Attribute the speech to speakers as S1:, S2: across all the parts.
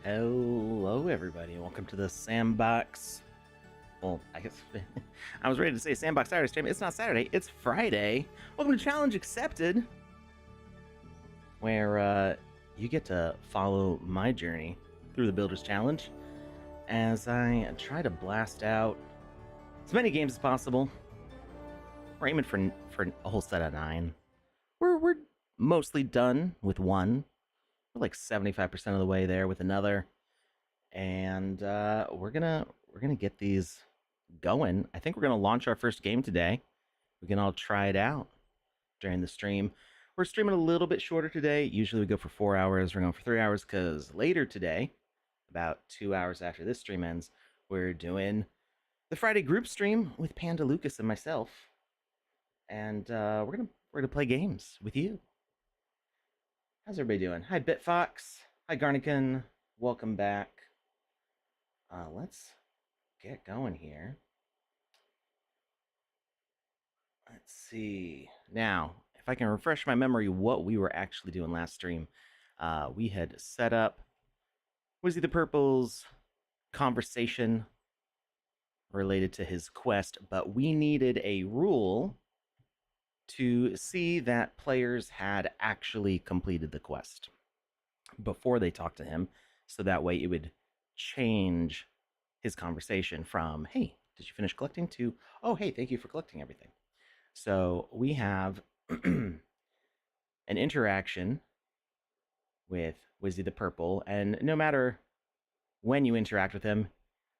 S1: Hello, everybody. Welcome to the Sandbox. Well, I guess I was ready to say Sandbox Saturday stream. It's not Saturday, it's Friday. Welcome to Challenge Accepted, where you get to follow my journey through the Builders Challenge as I try to blast out as many games as possible. We're aiming for a whole set of 9. We're mostly done with one. We're like 75% of the way there with another, and we're gonna get these going. I think we're gonna launch our first game today. We can all try it out during the stream. We're streaming a little bit shorter today. Usually we go for 4 hours. We're going for 3 hours because later today, about 2 hours after this stream ends, we're doing the Friday group stream with Panda Lucas and myself, and we're gonna play games with you. How's everybody doing? Hi, Bitfox. Hi, Garnican. Welcome back. Let's get going here. Let's see. Now, if I can refresh my memory what we were actually doing last stream, we had set up Wizzy the Purple's conversation related to his quest, but we needed a rule to see that players had actually completed the quest before they talked to him, so that way it would change his conversation from, hey, did you finish collecting, to, oh, hey, thank you for collecting everything. So we have an interaction with Wizzy the Purple, and no matter when you interact with him,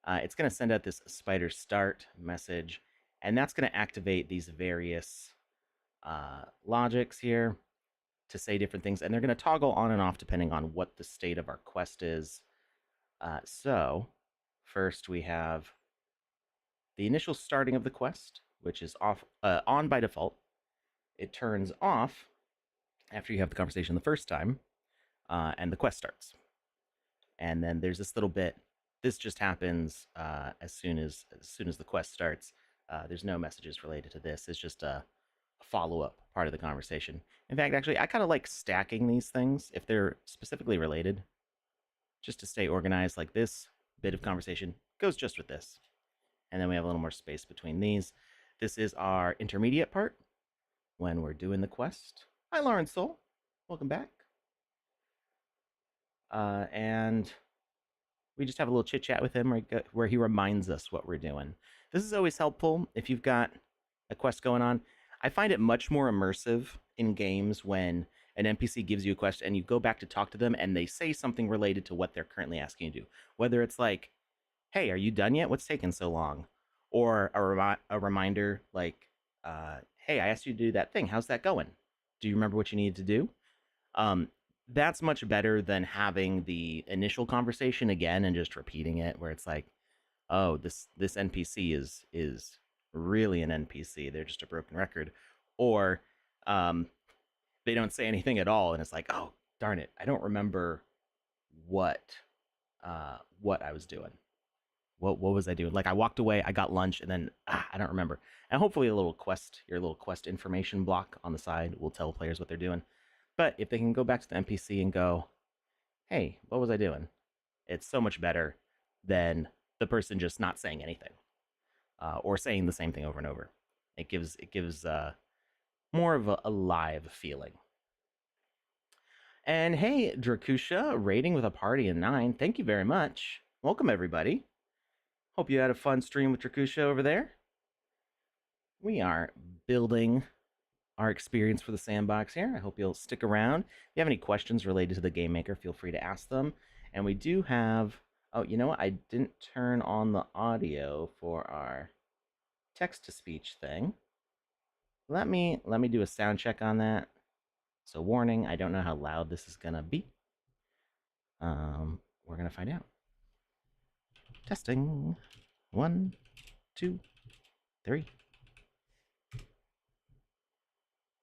S1: it's going to send out this spider start message, and that's going to activate these various logics here to say different things, and they're going to toggle on and off depending on what the state of our quest is. So first we have the initial starting of the quest, which is on by default. It turns off after you have the conversation the first time, and the quest starts. And then there's this little bit. This just happens as soon as the quest starts. There's no messages related to this. It's just a follow-up part of the conversation. In fact, actually, I kind of like stacking these things if they're specifically related, just to stay organized. Like this bit of conversation goes just with this, and then we have a little more space between these. This is our intermediate part when we're doing the quest. Hi, Lauren Soul. Welcome back. And we just have a little chit chat with him where he reminds us what we're doing. This is always helpful if you've got a quest going on. I find it much more immersive in games when an NPC gives you a quest and you go back to talk to them and they say something related to what they're currently asking you to do. Whether it's like, hey, are you done yet? What's taking so long? Or a reminder like, hey, I asked you to do that thing. How's that going? Do you remember what you needed to do? That's much better than having the initial conversation again and just repeating it, where it's like, oh, this NPC is really an NPC. They're just a broken record. Or they don't say anything at all, and it's like, oh, darn it, I don't remember what I was doing. What was I doing? Like, I walked away, I got lunch, and then I don't remember. And hopefully your little quest information block on the side will tell players what they're doing. But if they can go back to the NPC and go, hey, what was I doing? It's so much better than the person just not saying anything, or saying the same thing over and over. It gives more of a live feeling. And hey, Drakusha, rating with a party in 9. Thank you very much. Welcome, everybody. Hope you had a fun stream with Drakusha over there. We are building our experience for the sandbox here. I hope you'll stick around. If you have any questions related to the Game Maker, feel free to ask them. And we do have, oh, you know what? I didn't turn on the audio for our text-to-speech thing. Let me do a sound check on that. So warning, I don't know how loud this is gonna be. We're gonna find out. Testing. 1, 2, 3.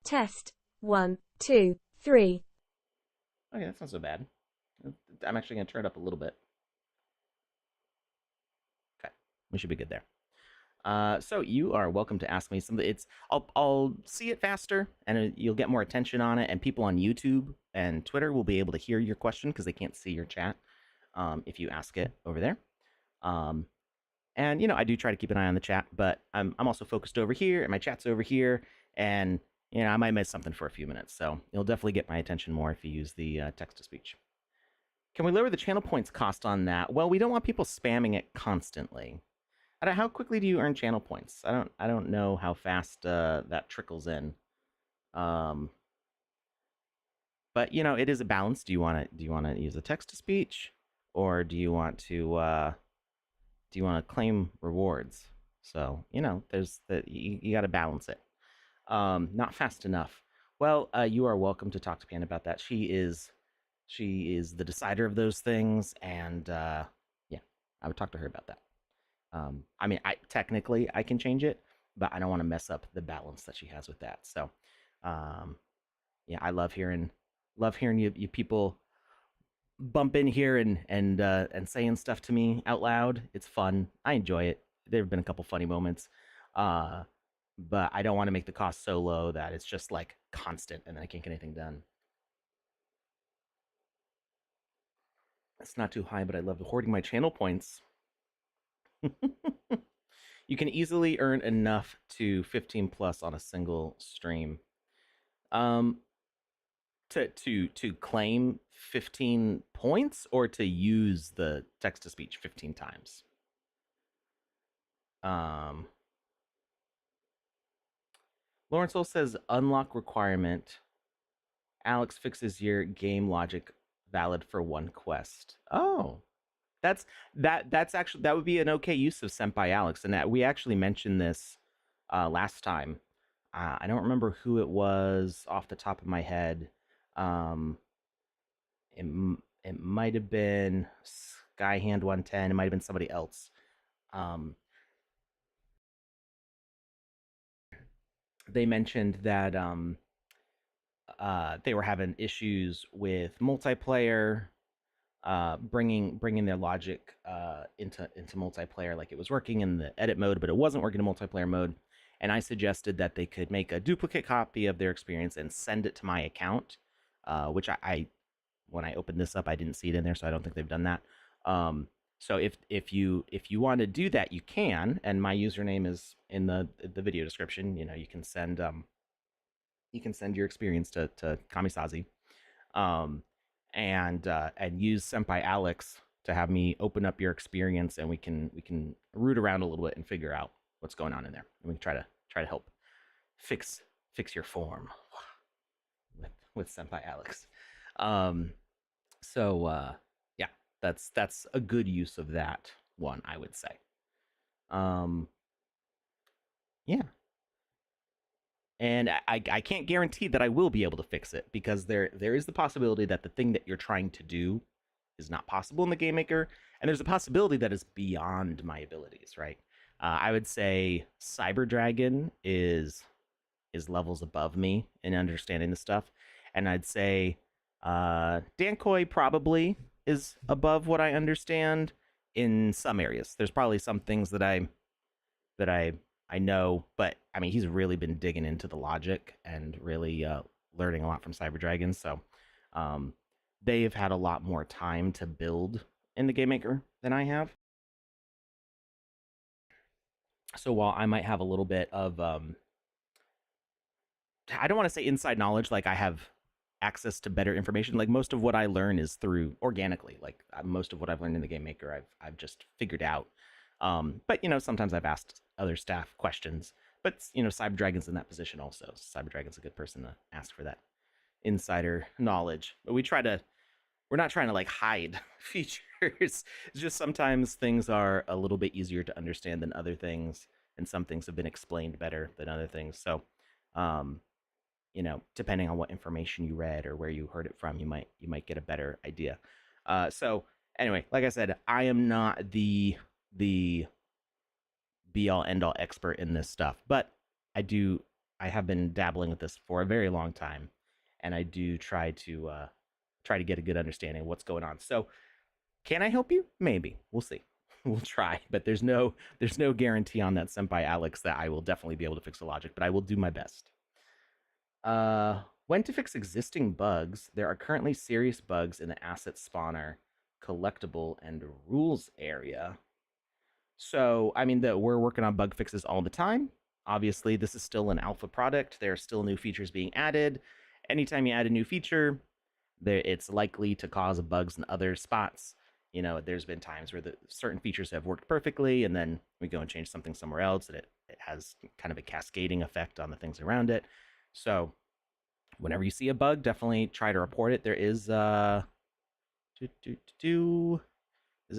S2: Test 1, 2, 3.
S1: Okay, that's not so bad. I'm actually going to turn it up a little bit. Okay, we should be good there. So you are welcome to ask me something. I'll see it faster, and you'll get more attention on it, and people on YouTube and Twitter will be able to hear your question because they can't see your chat. if you ask it over there. Um, and I do try to keep an eye on the chat, but I'm also focused over here, and my chat's over here, and I might miss something for a few minutes. So you'll definitely get my attention more if you use the text to speech. Can we lower the channel points cost on that? Well, we don't want people spamming it constantly. How quickly do you earn channel points? I don't know how fast that trickles in. Um, but it is a balance. Do you want to use the text to speech, or do you want to claim rewards? So there's you got to balance it. Not fast enough. Well, you are welcome to talk to Pan about that. She is the decider of those things, and yeah, I would talk to her about that. I mean, I can change it, but I don't want to mess up the balance that she has with that. So, um, yeah, I love hearing you people bump in here and saying stuff to me out loud. It's fun. I enjoy it. There have been a couple funny moments, uh, but I don't want to make the cost so low that it's just like constant, and then I can't get anything done. It's not too high, but I love hoarding my channel points. You can easily earn enough to 15 plus on a single stream. Um, to claim 15 points, or to use the text to speech 15 times. Um, Lawrence Soul says unlock requirement. Alex fixes your game logic valid for one quest. Oh, that's that's actually that would be an okay use of Senpai Alex, and that we actually mentioned this last time. I don't remember who it was off the top of my head. Um, it it might have been Skyhand 110. It might have been somebody else. Um, they mentioned that they were having issues with multiplayer, bringing their logic into multiplayer. Like it was working in the edit mode, but it wasn't working in multiplayer mode. And I suggested that they could make a duplicate copy of their experience and send it to my account, which I when I opened this up, I didn't see it in there, so I don't think they've done that. So if you want to do that, you can, and my username is in the video description. You can send your experience to Kamisazi, um, and use Senpai Alex to have me open up your experience, and we can root around a little bit and figure out what's going on in there, and we can try to help fix your form with Senpai Alex. Um, so yeah, that's a good use of that one, I would say. Um, yeah, and I can't guarantee that I will be able to fix it, because there is the possibility that the thing that you're trying to do is not possible in the game maker, and there's a possibility that is beyond my abilities, right? I would say Cyber Dragon is levels above me in understanding the stuff, and I'd say Dankoi probably is above what I understand in some areas. There's probably some things that I know, but I mean, he's really been digging into the logic and really learning a lot from Cyber Dragon. So um, they've had a lot more time to build in the Game Maker than I have. So while I might have a little bit of, I don't want to say inside knowledge, like I have access to better information. Like most of what I learn is through organically. Like most of what I've learned in the Game Maker, I've just figured out. But sometimes I've asked other staff questions. But Cyber Dragon's in that position also. Cyber Dragon's a good person to ask for that insider knowledge. But we're not trying to like hide features. It's just sometimes things are a little bit easier to understand than other things, and some things have been explained better than other things. So, um, depending on what information you read or where you heard it from, you might get a better idea. So anyway, like I said, I am not the be all end all expert in this stuff, but I have been dabbling with this for a very long time, and I do try to get a good understanding of what's going on. So can I help you? Maybe. We'll see. We'll try, but there's no guarantee on that, Senpai Alex, that I will definitely be able to fix the logic, but I will do my best. When to fix existing bugs? There are currently serious bugs in the asset spawner collectible and rules area. So, I mean, we're working on bug fixes all the time. Obviously, this is still an alpha product. There are still new features being added. Anytime you add a new feature, it's likely to cause bugs in other spots. You know, there's been times where the certain features have worked perfectly, and then we go and change something somewhere else, and it has kind of a cascading effect on the things around it. So, whenever you see a bug, definitely try to report it. There is is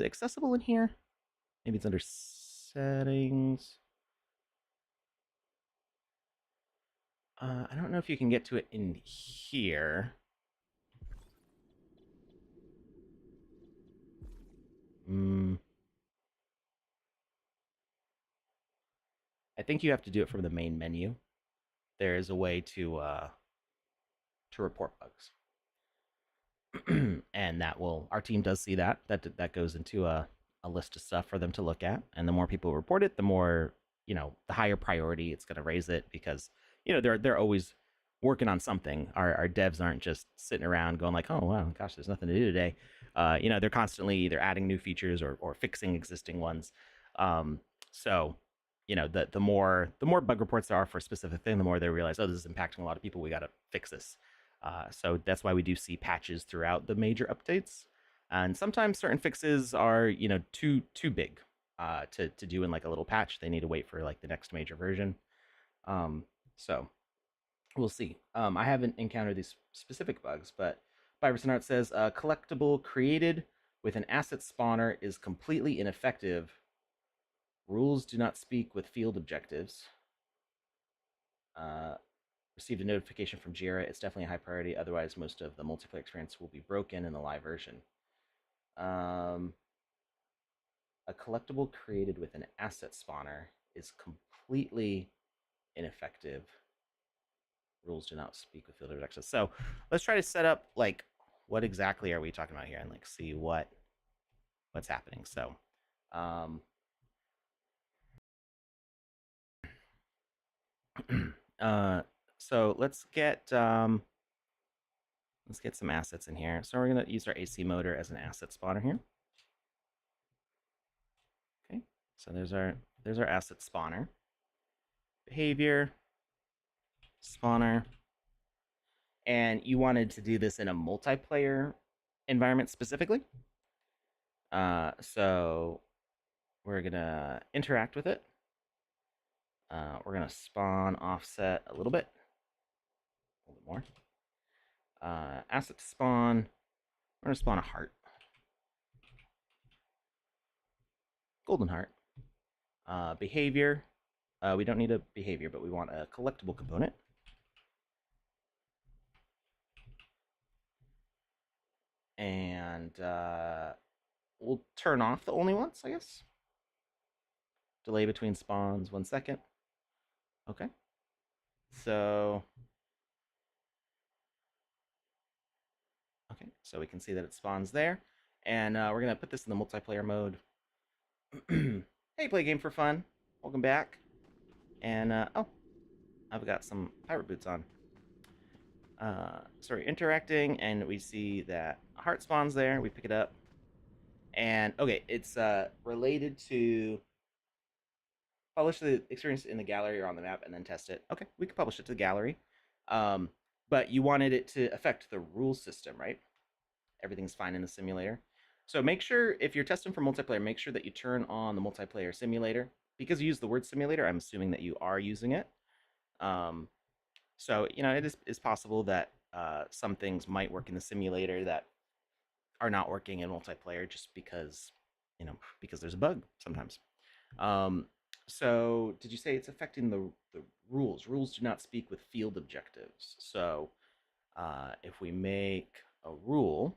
S1: it accessible in here? Maybe it's under settings. I don't know if you can get to it in here. I think you have to do it from the main menu. There is a way to report bugs. And that will our team does see that goes into a list of stuff for them to look at, and the more people report it, the more, the higher priority it's going to raise it, because they're always working on something. Our devs aren't just sitting around going like, oh wow, gosh, there's nothing to do today. They're constantly either adding new features or fixing existing ones. So the more bug reports there are for a specific thing, the more they realize, oh, this is impacting a lot of people, we got to fix this. So that's why we do see patches throughout the major updates. And sometimes certain fixes are, too big to do in like a little patch. They need to wait for like the next major version. So we'll see. I haven't encountered these specific bugs, but Byverson Art says a collectible created with an asset spawner is completely ineffective. Rules do not speak with field objectives. Received a notification from Jira. It's definitely a high priority. Otherwise, most of the multiplayer experience will be broken in the live version. A collectible created with an asset spawner is completely ineffective. Rules do not speak with field objectives. So let's try to set up like what exactly are we talking about here, and like see what's happening. So so let's get some assets in here. So we're gonna use our AC motor as an asset spawner here. Okay, so there's our asset spawner. Behavior, spawner, and you wanted to do this in a multiplayer environment specifically. So we're gonna interact with it. We're gonna spawn offset a little bit more. Asset spawn. We're gonna spawn a heart, golden heart. Behavior. We don't need a behavior, but we want a collectible component. And we'll turn off the only ones, I guess. Delay between spawns 1 second. Okay. So we can see that it spawns there. And we're going to put this in the multiplayer mode. Hey, play game for fun. Welcome back. And, I've got some pirate boots on. So we're interacting, and we see that a heart spawns there. We pick it up. And, okay, it's related to publish the experience in the gallery or on the map and then test it. Okay, we can publish it to the gallery. But you wanted it to affect the rule system, right? Everything's fine in the simulator. So make sure, if you're testing for multiplayer, make sure that you turn on the multiplayer simulator. Because you use the word simulator, I'm assuming that you are using it. So, it is possible that some things might work in the simulator that are not working in multiplayer just because, because there's a bug sometimes. So did you say it's affecting the rules? Rules do not speak with field objectives. So if we make a rule.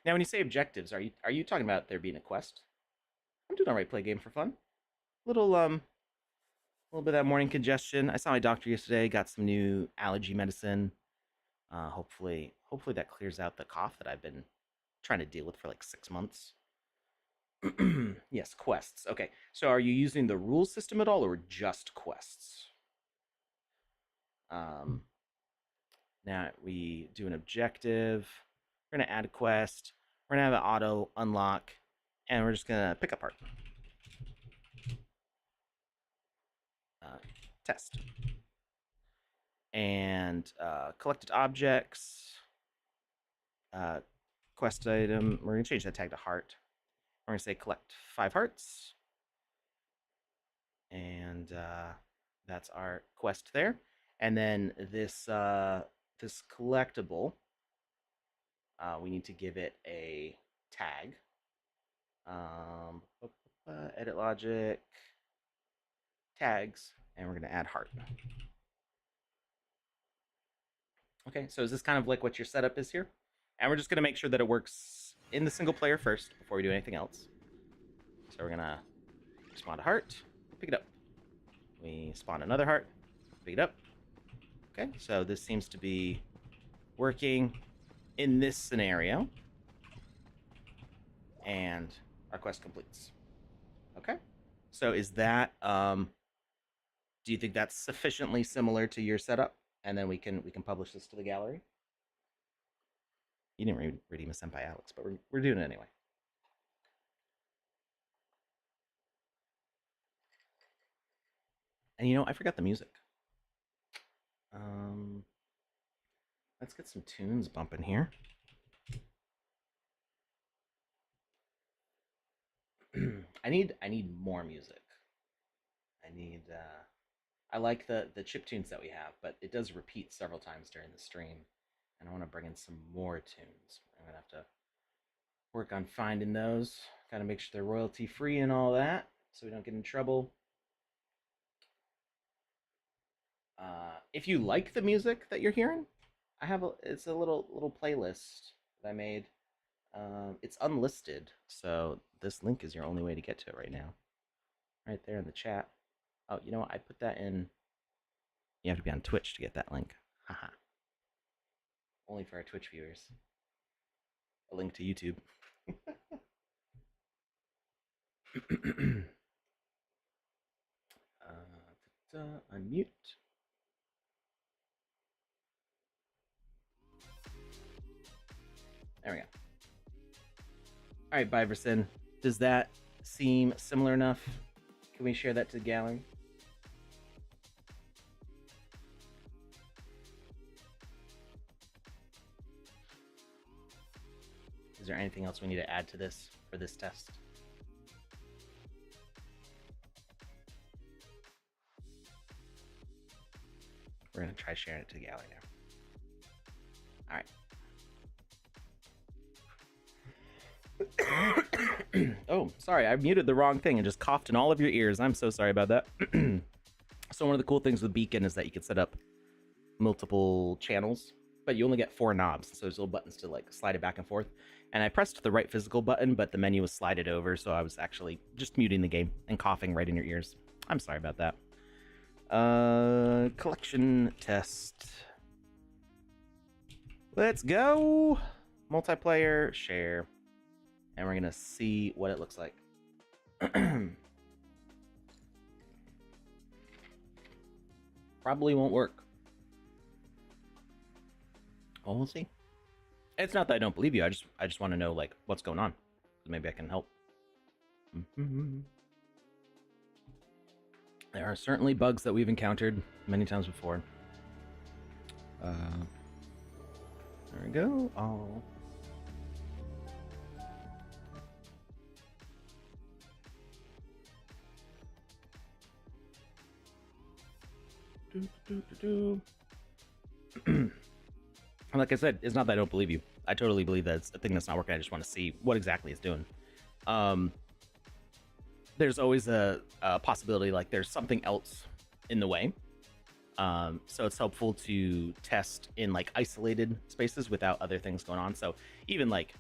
S1: Now, when you say objectives, are you talking about there being a quest? I'm doing all right. Play game for fun. Little bit of that morning congestion. I saw my doctor yesterday. Got some new allergy medicine. Hopefully that clears out the cough that I've been trying to deal with for like 6 months. Yes, quests. Okay, so are you using the rule system at all, or just quests? Now we do an objective. We're gonna add a quest. We're gonna have an auto unlock, and we're just gonna pick up heart. Test. And collected objects. Quest item. We're gonna change that tag to heart. We're gonna say collect 5 hearts. And that's our quest there. And then this this collectible, we need to give it a tag. Edit logic, tags, and we're going to add heart. Okay, so is this kind of like what your setup is here? And we're just going to make sure that it works in the single player first before we do anything else. So we're going to spawn a heart, pick it up. We spawn another heart, pick it up. Okay, so this seems to be working in this scenario. And our quest completes. Okay, so is that do you think that's sufficiently similar to your setup? And then we can publish this to the gallery. You didn't read Ema Senpai Alex, but we're doing it anyway. And you know, I forgot the music. Let's get some tunes bumping here. I need more music. I like the chip tunes that we have, but it does repeat several times during the stream, and I want to bring in some more tunes. I'm gonna have to work on finding those. Gotta make sure they're royalty free and all that, so we don't get in trouble. If you like the music that you're hearing, it's a little playlist that I made. It's unlisted, so this link is your only way to get to it right now. Right there in the chat. Oh, you know what? I put that in. You have to be on Twitch to get that link. Haha. Only for our Twitch viewers. A link to YouTube. Unmute. There we go. All right, Biverson. Does that seem similar enough? Can we share that to the gallery? Is there anything else we need to add to this for this test? We're going to try sharing it to the gallery now. All right. Oh, sorry. I muted the wrong thing and just coughed in all of your ears. I'm so sorry about that. So one of the cool things with Beacon is that you can set up multiple channels, but you only get 4 knobs. So there's little buttons to like slide it back and forth. And I pressed the right physical button, but the menu was slided over. So I was actually just muting the game and coughing right in your ears. I'm sorry about that. Collection test. Let's go. Multiplayer, share. And we're going to see what it looks like. Probably won't work. Well, we'll see. It's not that I don't believe you. I just want to know like what's going on. Maybe I can help. There are certainly bugs that we've encountered many times before. There we go. Oh. Like I said, it's not that I don't believe you. I totally believe that it's a thing that's not working. I just want to see what exactly it's doing. There's always a possibility like there's something else in the way. So it's helpful to test in like isolated spaces without other things going on. So even like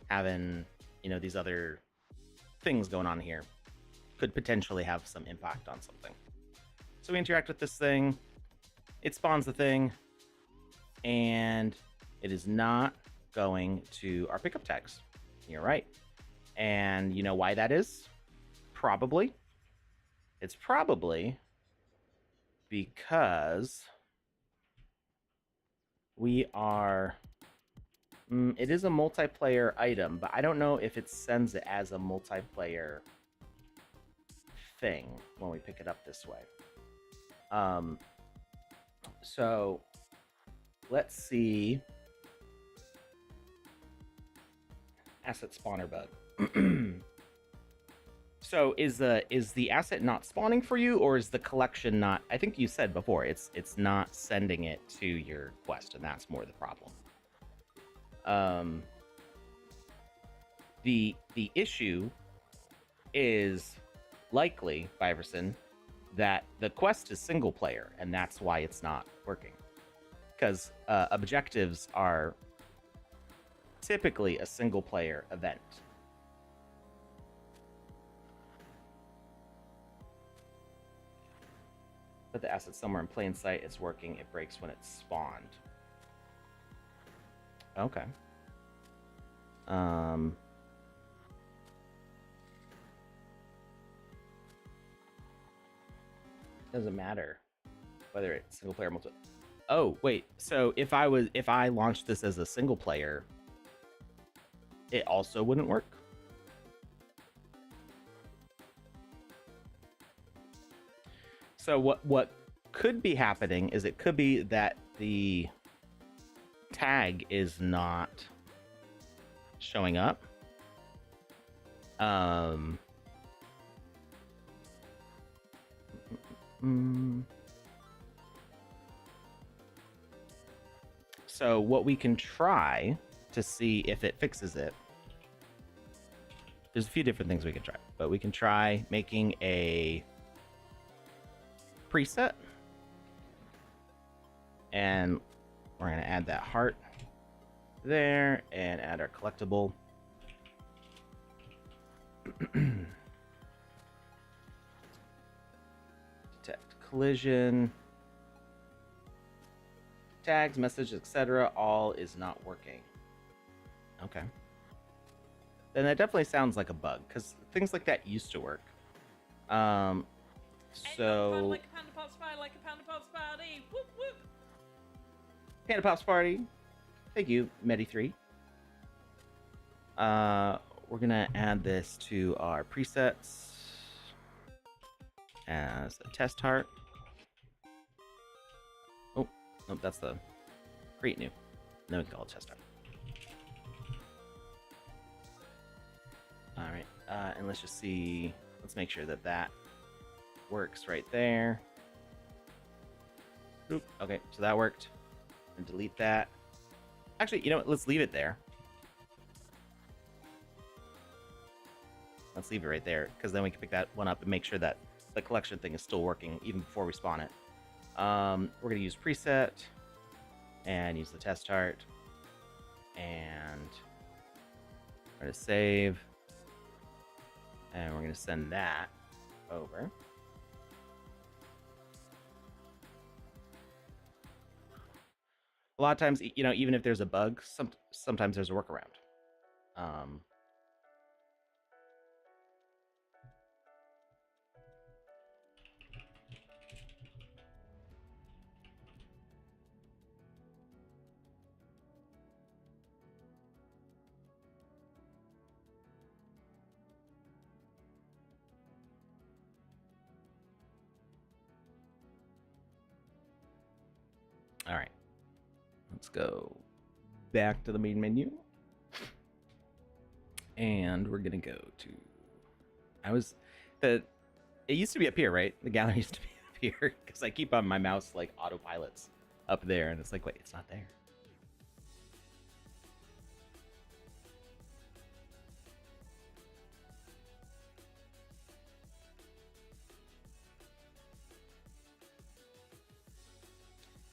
S1: having, you know, these other things going on here could potentially have some impact on something. So we interact with this thing, it spawns the thing, and it is not going to our pickup tags. You're right. And you know why that is? Probably. It's probably because we are It is a multiplayer item, but I don't know if it sends it as a multiplayer thing when we pick it up this way. So let's see. Asset spawner bug. So is the asset not spawning for you, or is the collection not? I think you said before it's not sending it to your quest, and that's more the problem. The issue is likely, Fiverson, that the quest is single player, and that's why it's not working. Because objectives are typically a single player event. Put the asset somewhere in plain sight. It's working. It breaks when it's spawned. Okay. Doesn't matter whether it's single player or multi. Oh wait. So if I launched this as a single player, it also wouldn't work. So what could be happening is it could be that the tag is not showing up. So what we can try to see if it fixes it, there's a few different things we can try, but we can try making a preset, and we're going to add that heart there and add our collectible. Detect collision, tags, message, etc. All is not working. Okay. Then that definitely sounds like a bug, because things like that used to work. So
S3: like a PandaPops party, like a PandaPops party. Whoop whoop.
S1: PandaPops party. Thank you, Medi3. We're gonna add this to our presets as a test heart. Oh, nope, that's the create new. Then we can call it test heart. All right, and let's just see. Let's make sure that that works right there. Oop, okay, so that worked. And delete that. Actually, you know what? Let's leave it there. Let's leave it right there, because then we can pick that one up and make sure that the collection thing is still working even before we spawn it. We're going to use preset and use the test heart. And we're going to save. And we're going to send that over. A lot of times, you know, even if there's a bug, sometimes there's a workaround. All right. Let's go back to the main menu. And we're going to go to... it used to be up here, right? The gallery used to be up here, because I keep on my mouse like autopilots up there, and it's like, wait, it's not there.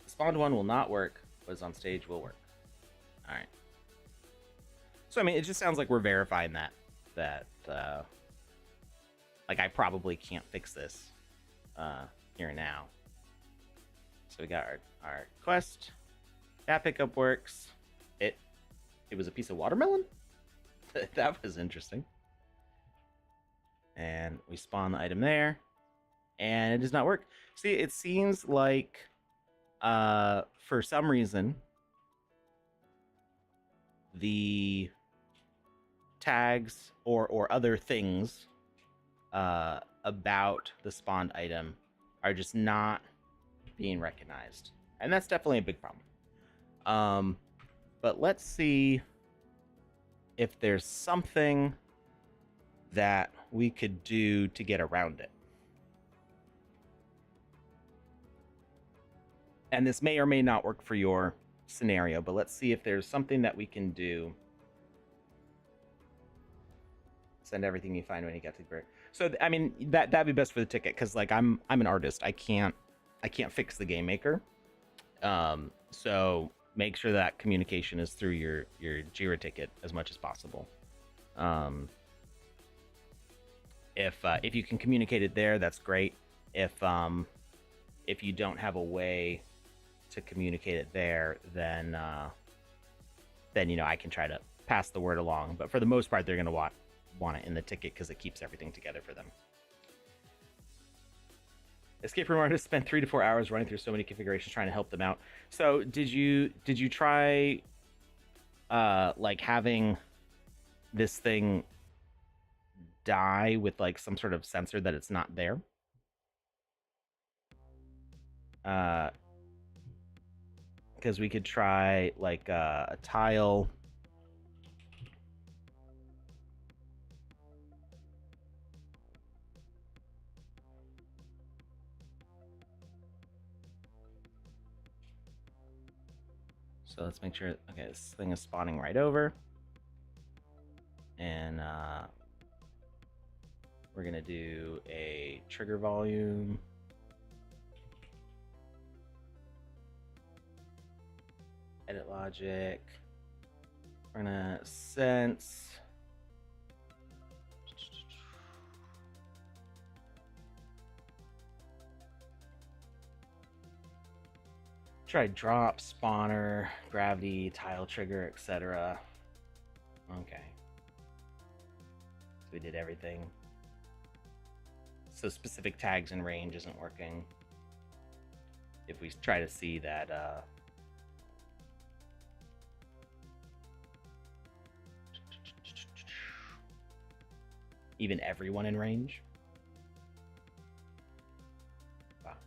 S1: The spawned one will not work, but is on stage will work. All right. So I mean, it just sounds like we're verifying that like I probably can't fix this here and now. So we got our quest. That pickup works. It was a piece of watermelon? That was interesting. And we spawn the item there. And it does not work. See, it seems like for some reason the tags or other things about the spawned item are just not being recognized, and that's definitely a big problem. But let's see if there's something that we could do to get around it. And this may or may not work for your scenario, but let's see if there's something that we can do. Send everything you find when you get to the break. So I mean that'd be best for the ticket, because like I'm an artist. I can't fix the game maker. So make sure that communication is through your Jira ticket as much as possible. If you can communicate it there, that's great. If you don't have a way to communicate it there, then you know, I can try to pass the word along. But for the most part, they're going to want it in the ticket because it keeps everything together for them. Escape room artists spent 3 to 4 hours running through so many configurations trying to help them out. So did you try like having this thing die with like some sort of sensor that it's not there? Because we could try like a tile. So let's make sure, okay, this thing is spawning right over. And we're gonna do a trigger volume. Edit logic. We're gonna sense. Try drop, spawner, gravity, tile trigger, etc. Okay. So we did everything. So specific tags and range isn't working. If we try to see that even everyone in range. Box.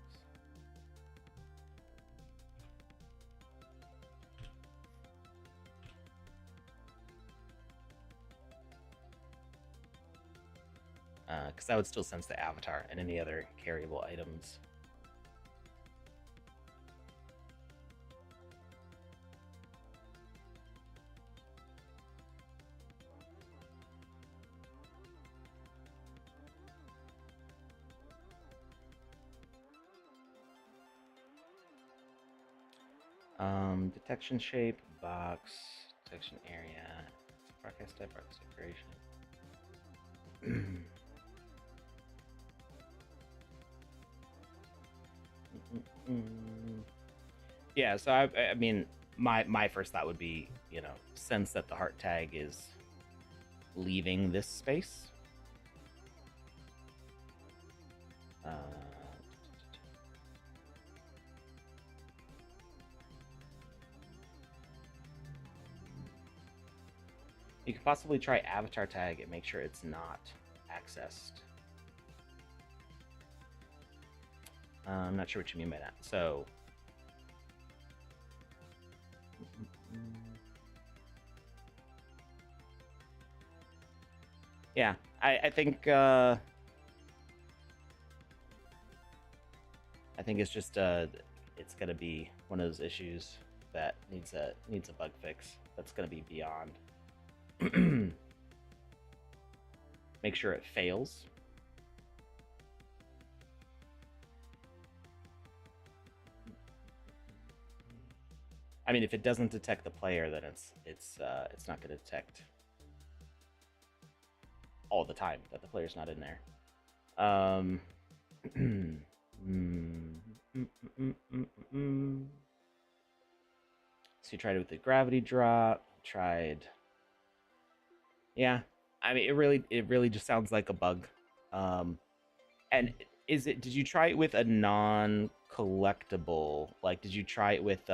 S1: Because that would still sense the avatar and any other carryable items. Detection shape, box, detection area, broadcast type, broadcast decoration. Yeah, so I mean, my first thought would be, you know, sense that the heart tag is leaving this space. You could possibly try avatar tag and make sure it's not accessed. I'm not sure what you mean by that. So, yeah, I think it's just it's gonna be one of those issues that needs a bug fix. That's gonna be beyond. Make sure it fails. I mean, if it doesn't detect the player, then it's not going to detect all the time that the player's not in there. So you tried it with the gravity drop. Tried. Yeah, I mean, it really just sounds like a bug. And did you try it with a non-collectible? Like, did you try it with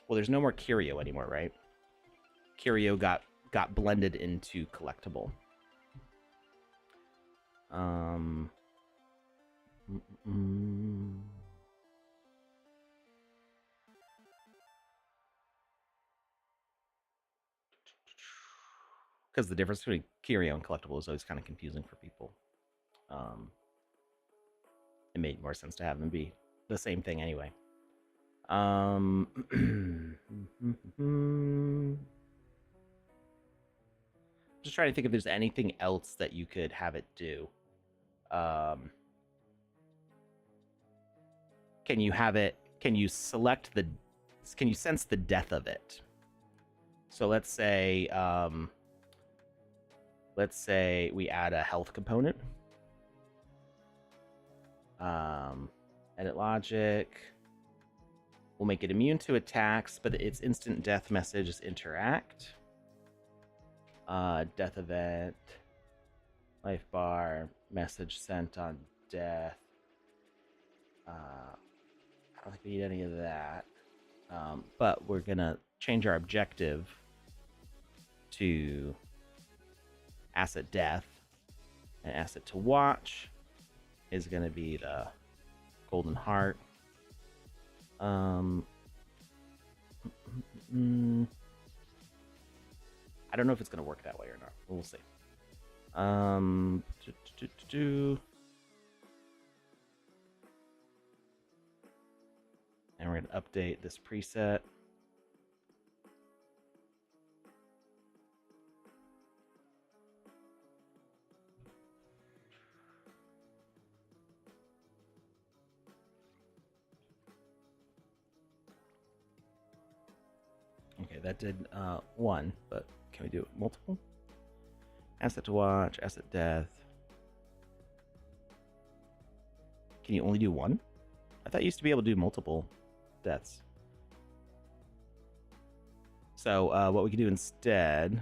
S1: Well, there's no more curio anymore, right? Curio got blended into collectible. Because the difference between curio and collectible is always kind of confusing for people. It made more sense to have them be the same thing anyway. Just trying to think if there's anything else that you could have it do. Can you have it? Can you select the? Can you sense the death of it? So let's say we add a health component. Edit logic. We'll make it immune to attacks, but its instant death message is interact. Death event. Life bar. Message sent on death. I don't think we need any of that. But we're going to change our objective to asset death. And asset to watch is going to be the golden heart. I don't know if it's going to work that way or not. We'll see. And we're going to update this preset. Okay, that did one, but can we do it multiple? Asset to watch, asset death. Can you only do one? I thought you used to be able to do multiple deaths. So what we could do instead...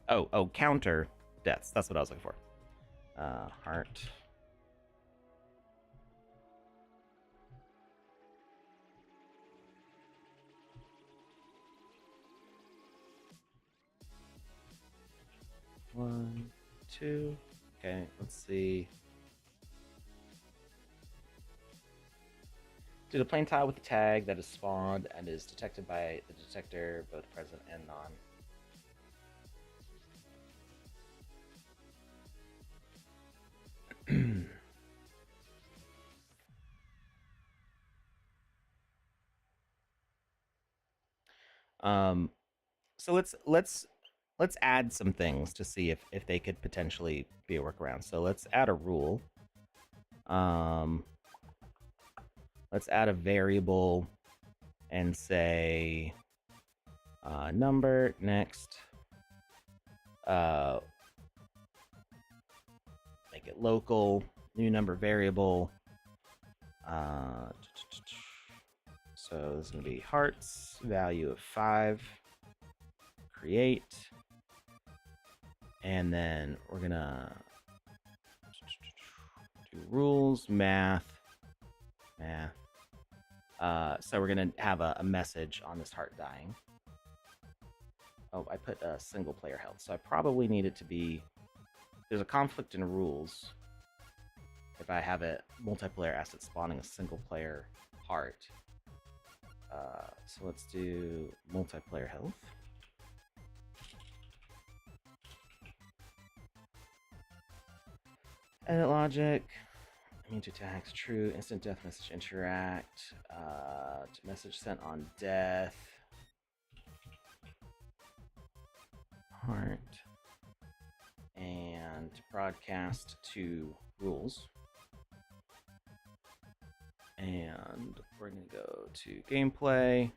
S1: Oh, counter deaths. That's what I was looking for. Heart. One, two. Okay, let's see. Did a plain tile with a tag that is spawned and is detected by the detector, both present and non. So let's add some things to see if they could potentially be a workaround. So let's add a rule. Let's add a variable and say number next. Make it local, new number variable. So this is going to be hearts, value of 5. Create. And then we're going to do rules, math. So we're going to have a message on this heart dying. Oh, I put a single player health. So I probably need it to be... There's a conflict in rules if I have a multiplayer asset spawning a single player heart. So let's do multiplayer health. Edit logic. Immune to attacks, true. Instant death message interact. Message sent on death. Heart. And broadcast to rules. And we're going to go to gameplay.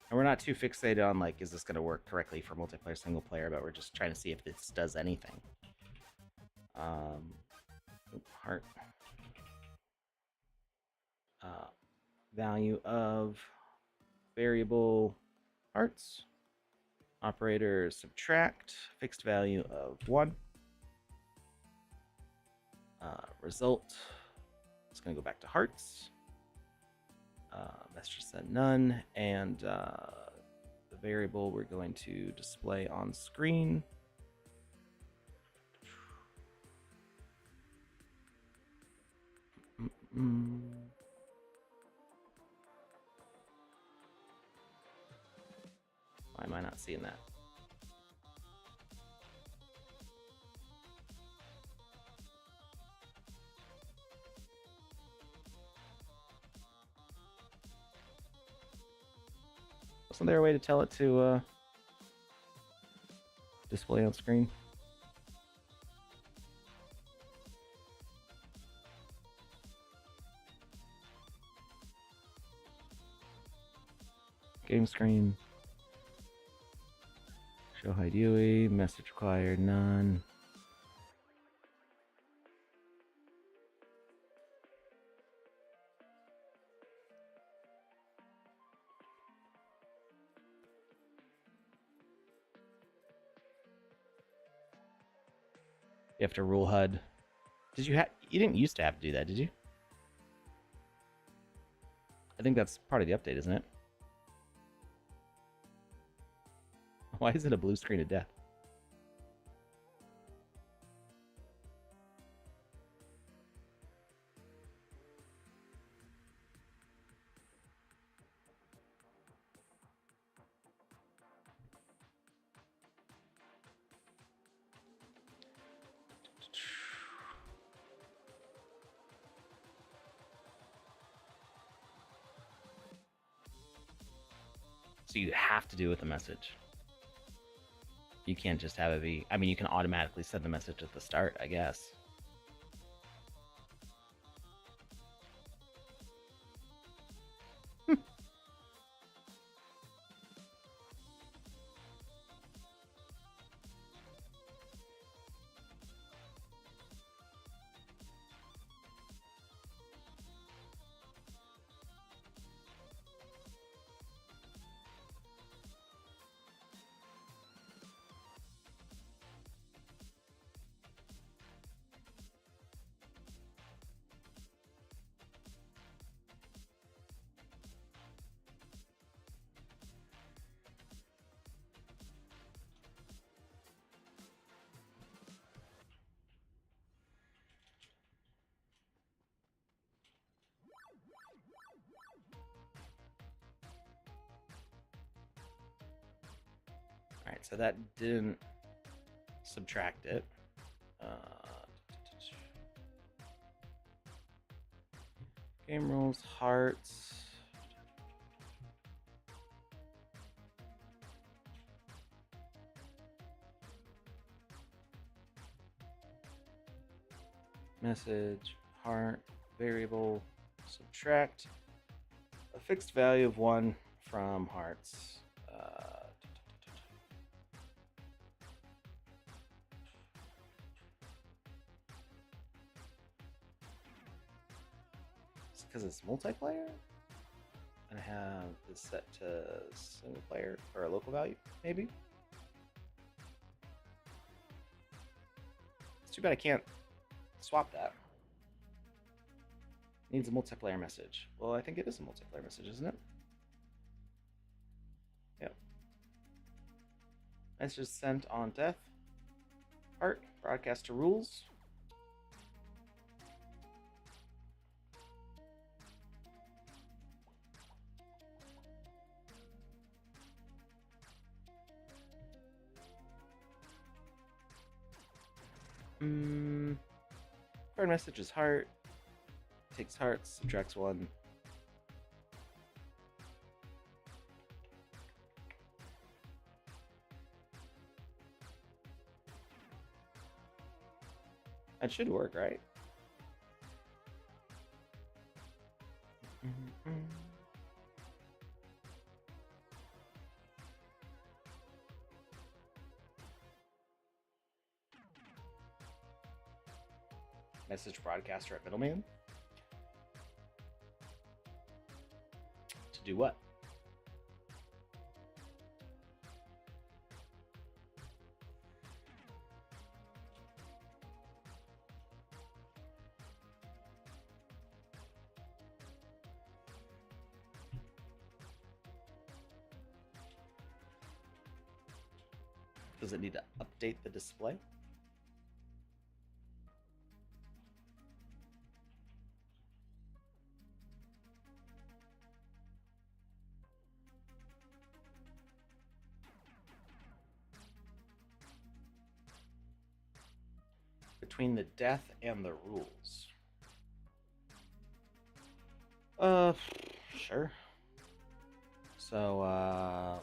S1: And we're not too fixated on, like, is this going to work correctly for multiplayer, single player, but we're just trying to see if this does anything. Heart. Value of variable hearts. Operator subtract. Fixed value of 1. Result. It's going to go back to hearts. message set none, and the variable we're going to display on screen. Why am I not seeing that? Wasn't there a way to tell it to display on screen? Game screen. Show hide UI. Message required. None. You have to rule HUD. Did you you didn't used to have to do that, did you? I think that's part of the update, isn't it? Why is it a blue screen of death? So you have to do with the message. You can't just have it be. I mean, you can automatically send the message at the start, I guess. All right, so that didn't subtract it. Game rules, hearts. Message, heart, variable, subtract a fixed value of 1 from hearts. Because it's multiplayer, and I have this set to single player or a local value, maybe. It's too bad I can't swap that. Needs a multiplayer message. Well, I think it is a multiplayer message, isn't it? Yep. Message sent on death. Heart, broadcast to rules. Third message is heart. Takes hearts, subtracts 1. That should work, right? Message broadcaster at middleman. To do what? Does it need to update the display? Between the death and the rules. Sure. So,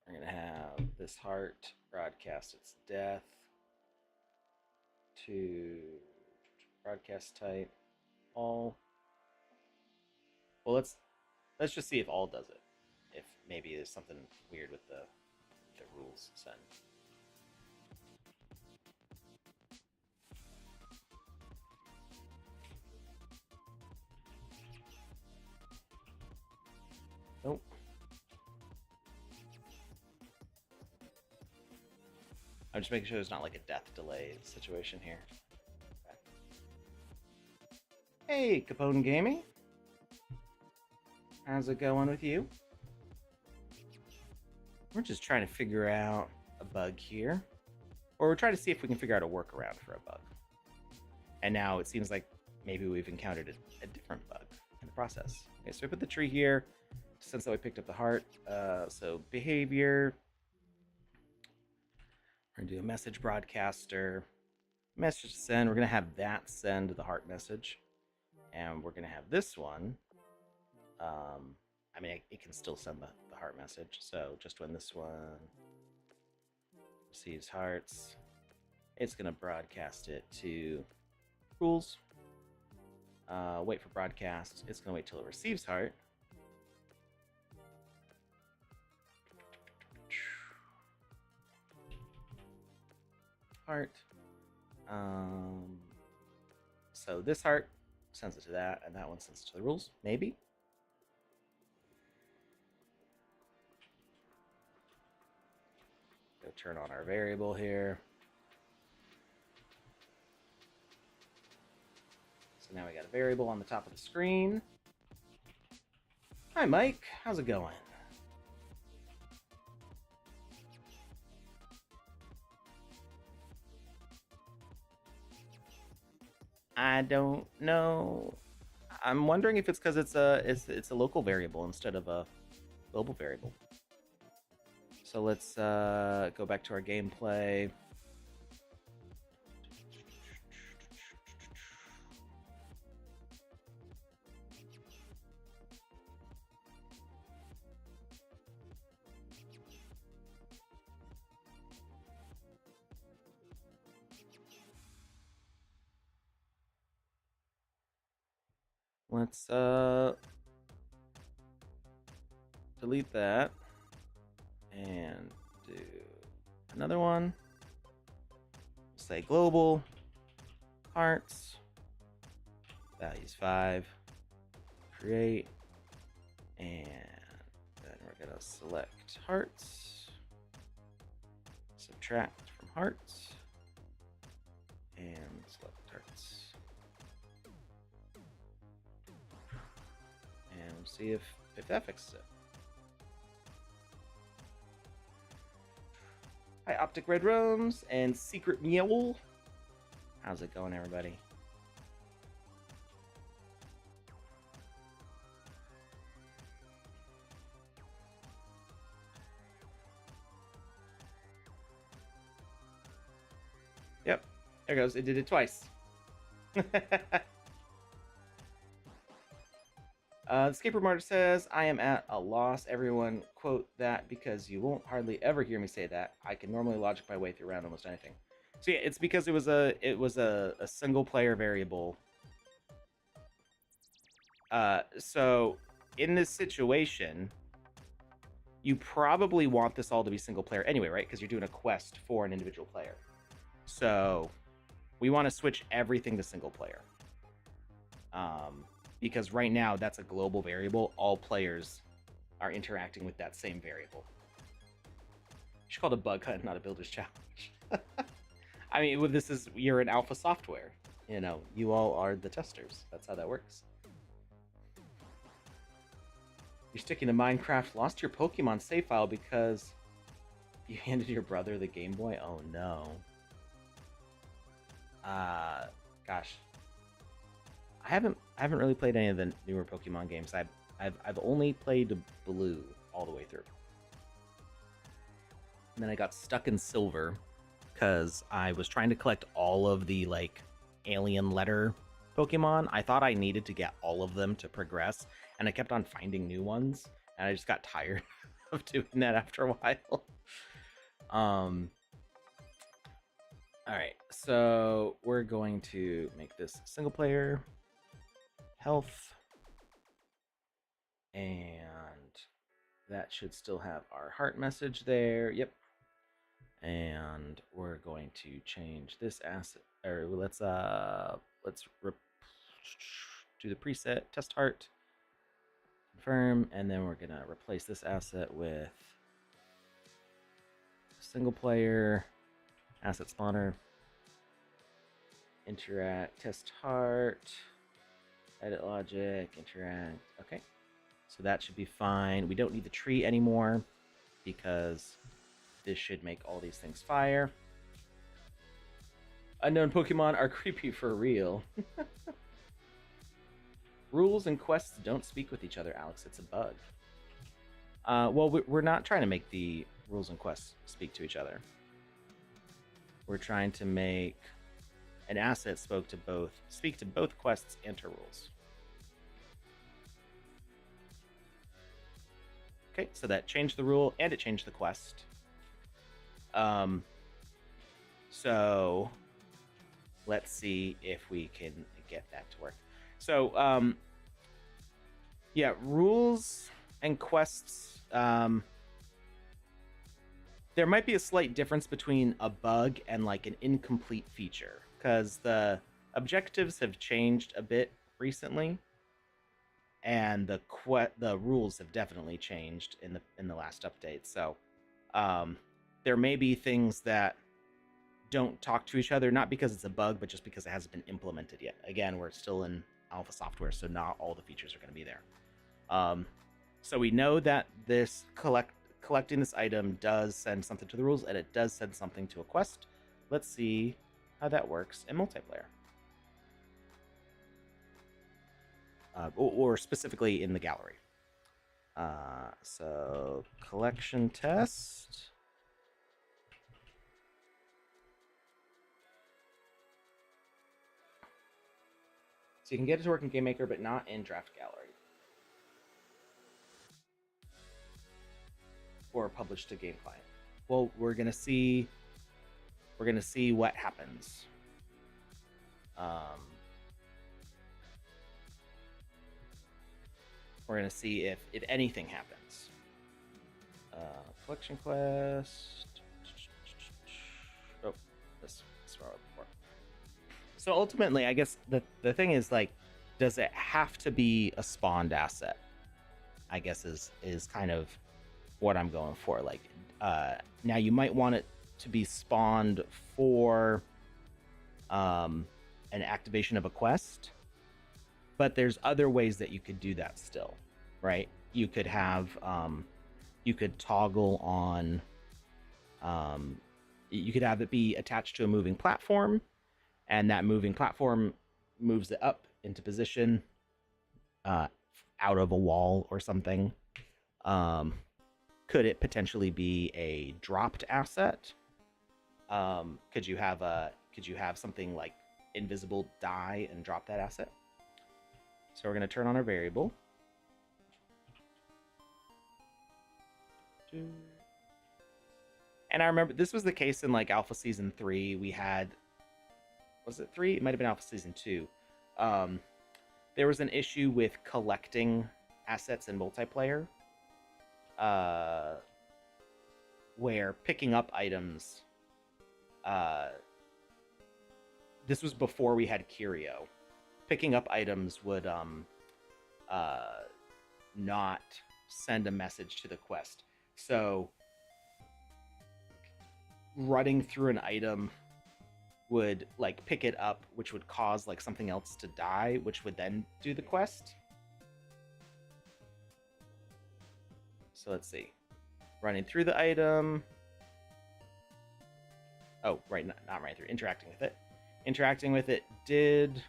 S1: we're gonna have this heart broadcast its death to broadcast type all. Well, let's just see if all does it. If maybe there's something weird with the rules send. Nope. I'm just making sure there's not like a death delay situation here. Okay. Hey, Capone Gaming. How's it going with you? We're just trying to figure out a bug here. Or we're trying to see if we can figure out a workaround for a bug. And now it seems like maybe we've encountered a different bug in the process. Okay, so we put the tree here. Since that we picked up the heart. So behavior. We're going to do a message broadcaster. Message send. We're going to have that send the heart message. And we're going to have this one. I mean, it can still send the heart message. So just when this one receives hearts, it's going to broadcast it to rules. Wait for broadcast. It's going to wait till it receives heart. Heart. So this heart sends it to that, and that one sends it to the rules. Maybe. Go turn on our variable here. So now we got a variable on the top of the screen. Hi, Mike. How's it going? I don't know. I'm wondering if it's because it's a local variable instead of a global variable. So let's go back to our gameplay. Let's delete that and do another one. Say global hearts, values 5, create, and then we're gonna select hearts, subtract from hearts, and select hearts. And see if that fixes it. Hi, Optic Red Rooms and Secret Mule. How's it going, everybody? Yep, there it goes. It did it twice. The Escaper Martyr says, I am at a loss. Everyone quote that because you won't hardly ever hear me say that. I can normally logic my way through around almost anything. So yeah, it's because it was a single player variable. So in this situation, you probably want this all to be single player anyway, right? Because you're doing a quest for an individual player. So we want to switch everything to single player. Because right now that's a global variable. All players are interacting with that same variable. You should call it a bug hunt, not a builder's challenge. I mean, you're an alpha software. You know, you all are the testers. That's how that works. You're sticking to Minecraft. Lost your Pokemon save file because You handed your brother the Game Boy? Oh no. Gosh. I haven't really played any of the newer Pokemon games. I've only played Blue all the way through. And then I got stuck in Silver because I was trying to collect all of the like alien letter Pokemon. I thought I needed to get all of them to progress, and I kept on finding new ones, and I just got tired of doing that after a while. All right, so we're going to make this single player health, and that should still have our heart message there. Yep. And we're going to change this asset, or let's do the preset test heart, confirm, and then we're gonna replace this asset with single player asset spawner, interact, test heart, edit logic, interact. Okay, so that should be fine. We don't need the tree anymore because this should make all these things fire. Unknown Pokemon are creepy for real. Rules and quests don't speak with each other, Alex. It's a bug. Well, we're not trying to make the rules and quests speak to each other. We're trying to make an asset speak to both quests and to rules. Okay, so that changed the rule and it changed the quest. So let's see if we can get that to work. So, yeah, rules and quests. There might be a slight difference between a bug and like an incomplete feature because the objectives have changed a bit recently, and the rules have definitely changed in the last update. So, there may be things that don't talk to each other, not because it's a bug, but just because it hasn't been implemented yet. Again, we're still in alpha software, so not all the features are going to be there. So we know that this collecting this item does send something to the rules, and it does send something to a quest. Let's see how that works in multiplayer. Or specifically in the gallery. So collection test. So you can get it to work in Game Maker, but not in Draft Gallery. Or published to Game Client. Well, we're gonna see what happens. We're gonna see if anything happens. Collection quest. Oh, this far before. So ultimately, I guess the thing is like, does it have to be a spawned asset? I guess is kind of what I'm going for. Like, now you might want it to be spawned for an activation of a quest, but there's other ways that you could do that still, right? You could have you could toggle on you could have it be attached to a moving platform, and that moving platform moves it up into position out of a wall or something. Could it potentially be a dropped asset? Could you have something like invisible die and drop that asset? So we're going to turn on our variable. And I remember this was the case in like Alpha Season 3. We had, was it 3? It might have been Alpha Season 2. There was an issue with collecting assets in multiplayer, where picking up items, this was before we had Curio. Picking up items would not send a message to the quest. So running through an item would like pick it up, which would cause like something else to die, which would then do the quest. So let's see. Running through the item, Oh, right, not running through. Interacting with it. Interacting with it did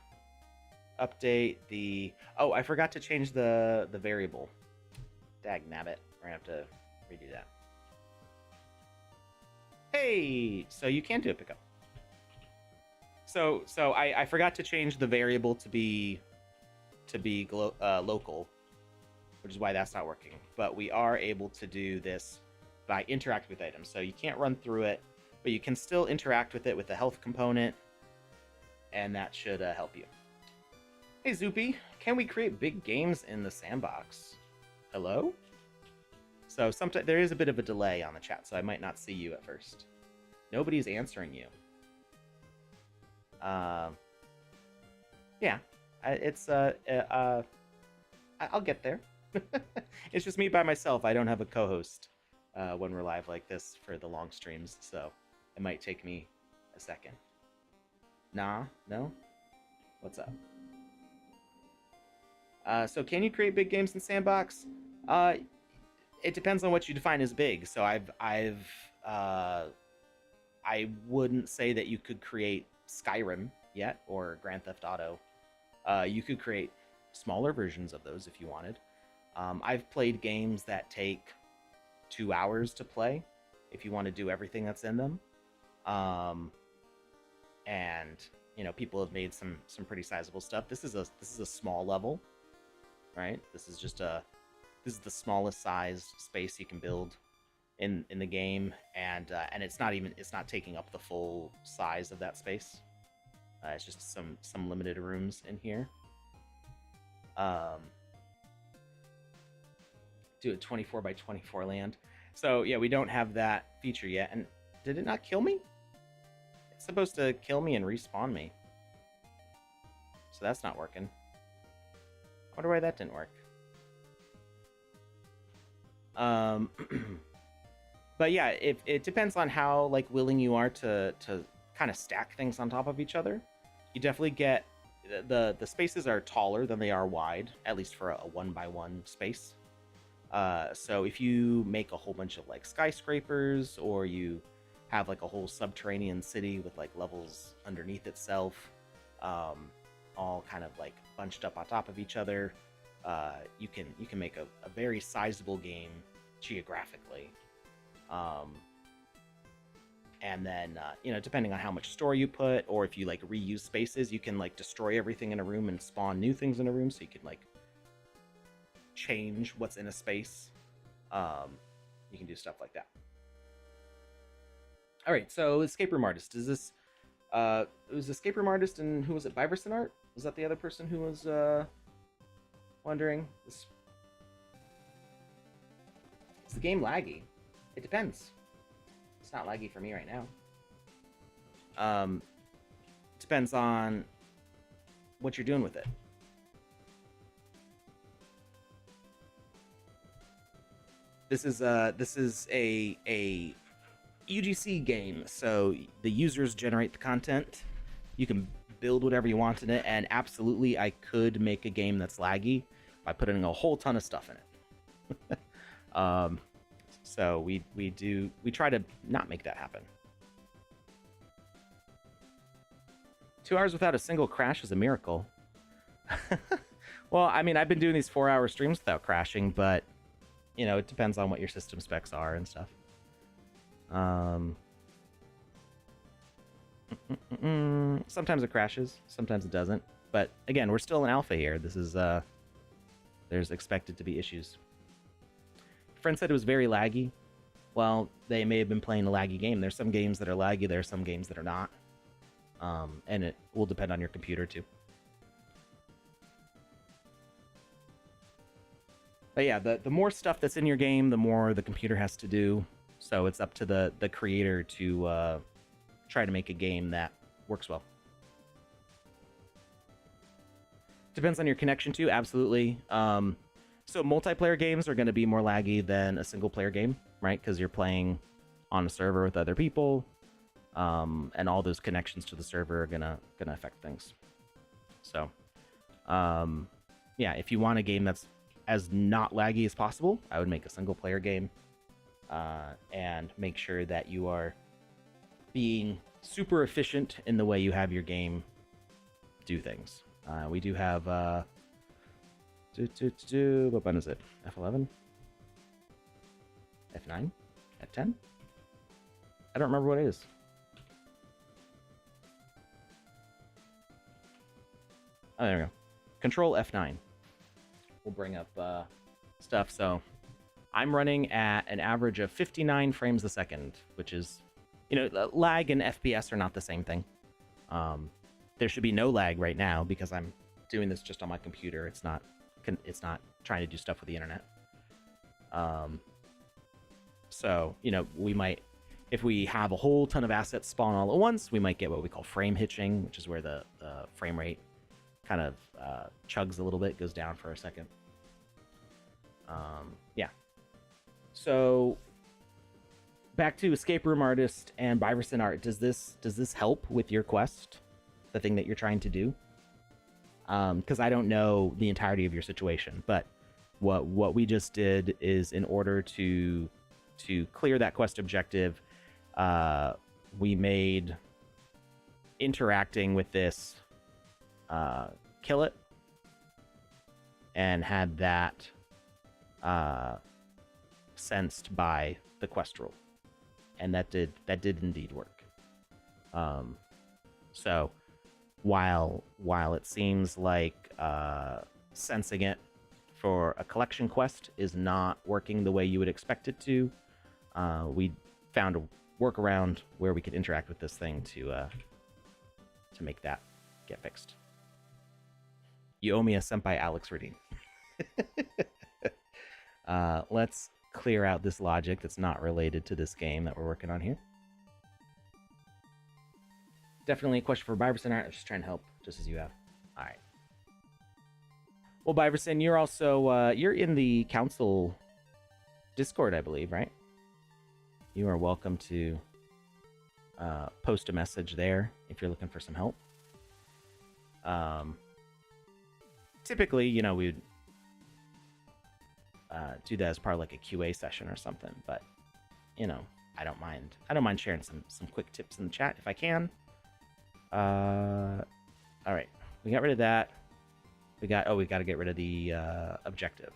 S1: update the. Oh, I forgot to change the variable. Dag nabbit. We're gonna have to redo that. Hey, so you can do a pickup. So I forgot to change the variable to be local, which is why that's not working. But we are able to do this by interacting with items. So you can't run through it, but you can still interact with it with the health component, and that should help you. Hey Zoopy, can we create big games in the sandbox? Hello? So sometimes there is a bit of a delay on the chat, so I might not see you at first. Nobody's answering you. Yeah, I'll get there. It's just me by myself. I don't have a co-host when we're live like this for the long streams, so it might take me a second. Nah, no? What's up? So can you create big games in Sandbox? It depends on what you define as big. So I wouldn't say that you could create Skyrim yet or Grand Theft Auto. You could create smaller versions of those if you wanted. I've played games that take 2 hours to play if you want to do everything that's in them. And you know, people have made some pretty sizable stuff. This is a small level, right? This is the smallest size space you can build in the game, and it's not taking up the full size of that space. It's just some limited rooms in here. Do a 24 by 24 land. So yeah, we don't have that feature yet. And did it not kill me? It's supposed to kill me and respawn me. So that's not working. I wonder why that didn't work. But yeah, it depends on how like willing you are to kind of stack things on top of each other. You definitely get the spaces are taller than they are wide, at least for a 1x1 space. So if you make a whole bunch of like skyscrapers, or you have like a whole subterranean city with like levels underneath itself, all kind of like bunched up on top of each other, you can make a very sizable game geographically. And then you know, depending on how much store you put, or if you like reuse spaces, you can like destroy everything in a room and spawn new things in a room, so you can like change what's in a space. You can do stuff like that. All right, so escape room artist, is this it was escape room artist, and who was it? Biverson art? Was that the other person who was wondering? Is the game laggy? It depends. It's not laggy for me right now. Depends on what you're doing with it. This is a UGC game, so the users generate the content. You can build whatever you want in it, and absolutely, I could make a game that's laggy by putting a whole ton of stuff in it. So we try to not make that happen. 2 hours without a single crash is a miracle. Well, I mean, I've been doing these 4-hour streams without crashing, but you know, it depends on what your system specs are and stuff. Sometimes it crashes, sometimes it doesn't. But again, we're still in alpha here. This is there's expected to be issues. Friend said it was very laggy. Well, they may have been playing a laggy game. There's some games that are laggy, there are some games that are not. And it will depend on your computer too. But yeah, the more stuff that's in your game, the more the computer has to do. So it's up to the creator to try to make a game that works well. Depends on your connection too, absolutely. So multiplayer games are going to be more laggy than a single player game, right? Because you're playing on a server with other people, and all those connections to the server are gonna affect things. So, yeah, if you want a game that's as not laggy as possible, I would make a single player game, and make sure that you are being super efficient in the way you have your game do things. We do have what button is it? F11? F9? F10? I don't remember what it is. Oh, there we go. Control F9. We'll bring up stuff. So I'm running at an average of 59 frames a second, which is, lag and FPS are not the same thing. There should be no lag right now because I'm doing this just on my computer. It's not trying to do stuff with the internet. So, we might, if we have a whole ton of assets spawn all at once, we might get what we call frame hitching, which is where the frame rate kind of chugs a little bit, goes down for a second. Yeah. So back to Escape Room Artist and Byverson Art. Does this help with your quest, the thing that you're trying to do? Because I don't know the entirety of your situation, but what we just did is, in order to clear that quest objective, we made interacting with this kill it, and had that sensed by the quest rule, and that did indeed work. So while it seems like sensing it for a collection quest is not working the way you would expect it to, we found a workaround where we could interact with this thing to make that get fixed. You owe me a Senpai Alex redeem. Let's clear out this logic that's not related to this game that we're working on here. Definitely a question for Byverson Art. I'm just trying to help, just as you have. All right. Well, Byverson, you're also you're in the council Discord, I believe, right? You are welcome to post a message there if you're looking for some help. Typically, we'd do that as part of like a QA session or something, but I don't mind sharing some quick tips in the chat if I can. All right, we got rid of that. We got to get rid of the objective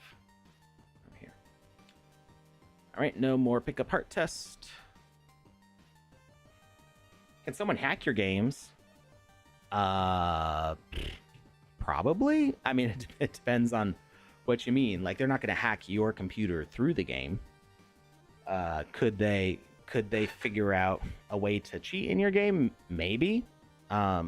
S1: over here. All right, no more pickup heart test. Can someone hack your games? Probably. I mean, it depends on what you mean. Like, they're not going to hack your computer through the game. Could they figure out a way to cheat in your game? Maybe. I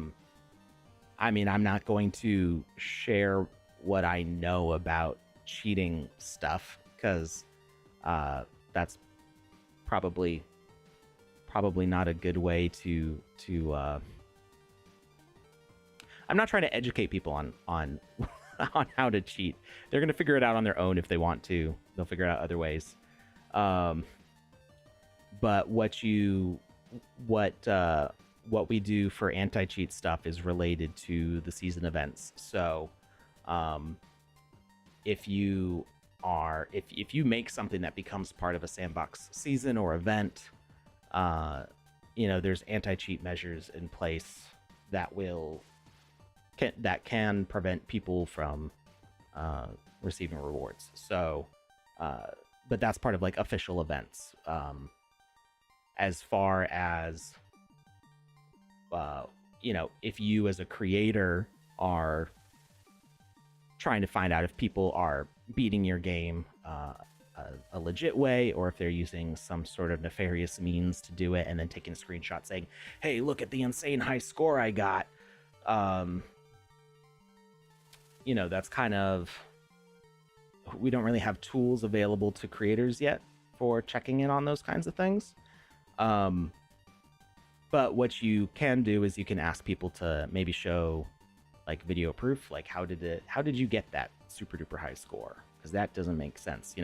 S1: mean, I'm not going to share what I know about cheating stuff, because that's probably not a good way to I'm not trying to educate people on on how to cheat. They're going to figure it out on their own if they want to. They'll figure it out other ways. But what we do for anti-cheat stuff is related to the season events. So if you make something that becomes part of a sandbox season or event, there's anti-cheat measures in place that can prevent people from receiving rewards. So but that's part of like official events. As far as if you as a creator are trying to find out if people are beating your game a legit way, or if they're using some sort of nefarious means to do it, and then taking a screenshot saying, hey, look at the insane high score I got, that's kind of, we don't really have tools available to creators yet for checking in on those kinds of things. But what you can do is you can ask people to maybe show like video proof, like how did you get that super duper high score? Because that doesn't make sense.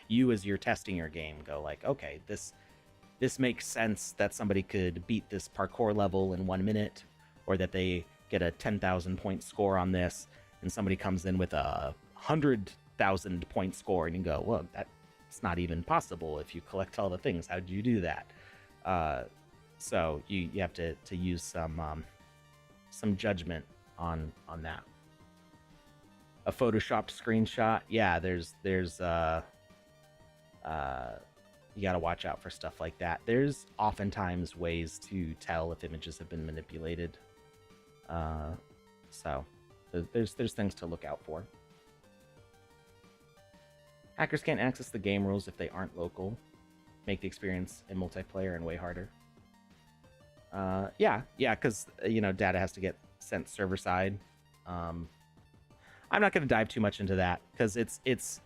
S1: You as you're testing your game go like, okay, this makes sense that somebody could beat this parkour level in 1 minute, or that they get a 10,000 point score on this, and somebody comes in with a 100,000 point score, and you go, well, that's not even possible if you collect all the things. How did you do that? So you have to use some judgment on that. A photoshopped screenshot, yeah. There's you got to watch out for stuff like that. There's oftentimes ways to tell if images have been manipulated. So there's things to look out for. Hackers can't access the game rules if they aren't local. Make the experience in multiplayer and way harder. Yeah, because data has to get sent server side. I'm not going to dive too much into that because it's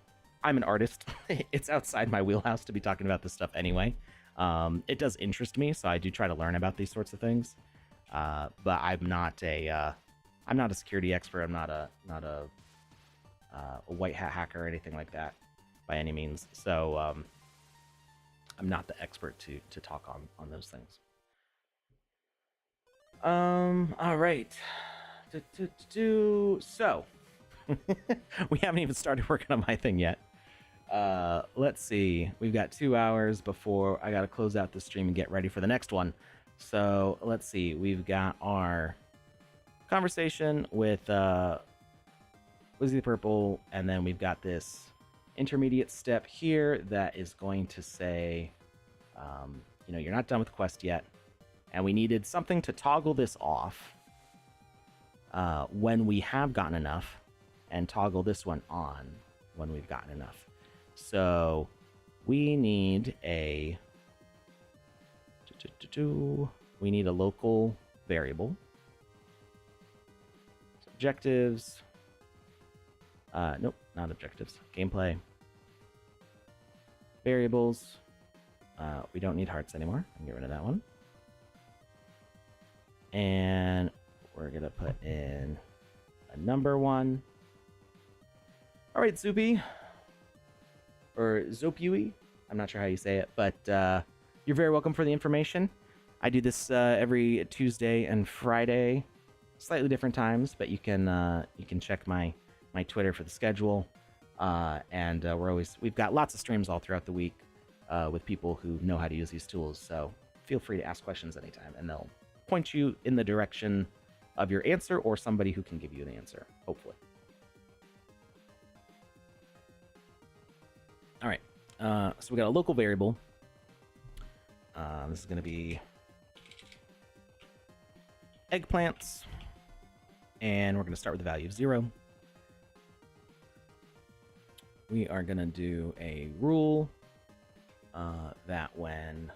S1: I'm an artist. It's outside my wheelhouse to be talking about this stuff anyway. It does interest me, so I do try to learn about these sorts of things. But I'm not a security expert. I'm not a white hat hacker or anything like that by any means. So I'm not the expert to talk on those things. All right. So we haven't even started working on my thing yet. Let's see. We've got 2 hours before I gotta close out the stream and get ready for the next one. So let's see. We've got our conversation with Lizzie the Purple, and then we've got this intermediate step here that is going to say, you're not done with the quest yet, and we needed something to toggle this off when we have gotten enough, and toggle this one on when we've gotten enough. So we need a local variable. Objectives. Nope, not objectives. Gameplay. Variables. We don't need hearts anymore. I can get rid of that one. And we're going to put in a number one. All right, Zoopy. Or Zopui. I'm not sure how you say it, but you're very welcome for the information. I do this every Tuesday and Friday, slightly different times, but you can check my Twitter for the schedule. And we've got lots of streams all throughout the week with people who know how to use these tools. So feel free to ask questions anytime, and they'll point you in the direction of your answer or somebody who can give you the answer, hopefully. All right, so we got a local variable. This is going to be eggplants, and we're going to start with the value of 0. We are going to do a rule that when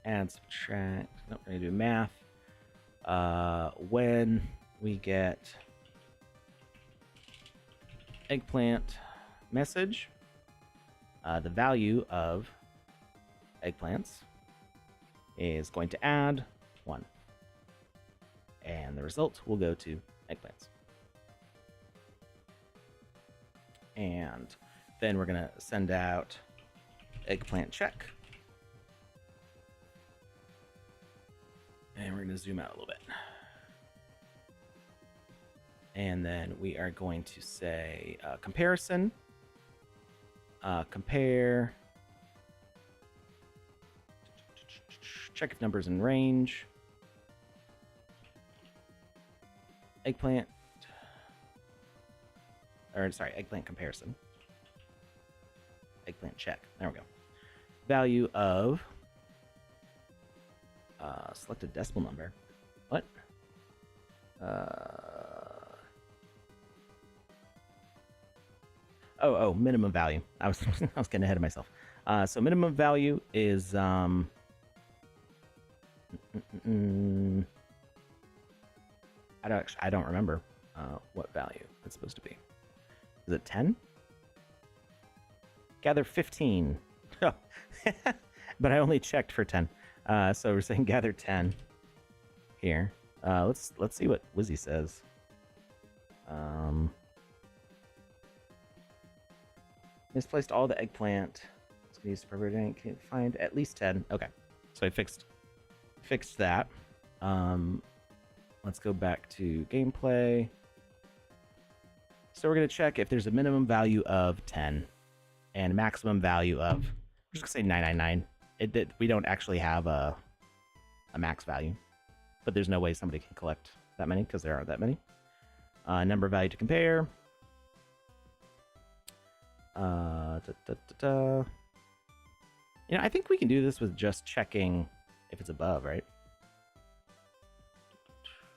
S1: add, subtract, nope, we're going to do math. When we get eggplant message, the value of eggplants is going to add 1. And the result will go to eggplants. And then we're going to send out eggplant check. And we're going to zoom out a little bit. And then we are going to say comparison. Compare. Check if numbers in range. Eggplant. Eggplant comparison. Eggplant check. There we go. Value of selected decimal number. What? Minimum value. I was I was getting ahead of myself. So minimum value is I don't remember what value it's supposed to be. Is it 10? Gather 15. But I only checked for 10. So we're saying gather 10 here. Let's see what Wizzy says. Misplaced all the eggplant. It's gonna use the perverted. Can't find at least 10. Okay, so I fixed that. Let's go back to gameplay. So we're gonna check if there's a minimum value of 10. and maximum value of, I'm just gonna say 999. We don't actually have a max value, but there's no way somebody can collect that many because there aren't that many. Number value to compare. You know, I think we can do this with just checking if it's above, right?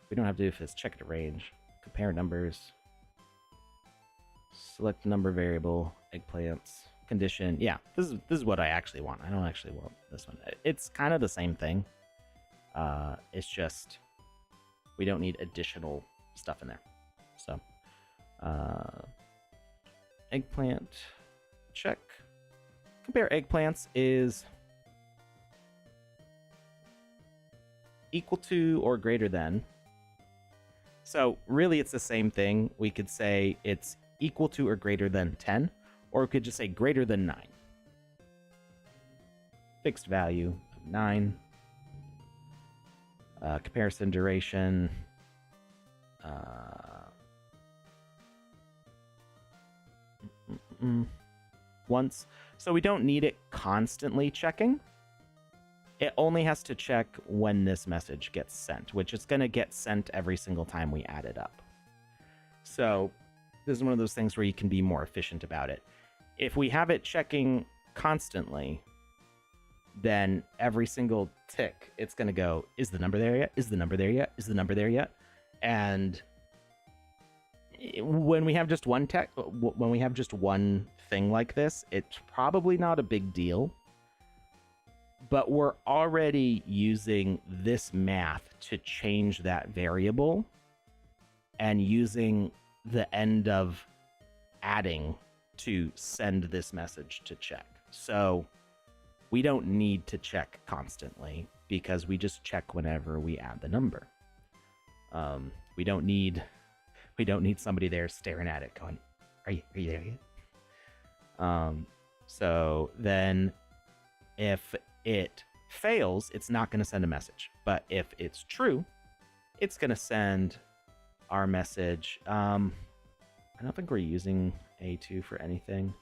S1: We don't have to do if it's check at range. Compare numbers. Select number variable, eggplants, condition. Yeah, this is what I actually want. I don't actually want this one. It's kind of the same thing. It's just we don't need additional stuff in there. So, eggplant, check. Compare eggplants is equal to or greater than. So really it's the same thing. We could say it's equal to or greater than 10, or we could just say greater than 9. Fixed value of 9. Comparison duration. Once. So we don't need it constantly checking. It only has to check when this message gets sent, which is going to get sent every single time we add it up. So this is one of those things where you can be more efficient about it. If we have it checking constantly, then every single tick, it's going to go, is the number there yet? Is the number there yet? Is the number there yet? And when we have just one thing like this, it's probably not a big deal. But we're already using this math to change that variable and using the end of adding to send this message to check. So we don't need to check constantly because we just check whenever we add the number. We don't need somebody there staring at it going, are you there yet? So then if it fails, it's not going to send a message. But if it's true, it's going to send our message. I don't think we're using A2 for anything,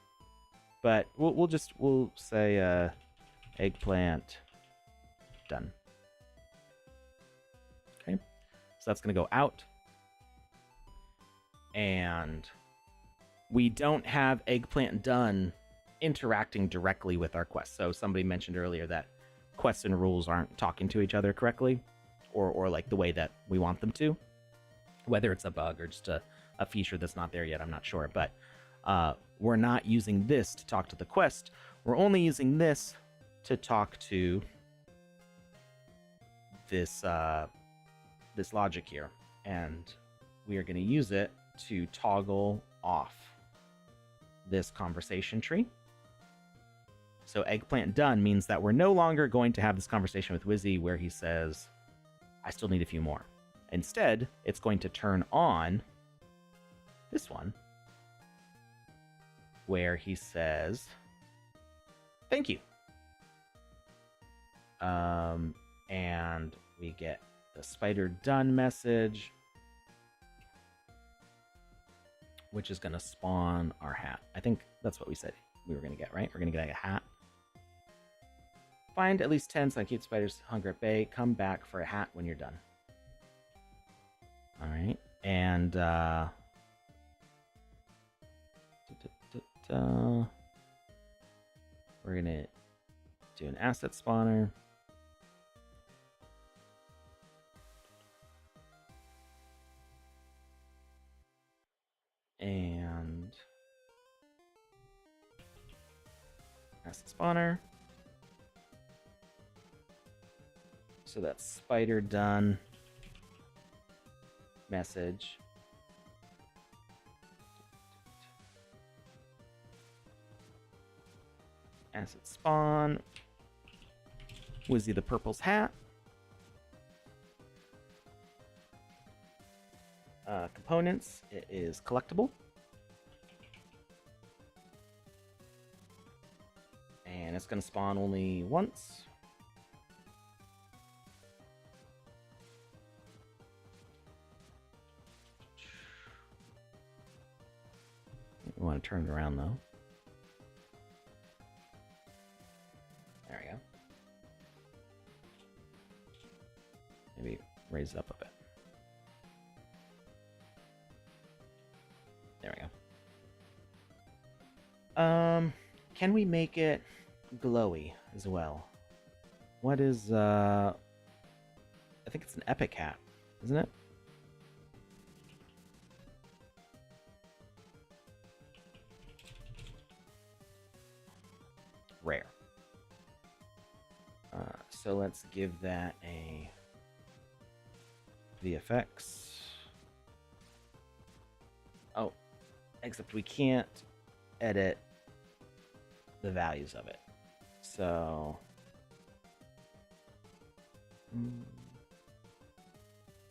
S1: but we'll say eggplant done. Okay, so that's going to go out, and we don't have eggplant done interacting directly with our quest. So somebody mentioned earlier that quests and rules aren't talking to each other correctly, or like the way that we want them to. Whether it's a bug or just a feature that's not there yet, I'm not sure. But we're not using this to talk to the quest. We're only using this to talk to this this logic here, and we are going to use it to toggle off this conversation tree. So eggplant done means that we're no longer going to have this conversation with Wizzy where he says, I still need a few more. Instead, it's going to turn on this one where he says, thank you. And we get the spider done message, which is going to spawn our hat. I think that's what we said we were going to get, right? We're going to get a hat. Find at least 10 Sunkeep spiders hunger at bay. Come back for a hat when you're done. All right. And we're going to do an asset spawner. And asset spawner. So that's spider done message. Asset spawn. Wizzy the Purple's hat. Components, it is collectible. And it's going to spawn only once. We want to turn it around though. raise it up a bit. There we go. Can we make it glowy as well? What is, I think it's an epic hat, isn't it? Rare. So let's give that a VFX. Oh, except we can't edit the values of it. So,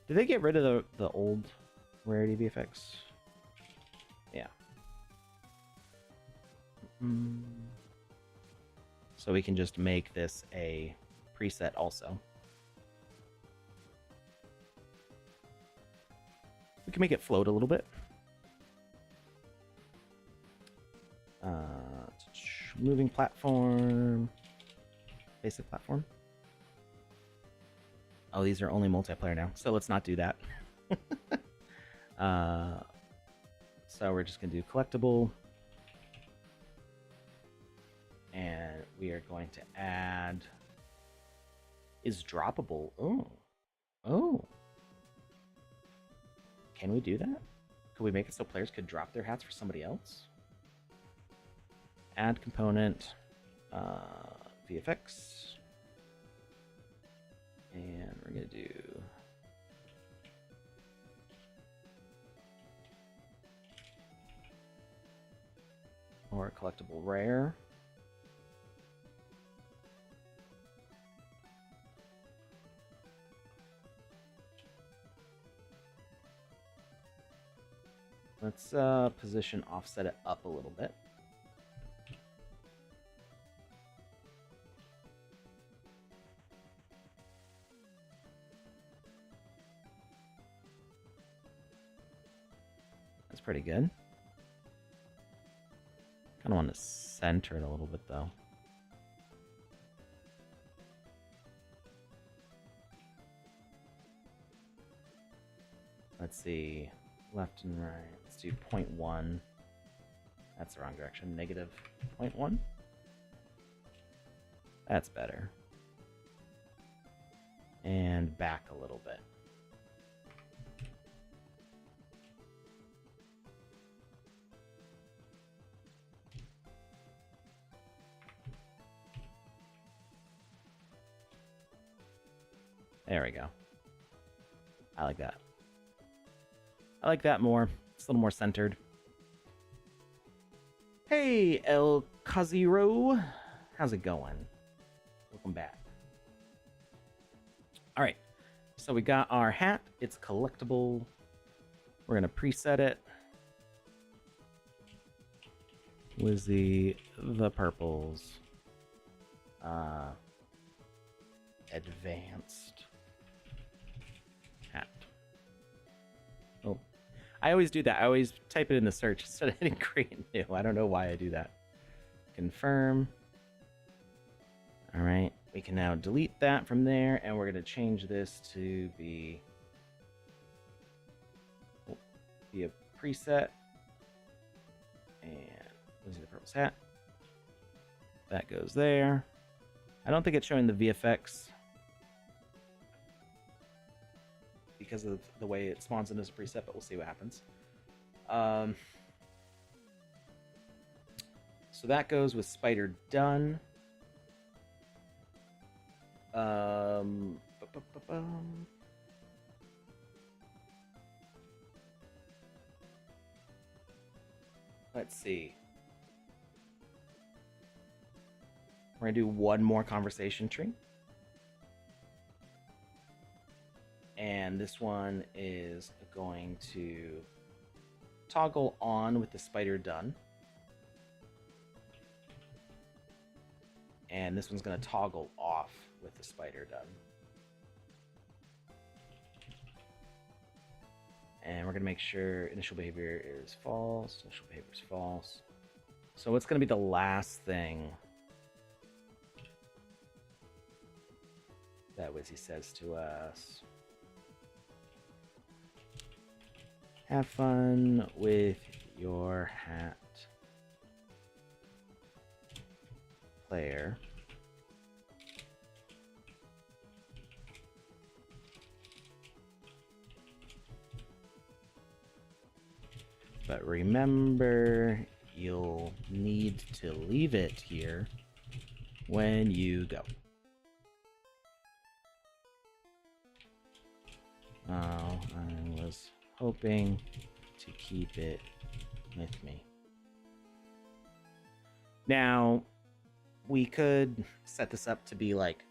S1: did they get rid of the old rarity VFX? Yeah. So we can just make this a preset also. We can make it float a little bit. Moving platform. Basic platform. Oh, these are only multiplayer now, so let's not do that. So we're just going to do collectible. And we are going to add... Is droppable. Oh. Oh. Can we do that? Could we make it so players could drop their hats for somebody else? Add component. VFX. And we're going to do... Or collectible rare. Let's position offset it up a little bit. That's pretty good. Kind of want to center it a little bit though. Let's see. Left and right. Let's do 0.1. That's the wrong direction. Negative 0.1. That's better. And back a little bit. There we go. I like that. I like that more. It's a little more centered. Hey, El Kaziro. How's it going? Welcome back. All right. So we got our hat. It's collectible. We're going to preset it. With the purples. Advanced hat. Oh. I always do that. I always type it in the search instead of hitting create new. I don't know why I do that. Confirm. All right. We can now delete that from there, and we're going to change this to be a preset. And let's see the purple hat. That goes there. I don't think it's showing the VFX because of the way it spawns in as a preset, but we'll see what happens. So that goes with Spider done. Let's see. We're going to do one more conversation tree. And this one is going to toggle on with the spider done. And this one's going to toggle off with the spider done. And we're going to make sure initial behavior is false. Initial behavior is false. So what's going to be the last thing that Wizzy says to us? Have fun with your hat, player. But remember, you'll need to leave it here when you go. Oh, I was hoping to keep it with me. Now, we could set this up to be like,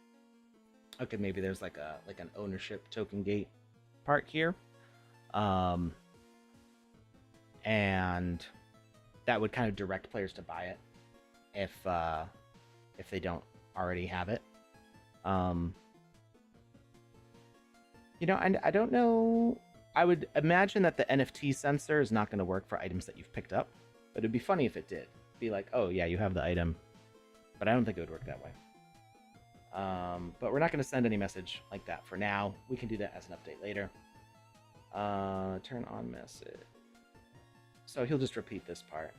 S1: okay, maybe there's like an ownership token gate part here. And that would kind of direct players to buy it if they don't already have it. You know, I don't know. I would imagine that the NFT sensor is not going to work for items that you've picked up, but it'd be funny if it did. Be like, oh yeah, you have the item, but I don't think it would work that way. But we're not going to send any message like that for now. We can do that as an update later. Turn on message. So he'll just repeat this part.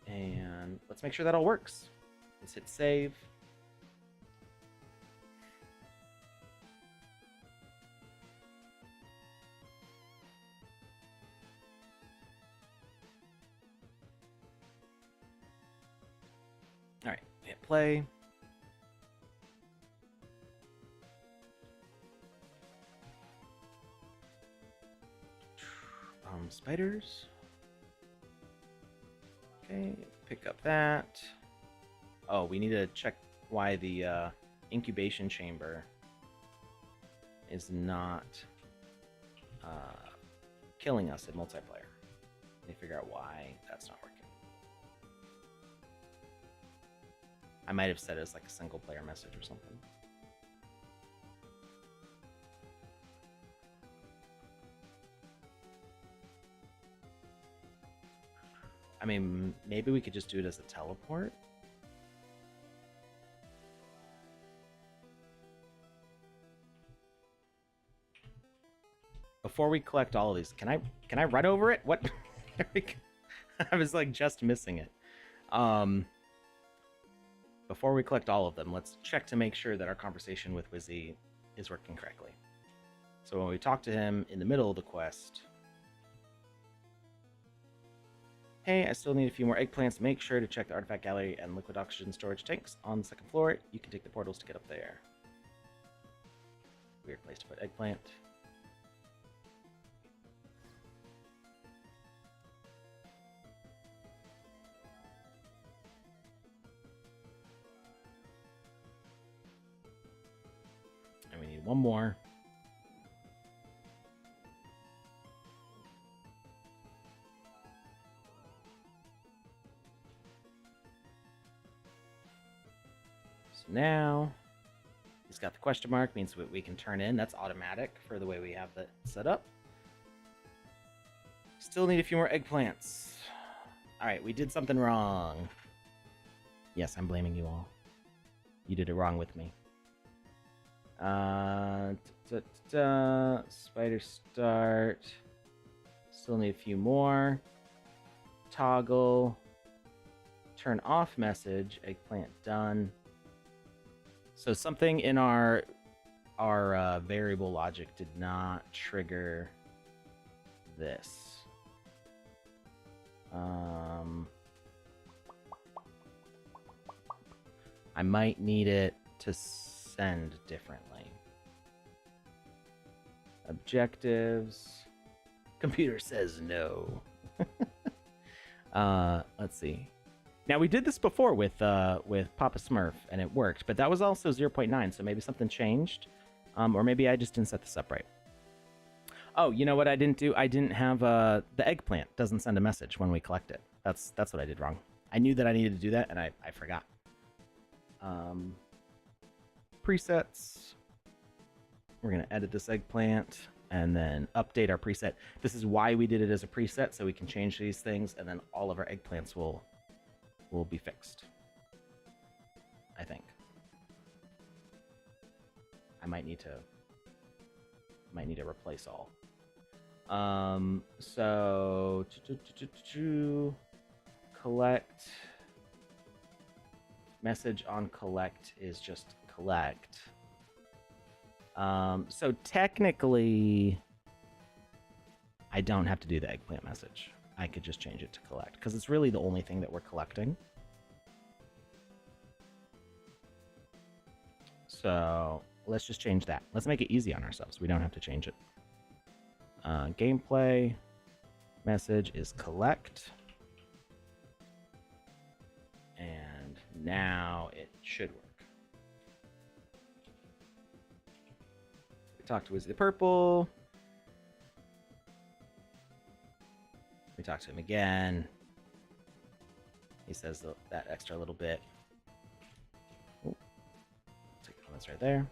S1: And let's make sure that all works. Let's hit save. All right, hit play. Spiders. Okay, pick up that. Oh, we need to check why the incubation chamber is not killing us in multiplayer. Let me figure out why that's not working. I might have set it as like a single player message or something. I mean, maybe we could just do it as a teleport. Before we collect all of these, can I run over it? What? I was like just missing it. Before we collect all of them, let's check to make sure that our conversation with Wizzy is working correctly. So when we talk to him in the middle of the quest, hey, I still need a few more eggplants. Make sure to check the artifact gallery and liquid oxygen storage tanks on the second floor. You can take the portals to get up there. Weird place to put eggplant. And we need one more. Now, he's got the question mark, means we can turn in. That's automatic for the way we have that set up. Still need a few more eggplants. All right, we did something wrong. Yes, I'm blaming you all. You did it wrong with me. Spider start. Still need a few more. Toggle. Turn off message. Eggplant done. So something in our variable logic did not trigger this. I might need it to send differently. Objectives. Computer says no. Let's see. Now, we did this before with Papa Smurf, and it worked, but that was also 0.9, so maybe something changed. Or maybe I just didn't set this up right. Oh, you know what I didn't do? I didn't have the eggplant doesn't send a message when we collect it. That's what I did wrong. I knew that I needed to do that, and I forgot. Presets. We're going to edit this eggplant and then update our preset. This is why we did it as a preset, so we can change these things, and then all of our eggplants will be fixed. I think. I might need to replace all. So collect message on collect is just collect. So technically, I don't have to do the eggplant message. I could just change it to collect because it's really the only thing that we're collecting. So let's just change that. Let's make it easy on ourselves. We don't have to change it. Gameplay message is collect. And now it should work. We talked to Wizzy the Purple. We talk to him again. He says that extra little bit. Oh, take comments right there.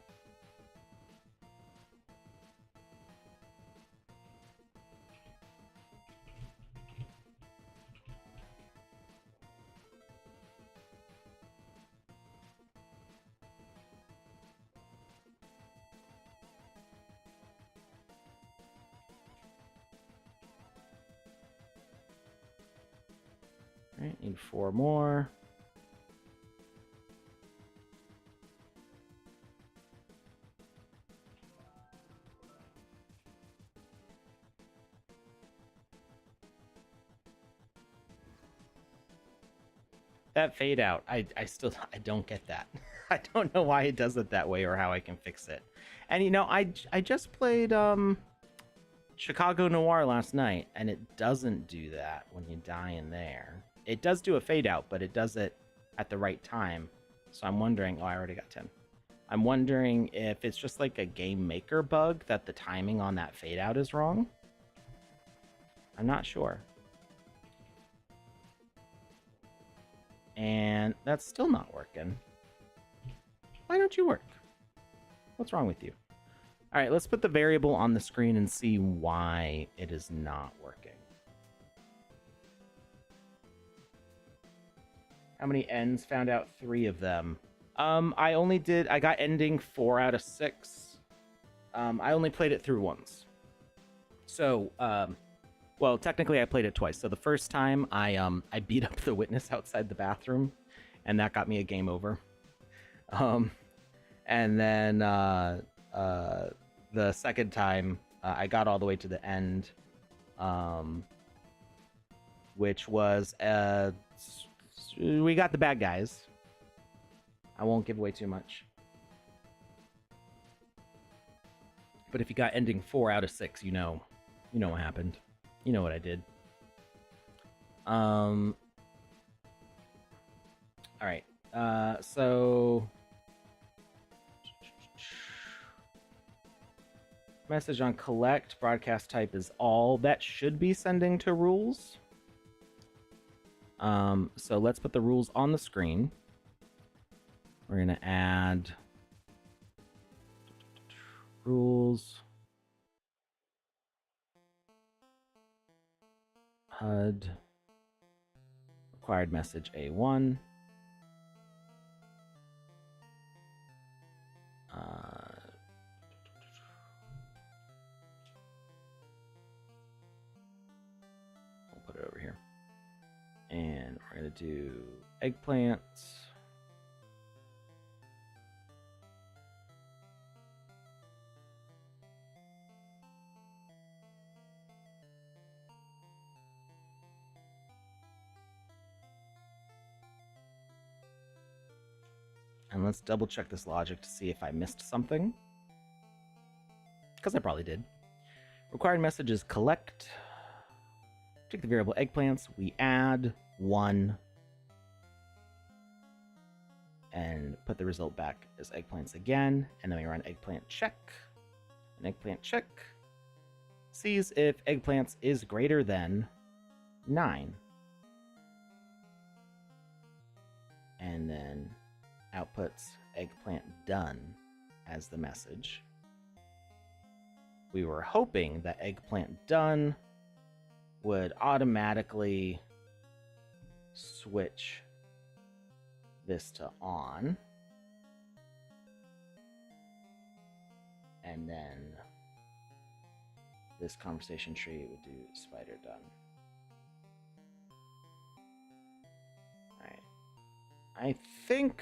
S1: All right, need 4 more. That fade out, I don't get that. I don't know why it does it that way or how I can fix it. And you know, I just played Chicago Noir last night, and it doesn't do that when you die in there. It does do a fade out, but it does it at the right time. So I'm wondering, oh, I already got 10. I'm wondering if it's just like a Game Maker bug that the timing on that fade out is wrong. I'm not sure. And that's still not working. Why don't you work? What's wrong with you? All right, let's put the variable on the screen and see why it is not working. How many ends? Found out 3 of them. I got ending 4 out of 6. I only played it through once. So, well, technically I played it twice. So the first time I beat up the witness outside the bathroom, and that got me a game over. And then the second time I got all the way to the end, which was we got the bad guys. I won't give away too much. But if you got ending 4 out of 6, you know what happened. You know what I did. All right. So message on collect, broadcast type is all. That should be sending to rules. So let's put the rules on the screen. We're going to add rules. HUD. Required message A1. We'll put it over here. And we're going to do eggplants. And let's double check this logic to see if I missed something. Because I probably did. Required message is collect. Take the variable eggplants. We add 1. And put the result back as eggplants again. And then we run eggplant check. An eggplant check sees if eggplants is greater than 9. And then outputs eggplant done as the message. We were hoping that eggplant done would automatically switch this to on. And then this conversation tree would do spider done. Alright. I think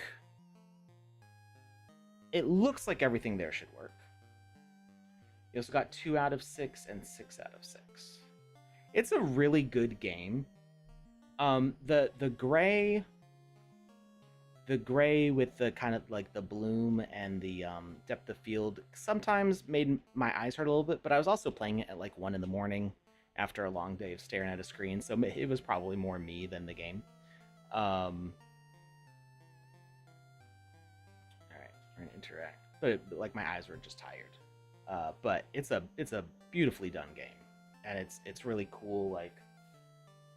S1: it looks like everything there should work. You also got 2 out of 6 and 6 out of 6. It's a really good game. The gray with the kind of like the bloom and the depth of field sometimes made my eyes hurt a little bit, but I was also playing it at like 1 in the morning after a long day of staring at a screen, so it was probably more me than the game. All right, we're gonna interact, but like my eyes were just tired. But it's a beautifully done game, and it's really cool. Like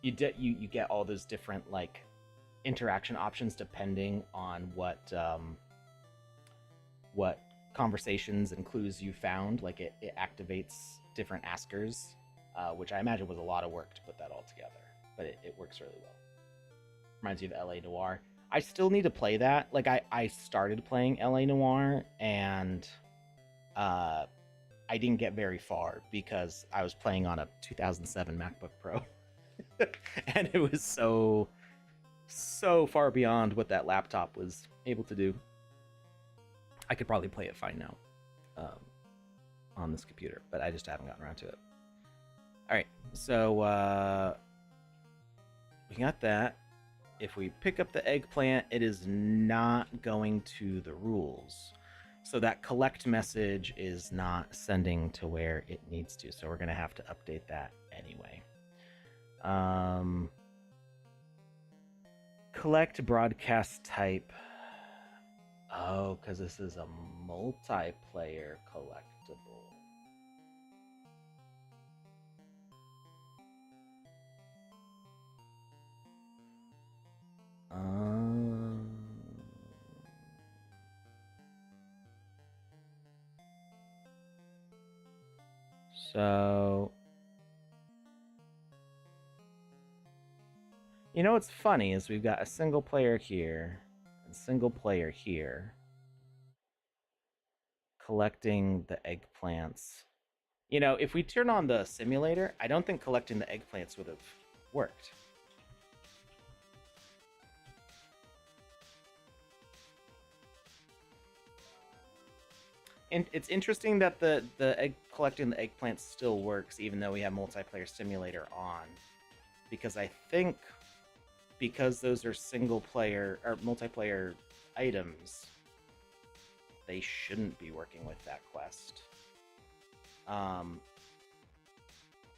S1: you get all those different like interaction options depending on what conversations and clues you found. Like it activates different askers, which I imagine was a lot of work to put that all together, but it works really well. Reminds you of LA Noire. I still need to play that. Like I started playing LA Noire and I didn't get very far because I was playing on a 2007 MacBook Pro and it was so far beyond what that laptop was able to do. I could probably play it fine now on this computer, but I just haven't gotten around to it. All right, so we got that. If we pick up the eggplant, it is not going to the rules. So that collect message is not sending to where it needs to. So we're going to have to update that anyway. Collect broadcast type. Oh, because this is a multiplayer collectible. So, you know what's funny is we've got a single player here and single player here collecting the eggplants. You know, if we turn on the simulator, I don't think collecting the eggplants would have worked. And it's interesting that the collecting the eggplants still works even though we have multiplayer simulator on, because I think because those are single player or multiplayer items, they shouldn't be working with that quest.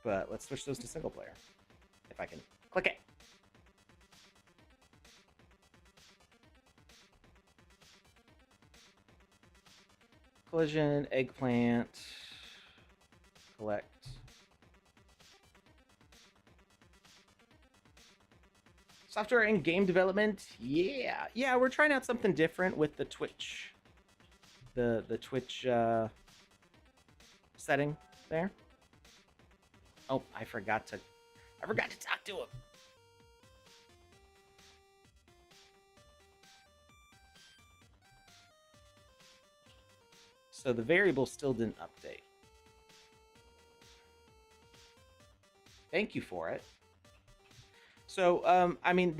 S1: But let's switch those to single player if I can click it. Collision, eggplant, collect. Software and game development, yeah, we're trying out something different with the Twitch, the Twitch setting there. Oh, I forgot to talk to him. So the variable still didn't update. Thank you for it. So, I mean,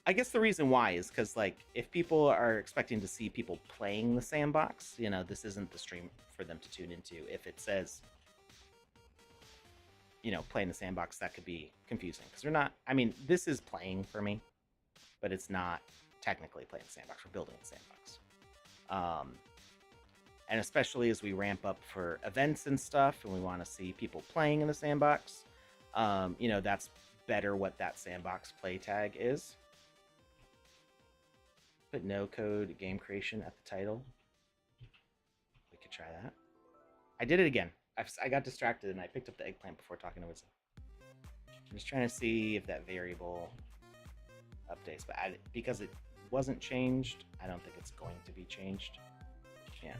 S1: I guess the reason why is because, like, if people are expecting to see people playing the sandbox, you know, this isn't the stream for them to tune into. If it says, you know, playing the sandbox, that could be confusing because they're not. I mean, this is playing for me, but it's not technically playing the sandbox. We're building the sandbox. And especially as we ramp up for events and stuff, and we want to see people playing in the sandbox, you know, that's better what that sandbox play tag is. Put no code game creation at the title. We could try that. I did it again. I got distracted and I picked up the eggplant before talking to Wisdom. I'm just trying to see if that variable updates, but because it wasn't changed, I don't think it's going to be changed. Yeah.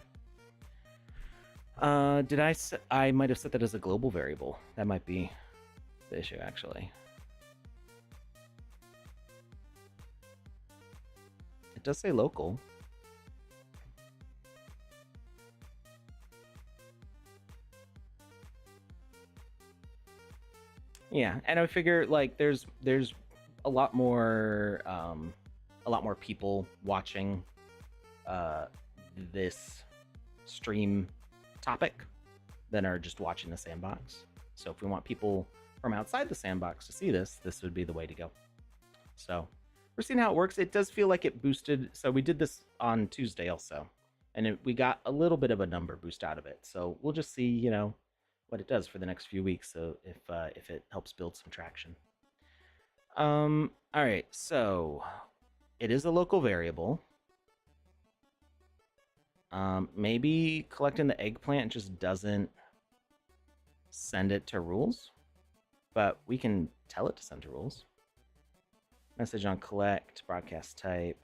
S1: I might have set that as a global variable. That might be the issue, actually. It does say local. Yeah, and I figure like there's a lot more people watching this stream topic than are just watching the sandbox. So if we want people from outside the sandbox to see this, this would be the way to go. So we're seeing how it works. It does feel like it boosted. So we did this on Tuesday also, and we got a little bit of a number boost out of it. So we'll just see, you know, what it does for the next few weeks. So if it helps build some traction. All right. So it is a local variable. Maybe collecting the eggplant just doesn't send it to rules, but we can tell it to send to rules. Message on collect, broadcast type.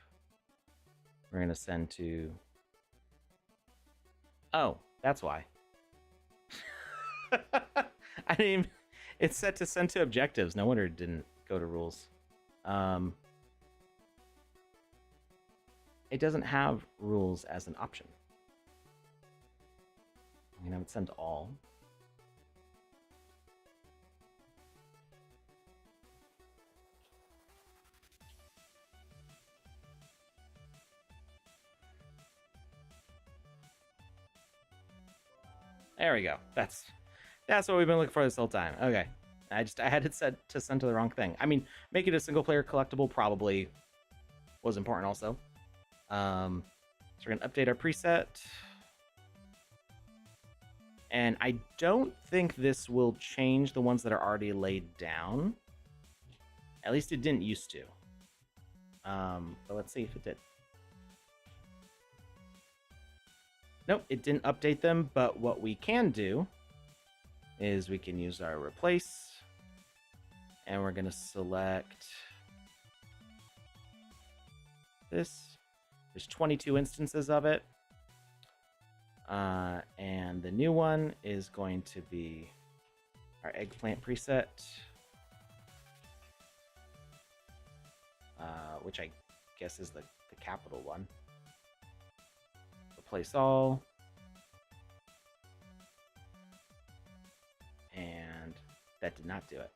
S1: We're going to send to... Oh, that's why. I mean, it's set to send to objectives. No wonder it didn't go to rules. It doesn't have rules as an option. I'm going to have it send to all. There we go. That's what we've been looking for this whole time. Okay. I had it set to send to the wrong thing. I mean, make it a single player collectible probably was important also. So we're going to update our preset. And I don't think this will change the ones that are already laid down. At least it didn't used to. But let's see if it did. Nope, it didn't update them, but what we can do is we can use our replace, and we're going to select this. There's 22 instances of it. And the new one is going to be our eggplant preset, which I guess is the capital one. Replace all. And that did not do it.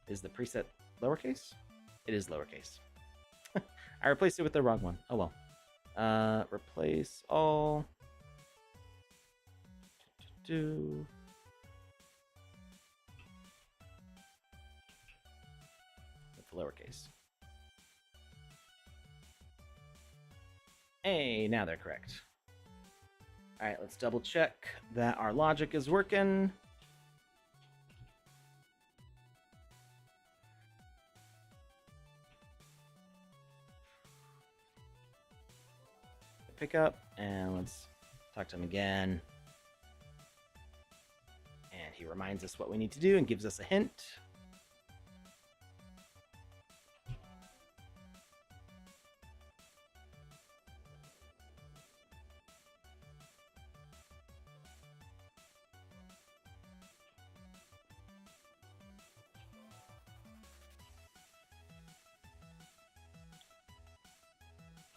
S1: Is the preset lowercase? It is lowercase. I replaced it with the wrong one. Oh well. Replace all. With lowercase. Hey, now they're correct. All right, let's double check that our logic is working. Pick up, and let's talk to him again. And he reminds us what we need to do and gives us a hint.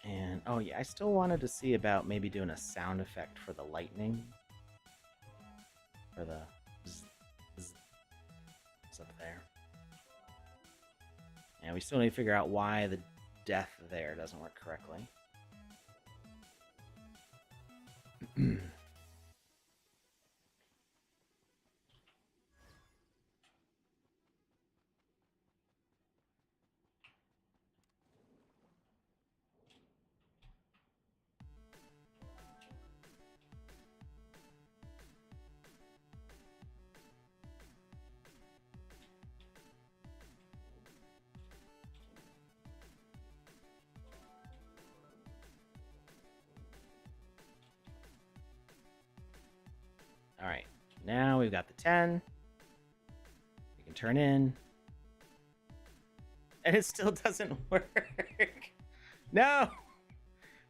S1: And oh yeah, I still wanted to see about maybe doing a sound effect for the lightning. For the bzz, bzz. It's up there. And we still need to figure out why the death there doesn't work correctly. All right, now we've got the 10. We can turn in. And it still doesn't work. No!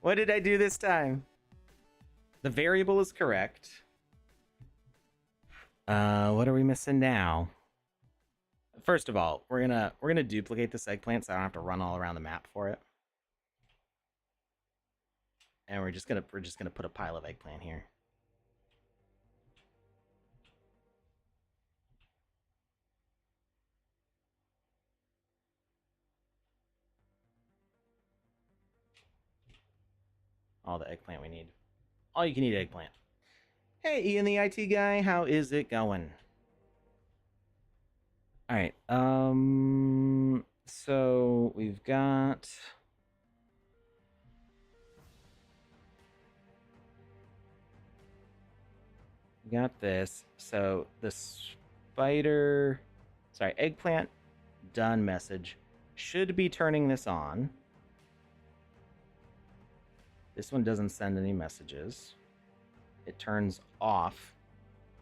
S1: What did I do this time? The variable is correct. What are we missing now? First of all, we're gonna duplicate this eggplant so I don't have to run all around the map for it. And we're just gonna put a pile of eggplant here. All the eggplant we need. All you can eat eggplant. Hey, Ian the IT guy, how is it going? All right. So we've got this. So the eggplant done message should be turning this on. This one doesn't send any messages. It turns off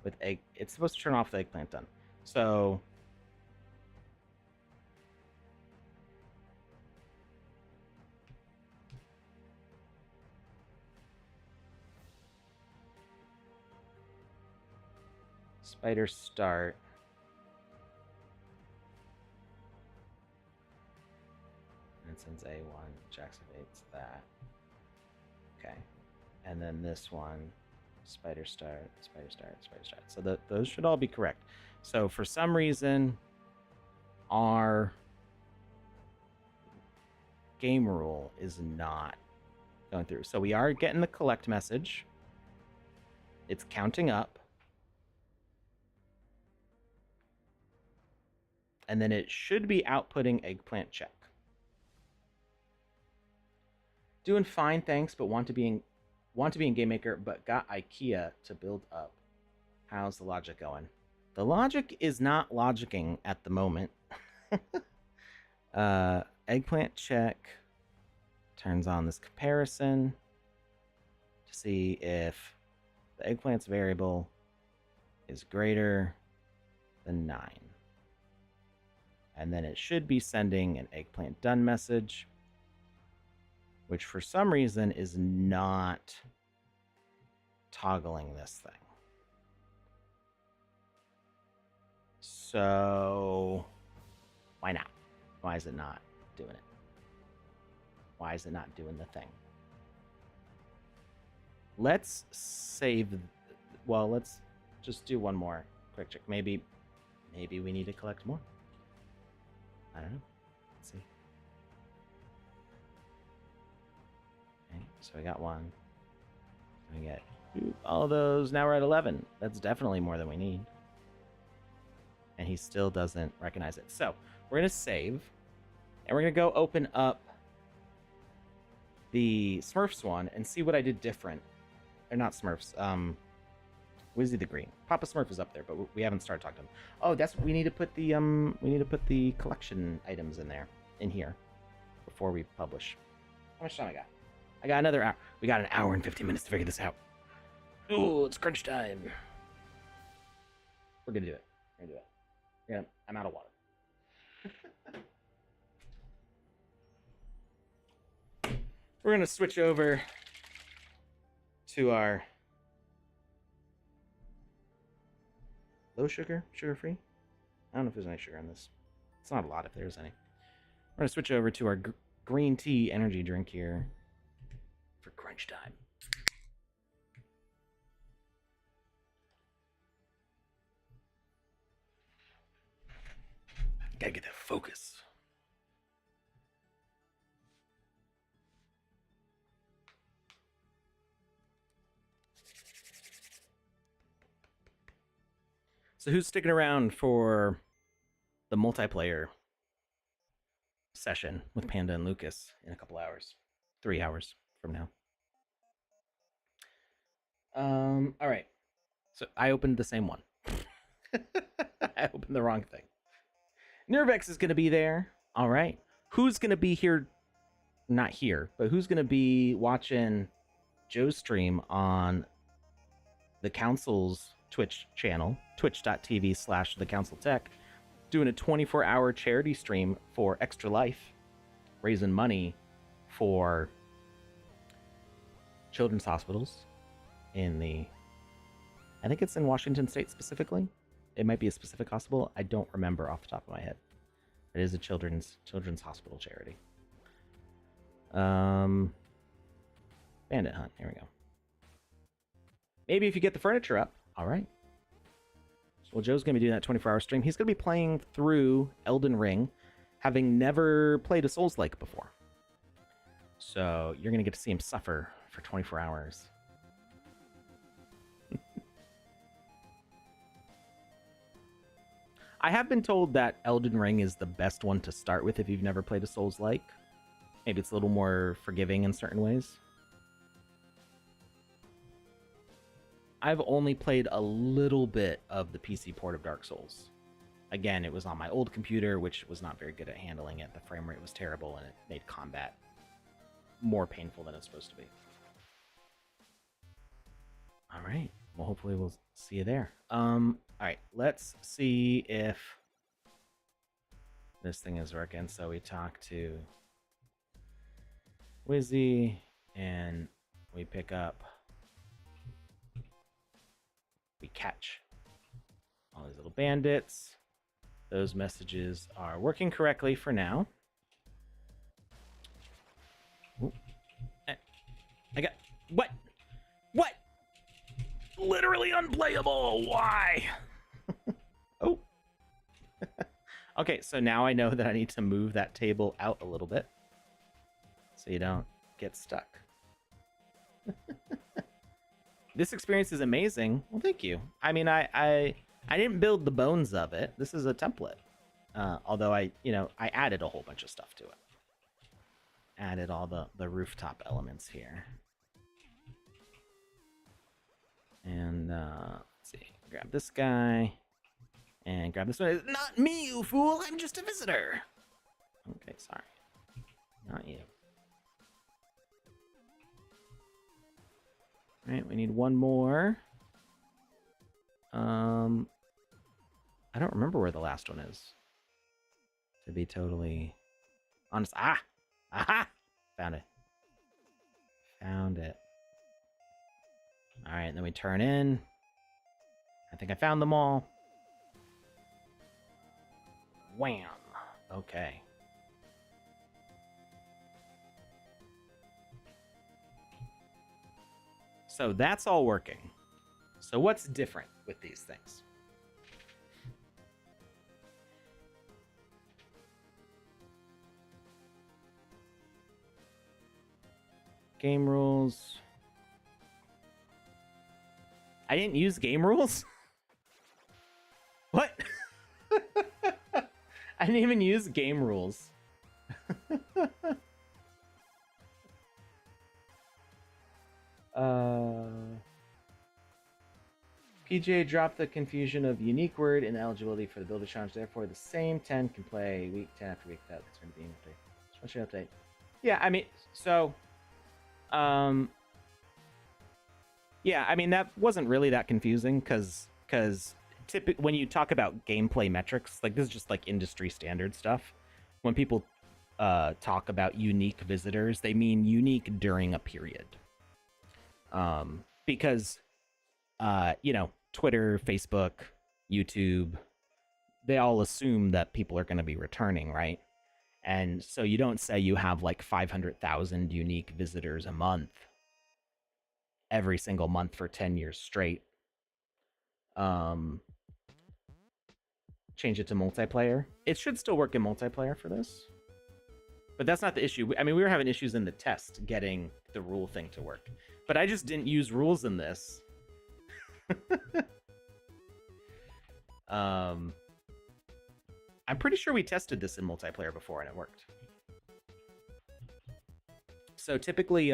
S1: with egg. It's supposed to turn off the eggplant done. So spider start. And it sends A1, which activates that. Okay. And then this one, spider start, spider start, spider start. So those should all be correct. So for some reason, our game rule is not going through. So we are getting the collect message. It's counting up. And then it should be outputting eggplant check. Doing fine, thanks, but want to be in Game Maker, but got IKEA to build up. How's the logic going? The logic is not logicking at the moment. Eggplant check turns on this comparison to see if the eggplant's variable is greater than 9. And then it should be sending an eggplant done message, which for some reason is not toggling this thing. So why not? Why is it not doing it? Why is it not doing the thing? Let's save. Well, let's just do one more quick check. Maybe we need to collect more. I don't know. Let's see. Okay, so we got one. We get all of those. Now we're at 11. That's definitely more than we need. And he still doesn't recognize it. So we're going to save. And we're going to go open up the Smurfs one and see what I did different. Or not Smurfs. Wizzy the Green. Papa Smurf is up there, but we haven't started talking to him. Oh, that's we need to put the collection items in here before we publish. How much time I got? I got another hour. We got an hour and 15 minutes to figure this out. Ooh, it's crunch time. We're gonna do it. Yeah, I'm out of water. We're gonna switch over to our low sugar, sugar-free. I don't know if there's any sugar in this. It's not a lot if there's any. We're gonna switch over to our green tea energy drink here for crunch time. Gotta get that focus. So who's sticking around for the multiplayer session with Panda and Lucas in a couple hours? 3 hours from now. All right. So I opened the same one. I opened the wrong thing. Nervex is going to be there. All right. Who's going to be here? Not here, but who's going to be watching Joe's stream on the council's Twitch channel, twitch.tv/thecounciltech, doing a 24-hour charity stream for Extra Life, raising money for children's hospitals I think it's in Washington State specifically. It might be a specific hospital. I don't remember off the top of my head. It is a children's hospital charity. Bandit hunt. Here we go. Maybe if you get the furniture up. All right. Well, Joe's going to be doing that 24-hour stream. He's going to be playing through Elden Ring, having never played a Souls-like before. So you're going to get to see him suffer for 24 hours. I have been told that Elden Ring is the best one to start with if you've never played a Souls-like. Maybe it's a little more forgiving in certain ways. I've only played a little bit of the PC port of Dark Souls. Again, it was on my old computer, which was not very good at handling it. The frame rate was terrible, and it made combat more painful than it's supposed to be. All right. Well, hopefully we'll see you there. All right. Let's see if this thing is working. So we talk to Wizzy, and we pick up. We catch all these little bandits. Those messages are working correctly for now. Ooh. I got... What? What? Literally unplayable. Why? Oh. Okay, so now I know that I need to move that table out a little bit so you don't get stuck. This experience is amazing. Well, thank you. I mean, I didn't build the bones of it. This is a template. Although I added a whole bunch of stuff to it. Added all the rooftop elements here. And let's see. Grab this guy. And grab this one. It's not me, you fool. I'm just a visitor. Okay, sorry. Not you. All right, we need one more. I don't remember where the last one is. To be totally honest. Ah! Aha! Found it. Found it. All right, then we turn in. I think I found them all. Wham! Okay. So that's all working. So what's different with these things? Game rules. I didn't use game rules? What? I didn't even use game rules. PJ dropped the confusion of unique word and eligibility for the builder challenge. Therefore, the same 10 can play week 10 after week. That's going to be an update. Special update. Yeah, I mean, so, yeah, I mean, that wasn't really that confusing because when you talk about gameplay metrics, like this is just like industry standard stuff. When people talk about unique visitors, they mean unique during a period. Because, Twitter, Facebook, YouTube, they all assume that people are going to be returning, right? And so you don't say you have like 500,000 unique visitors a month, every single month for 10 years straight. Change it to multiplayer. It should still work in multiplayer for this. But that's not the issue. I mean, we were having issues in the test getting the rule thing to work. But I just didn't use rules in this. I'm pretty sure we tested this in multiplayer before and it worked. So typically,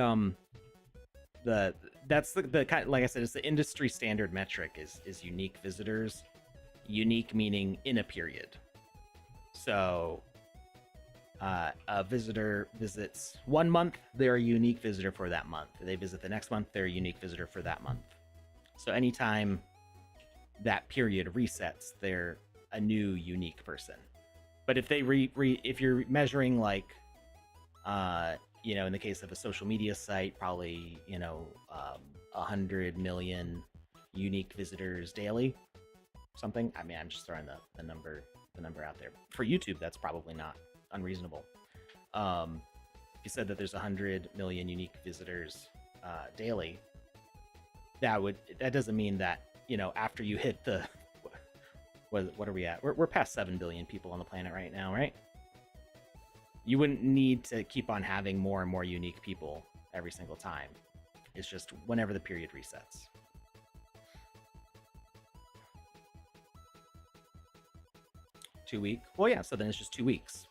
S1: that's the kind, like I said, it's the industry standard metric is unique visitors. Unique meaning in a period. So a visitor visits 1 month, they're a unique visitor for that month. They visit the next month, they're a unique visitor for that month. So anytime that period resets, they're a new unique person. But if they if you're measuring like, in the case of a social media site, probably 100 million unique visitors daily, something. I mean, I'm just throwing the number out there. For YouTube, that's probably not unreasonable. You said that there's 100 million unique visitors daily, that doesn't mean that, you know, after you hit the what are we at? We're past 7 billion people on the planet right now, right? You wouldn't need to keep on having more and more unique people every single time. It's just whenever the period resets. Two-week? Well, yeah, so then it's just 2 weeks.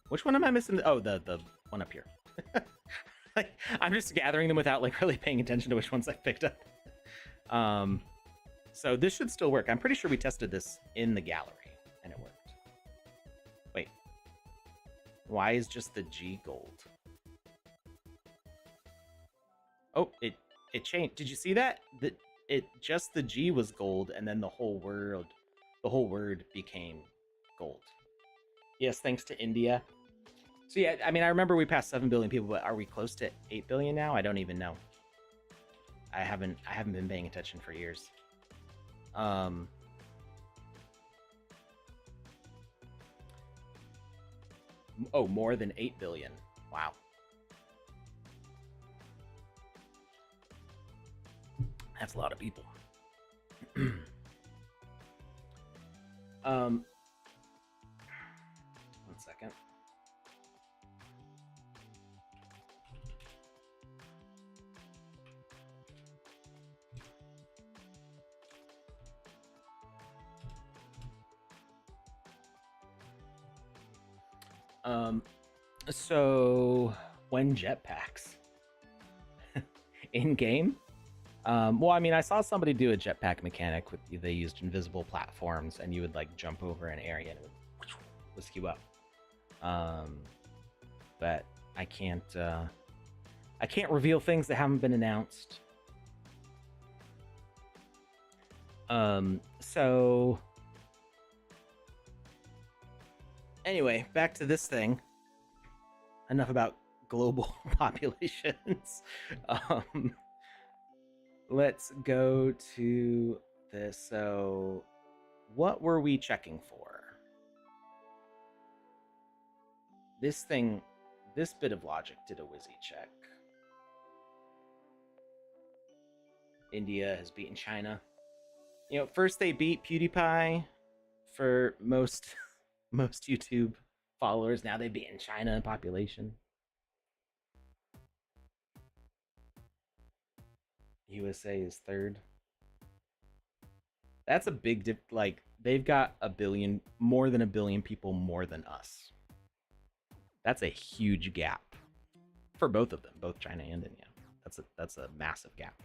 S1: Which one am I missing? Oh, the one up here. Like, I'm just gathering them without like really paying attention to which ones I picked up. So this should still work. I'm pretty sure we tested this in the gallery and it worked. Wait, why is just the G gold? Oh, it changed. Did you see that? Just the G was gold, and then the whole word became gold. Yes, thanks to India. So yeah, I mean, I remember we passed 7 billion people, but are we close to 8 billion now? I don't even know. I haven't been paying attention for years. Oh, more than 8 billion. Wow. That's a lot of people. One second. So when jetpacks in game? Well, I mean, I saw somebody do a jetpack mechanic with they used invisible platforms, and you would like jump over an area and it would whisk you up. But I can't reveal things that haven't been announced. So anyway, back to this thing. Enough about global populations. Let's go to this. So what were we checking for? This bit of logic did a WYSI check. India has beaten China. You know, first they beat PewDiePie for most YouTube followers. Now they've beaten China in population. USA is third. That's a big dip. Like, they've got more than a billion people more than us. That's a huge gap for both of them, both China and India. That's a massive gap.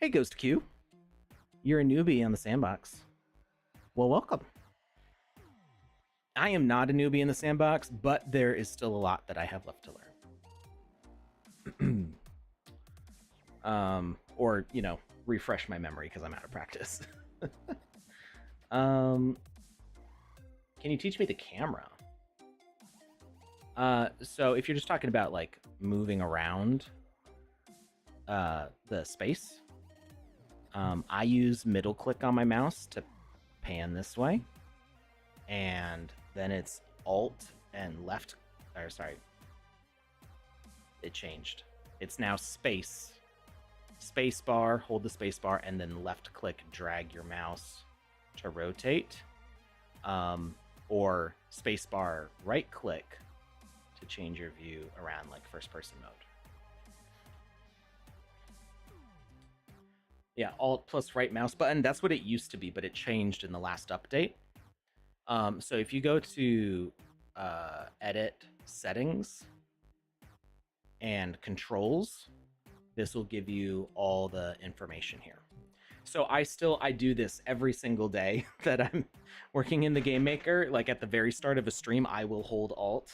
S1: Hey, Ghost Q, you're a newbie on the Sandbox. Well, welcome. I am not a newbie in the Sandbox, but there is still a lot that I have left to learn. Or, you know, refresh my memory because I'm out of practice. Can you teach me the camera? So if you're just talking about like moving around the space, I use middle click on my mouse to pan this way, and then it's Alt and left, or sorry, it changed. It's now space bar, hold the space bar, and then left click, drag your mouse to rotate, or space bar, right click to change your view around like first person mode. Yeah, Alt plus right mouse button, that's what it used to be, but it changed in the last update. So if you go to edit settings and controls, this will give you all the information here. So I do this every single day that I'm working in the Game Maker. Like at the very start of a stream, I will hold Alt,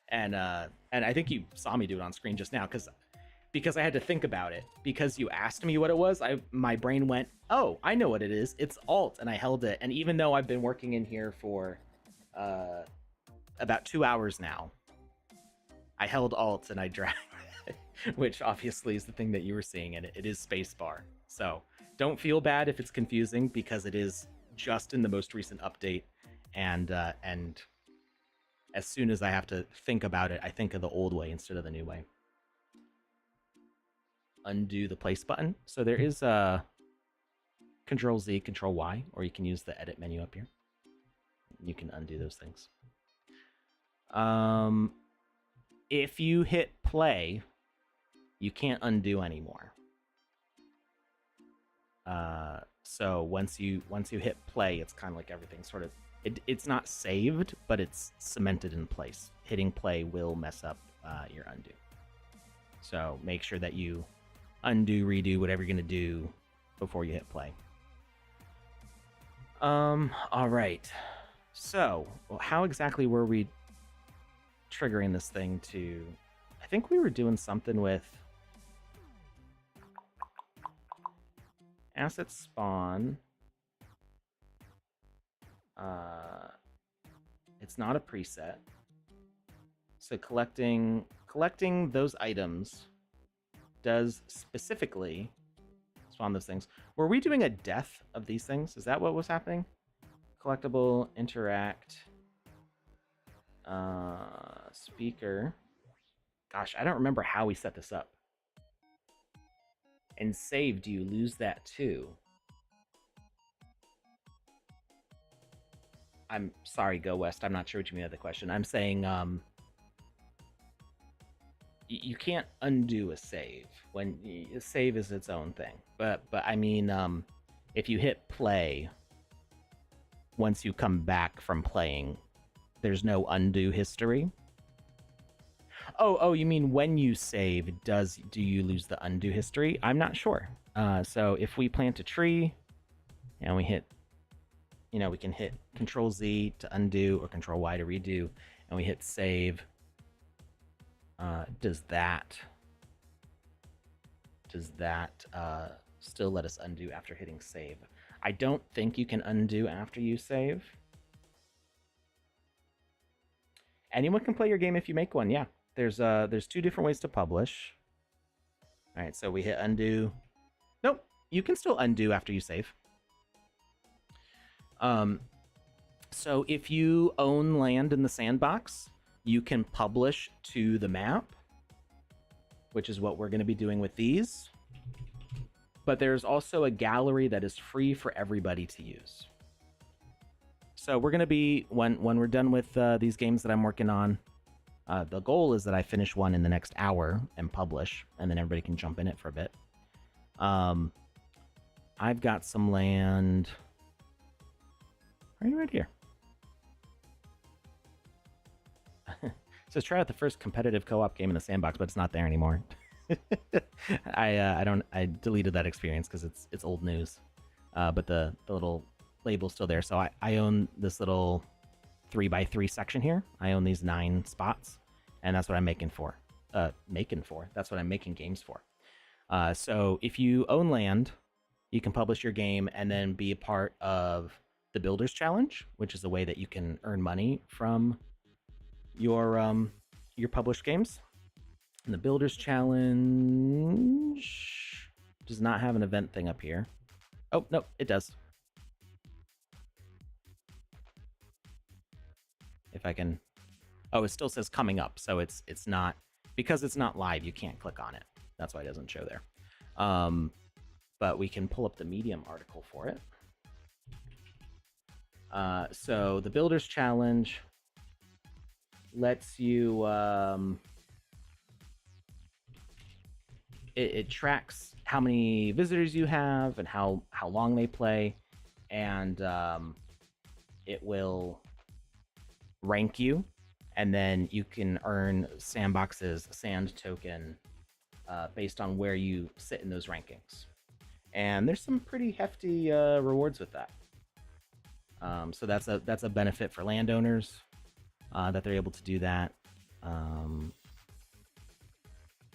S1: and I think you saw me do it on screen just now because I had to think about it. Because you asked me what it was, my brain went, oh, I know what it is. It's Alt, and I held it. And even though I've been working in here for about 2 hours now, I held Alt and I dragged it, which obviously is the thing that you were seeing, and it is spacebar. So don't feel bad if it's confusing, because it is just in the most recent update, and as soon as I have to think about it, I think of the old way instead of the new way. Undo the place button. So there is a Control Z, Control Y, or you can use the edit menu up here. You can undo those things. If you hit play, you can't undo anymore. So once you hit play, it's kind of like everything sort of it's not saved, but it's cemented in place. Hitting play will mess up your undo. So make sure that you undo, redo, whatever you're gonna do before you hit play. All right. So how exactly were we triggering this thing to? I think we were doing something with asset spawn. It's not a preset. So collecting those items does specifically spawn those things. Were we doing a death of these things? Is that what was happening? Collectible, interact, speaker. Gosh, I don't remember how we set this up. And save, do you lose that too? I'm sorry, Go West. I'm not sure what you mean by the question. I'm saying you can't undo a save when a save is its own thing. But I mean, if you hit play, once you come back from playing, there's no undo history. Oh, you mean when you save, do you lose the undo history? I'm not sure. So if we plant a tree and we hit, we can hit Control Z to undo or Control Y to redo, and we hit save. Does that still let us undo after hitting save? I don't think you can undo after you save. Anyone can play your game if you make one. Yeah, there's 2 different ways to publish. All right, so we hit undo. Nope, you can still undo after you save. So if you own land in the sandbox, you can publish to the map, which is what we're going to be doing with these. But there's also a gallery that is free for everybody to use. So we're going to be, when we're done with these games that I'm working on, the goal is that I finish one in the next hour and publish, and then everybody can jump in it for a bit. I've got some land right here. So try out the first competitive co-op game in the sandbox, but it's not there anymore. I deleted that experience because it's old news. But the little label's still there. So I own this little 3x3 section here. I own these 9 spots, and that's what I'm making for. That's what I'm making games for. So if you own land, you can publish your game and then be a part of the Builders Challenge, which is a way that you can earn money from your published games. And the Builders Challenge does not have an event thing up here. Oh, no, it does. If I can... Oh, it still says coming up, so it's not... Because it's not live, you can't click on it. That's why it doesn't show there. But we can pull up the Medium article for it. So the Builders Challenge lets you... It tracks how many visitors you have and how long they play, and it will rank you, and then you can earn Sandbox's Sand token based on where you sit in those rankings. And there's some pretty hefty rewards with that. So that's a benefit for landowners that they're able to do that.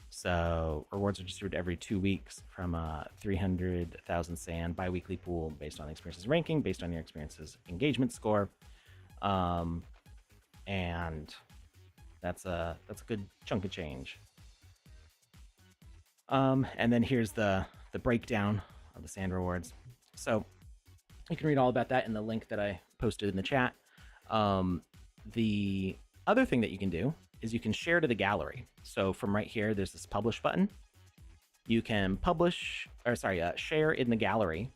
S1: So rewards are distributed every 2 weeks from a 300,000 sand bi-weekly pool based on experiences ranking, based on your experiences engagement score. And that's a good chunk of change. And then here's the breakdown of the sand rewards. So you can read all about that in the link that I posted in the chat. The other thing that you can do is you can share to the gallery. So from right here, there's this publish button. You can share in the gallery,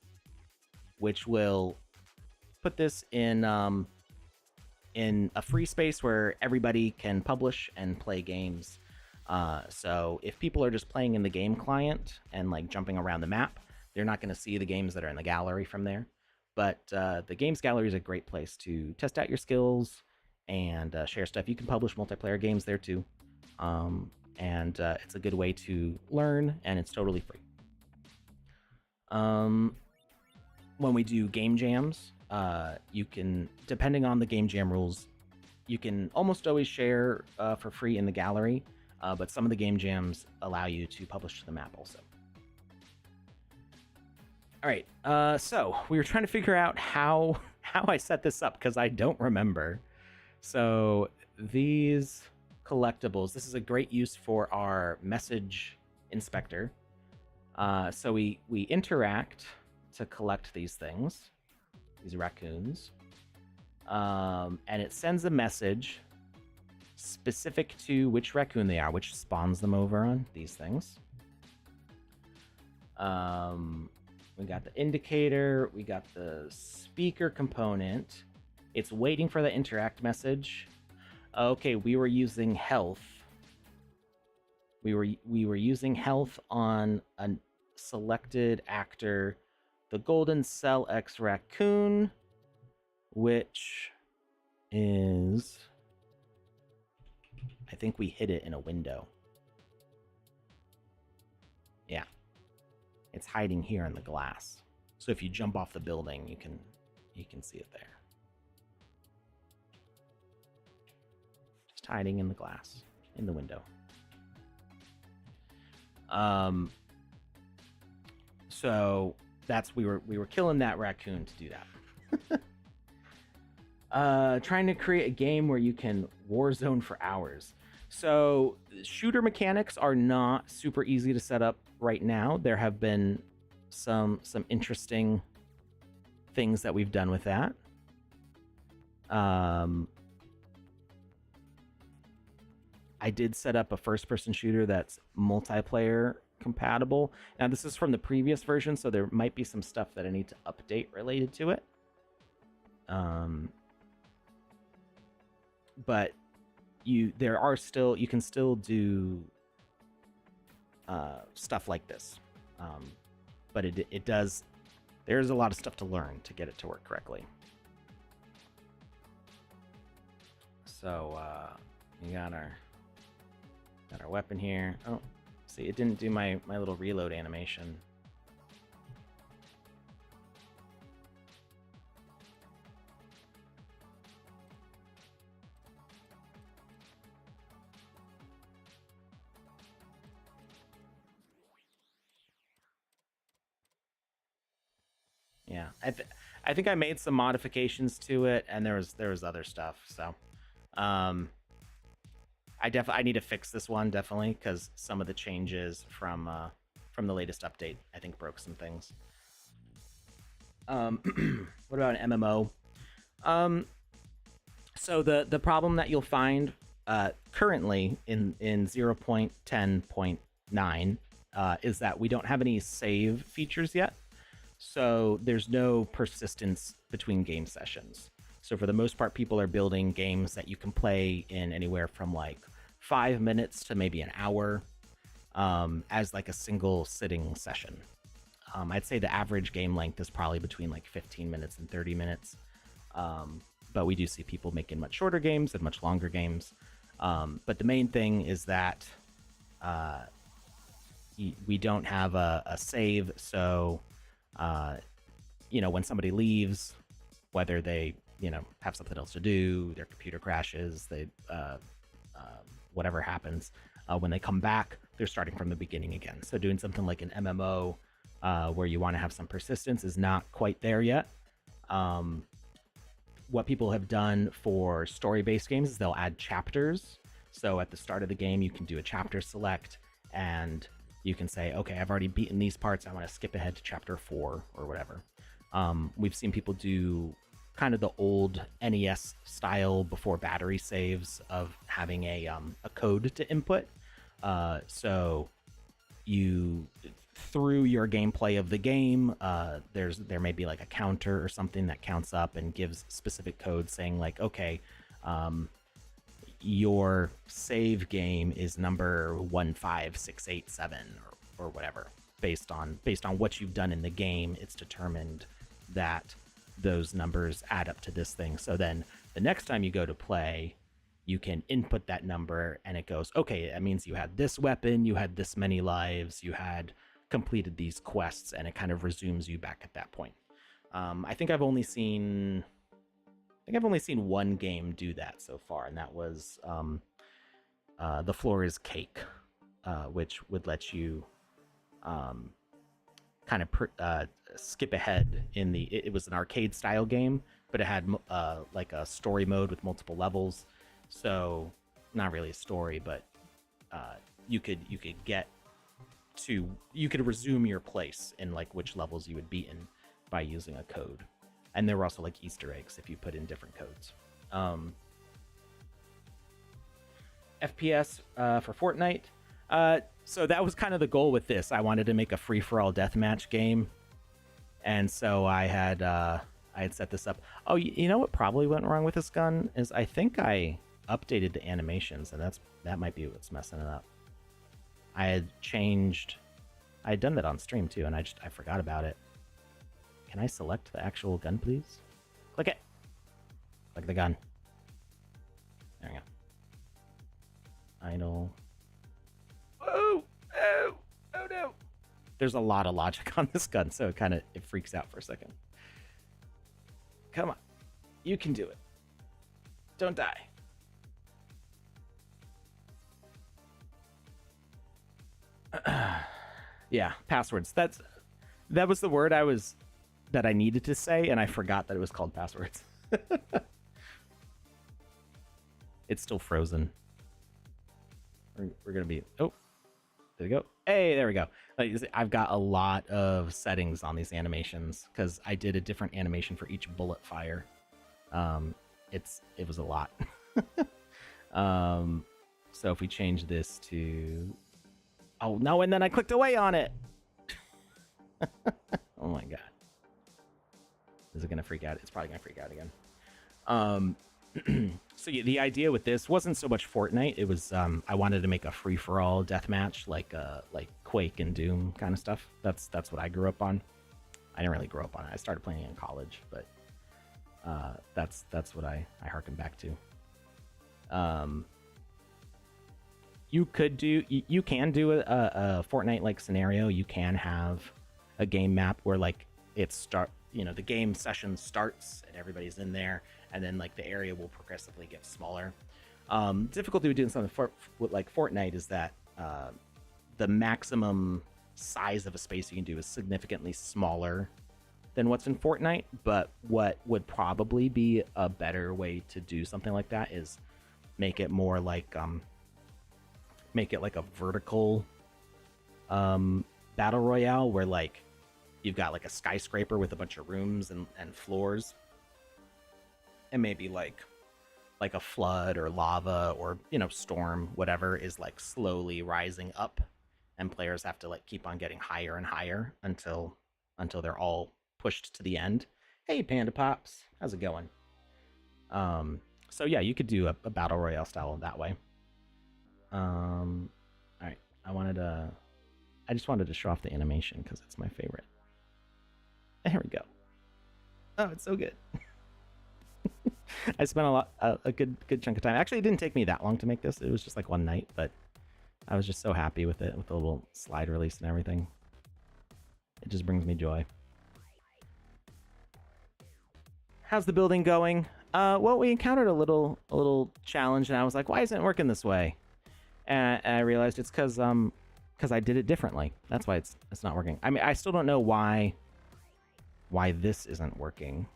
S1: which will put this in a free space where everybody can publish and play games. So if people are just playing in the game client and like jumping around the map, they're not going to see the games that are in the gallery from there. But the games gallery is a great place to test out your skills and share stuff. You can publish multiplayer games there too. And it's a good way to learn, and it's totally free. When we do game jams, you can, depending on the game jam rules, you can almost always share for free in the gallery, but some of the game jams allow you to publish to the map also. All right, so we were trying to figure out how I set this up because I don't remember. So these collectibles, this is a great use for our message inspector. So we interact to collect these things, these raccoons, and it sends a message specific to which raccoon they are, which spawns them over on these things. We got the indicator, we got the speaker component. It's waiting for the interact message. Okay, we were using health. We were using health on a selected actor, the Golden Cell X Raccoon, which is, I think we hid it in a window. Yeah. It's hiding here in the glass. So if you jump off the building, you can see it there. Just hiding in the glass, in the window. So that's we were killing that raccoon to do that. Trying to create a game where you can warzone for hours. So shooter mechanics are not super easy to set up right now. There have been some interesting things that we've done with that. I did set up a first-person shooter that's multiplayer compatible. Now, this is from the previous version, so there might be some stuff that I need to update related to it. But you can still do stuff like this. But it does, there's a lot of stuff to learn to get it to work correctly. So we got our weapon here. Oh, see, it didn't do my little reload animation. Yeah, I think I made some modifications to it, and there was other stuff. So, I need to fix this one definitely because some of the changes from the latest update I think broke some things. What about an MMO? So the problem that you'll find currently in 0.10.9 is that we don't have any save features yet. So there's no persistence between game sessions. So for the most part, people are building games that you can play in anywhere from like 5 minutes to maybe an hour as like a single sitting session. I'd say the average game length is probably between like 15 minutes and 30 minutes. But we do see people making much shorter games and much longer games. But the main thing is that we don't have a save. So, when somebody leaves, whether they, have something else to do, their computer crashes, whatever happens, when they come back, they're starting from the beginning again. So doing something like an MMO where you want to have some persistence is not quite there yet. What people have done for story-based games is they'll add chapters. So at the start of the game, you can do a chapter select, and you can say, okay, I've already beaten these parts. I want to skip ahead to chapter 4 or whatever. We've seen people do kind of the old NES style before battery saves of having a code to input. So you through your gameplay of the game, there may be like a counter or something that counts up and gives specific code saying like, okay, your save game is number 15687 or whatever. Based on what you've done in the game, it's determined that those numbers add up to this thing. So then the next time you go to play, you can input that number and it goes, okay, that means you had this weapon, you had this many lives, you had completed these quests, and it kind of resumes you back at that point. I think I've only seen one game do that so far, and that was the Florez cake, which would let you kind of skip ahead in the. It was an arcade style game, but it had like a story mode with multiple levels. So not really a story, but you could resume your place in like which levels you would be in by using a code. And there were also like Easter eggs if you put in different codes. FPS for Fortnite. So that was kind of the goal with this. I wanted to make a free-for-all deathmatch game, and so I had set this up. Oh, you know what probably went wrong with this gun is I think I updated the animations, and that might be what's messing it up. I had done that on stream too, and I forgot about it. Can I select the actual gun, please? Click it. Click the gun. There we go. Idle. Oh no. There's a lot of logic on this gun, so it freaks out for a second. Come on. You can do it. Don't die. Yeah, passwords. That was the word that I needed to say, and I forgot that it was called passwords. It's still frozen. We're gonna be. Oh, there we go. Hey, there we go. I've got a lot of settings on these animations because I did a different animation for each bullet fire. It was a lot. So if we change this to, oh no, and then I clicked away on it. Oh my god. Is it gonna freak out? It's probably gonna freak out again. So yeah, the idea with this wasn't so much Fortnite. It was I wanted to make a free for all deathmatch like Quake and Doom kind of stuff. That's what I grew up on. I didn't really grow up on it. I started playing it in college, but that's what I harken back to. You can do a Fortnite like scenario. You can have a game map where like the game session starts and everybody's in there, and then like the area will progressively get smaller. Difficulty with doing something with like Fortnite is that the maximum size of a space you can do is significantly smaller than what's in Fortnite. But what would probably be a better way to do something like that is make it more like make it like a vertical battle royale where like you've got like a skyscraper with a bunch of rooms and floors, and maybe like a flood or lava or storm, whatever, is like slowly rising up, and players have to like keep on getting higher and higher until they're all pushed to the end. Hey PandaPops, how's it going? So yeah, you could do a battle royale style that way. All right, I just wanted to show off the animation because it's my favorite. There we go. Oh, it's so good. I spent a good chunk of time. Actually, it didn't take me that long to make this. It was just like one night, but I was just so happy with it, with the little slide release and everything. It just brings me joy. How's the building going? Well, we encountered a little challenge, and I was like, why isn't it working this way? And I realized it's because I did it differently. That's why it's not working. I mean, I still don't know why this isn't working,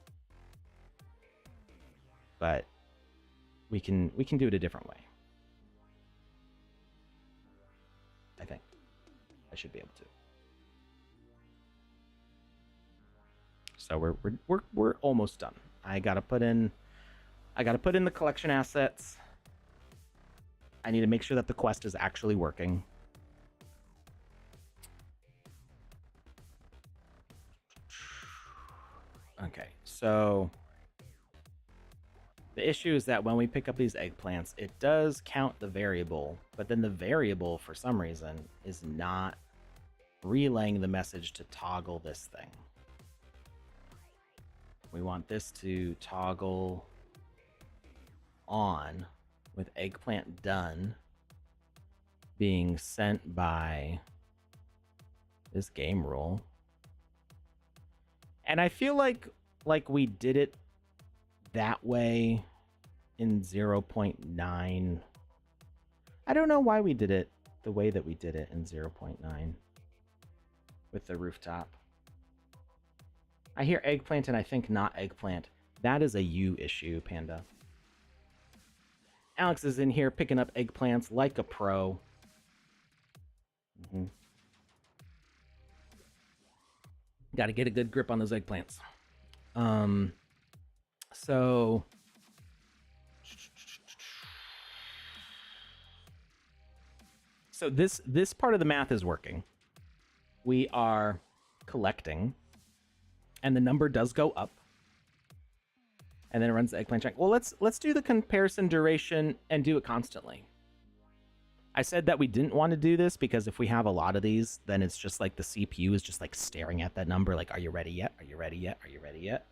S1: but we can do it a different way. I think I should be able to. So we're almost done. I gotta put in the collection assets. I need to make sure that the quest is actually working. Okay, so the issue is that when we pick up these eggplants, it does count the variable, but then the variable, for some reason, is not relaying the message to toggle this thing. We want this to toggle on with eggplant done being sent by this game rule. And I feel like we did it that way in 0.9. I don't know why we did it the way that we did it in 0.9 with the rooftop. I hear eggplant and I think not eggplant. That is a you issue, Panda. Alex is in here picking up eggplants like a pro. Got to get a good grip on those eggplants. So this part of the math is working. We are collecting, and the number does go up, and then it runs the eggplant check. Well, let's do the comparison duration and do it constantly. I said that we didn't want to do this because if we have a lot of these, then it's just like the CPU is just like staring at that number, like, are you ready yet? Are you ready yet? Are you ready yet?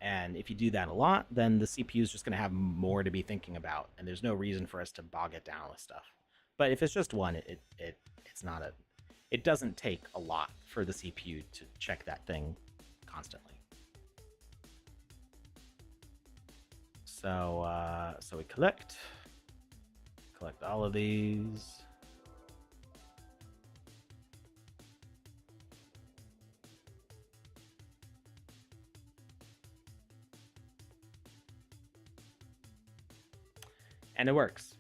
S1: And if you do that a lot, then the CPU is just going to have more to be thinking about, and there's no reason for us to bog it down with stuff. But if it's just one, it's not a, it doesn't take a lot for the CPU to check that thing constantly. So so we collect all of these. And it works.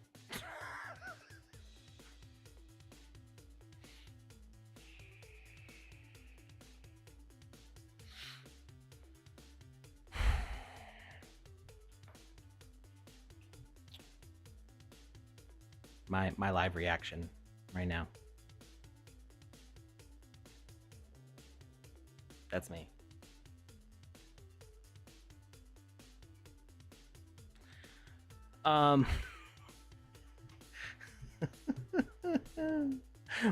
S1: My live reaction right now. That's me.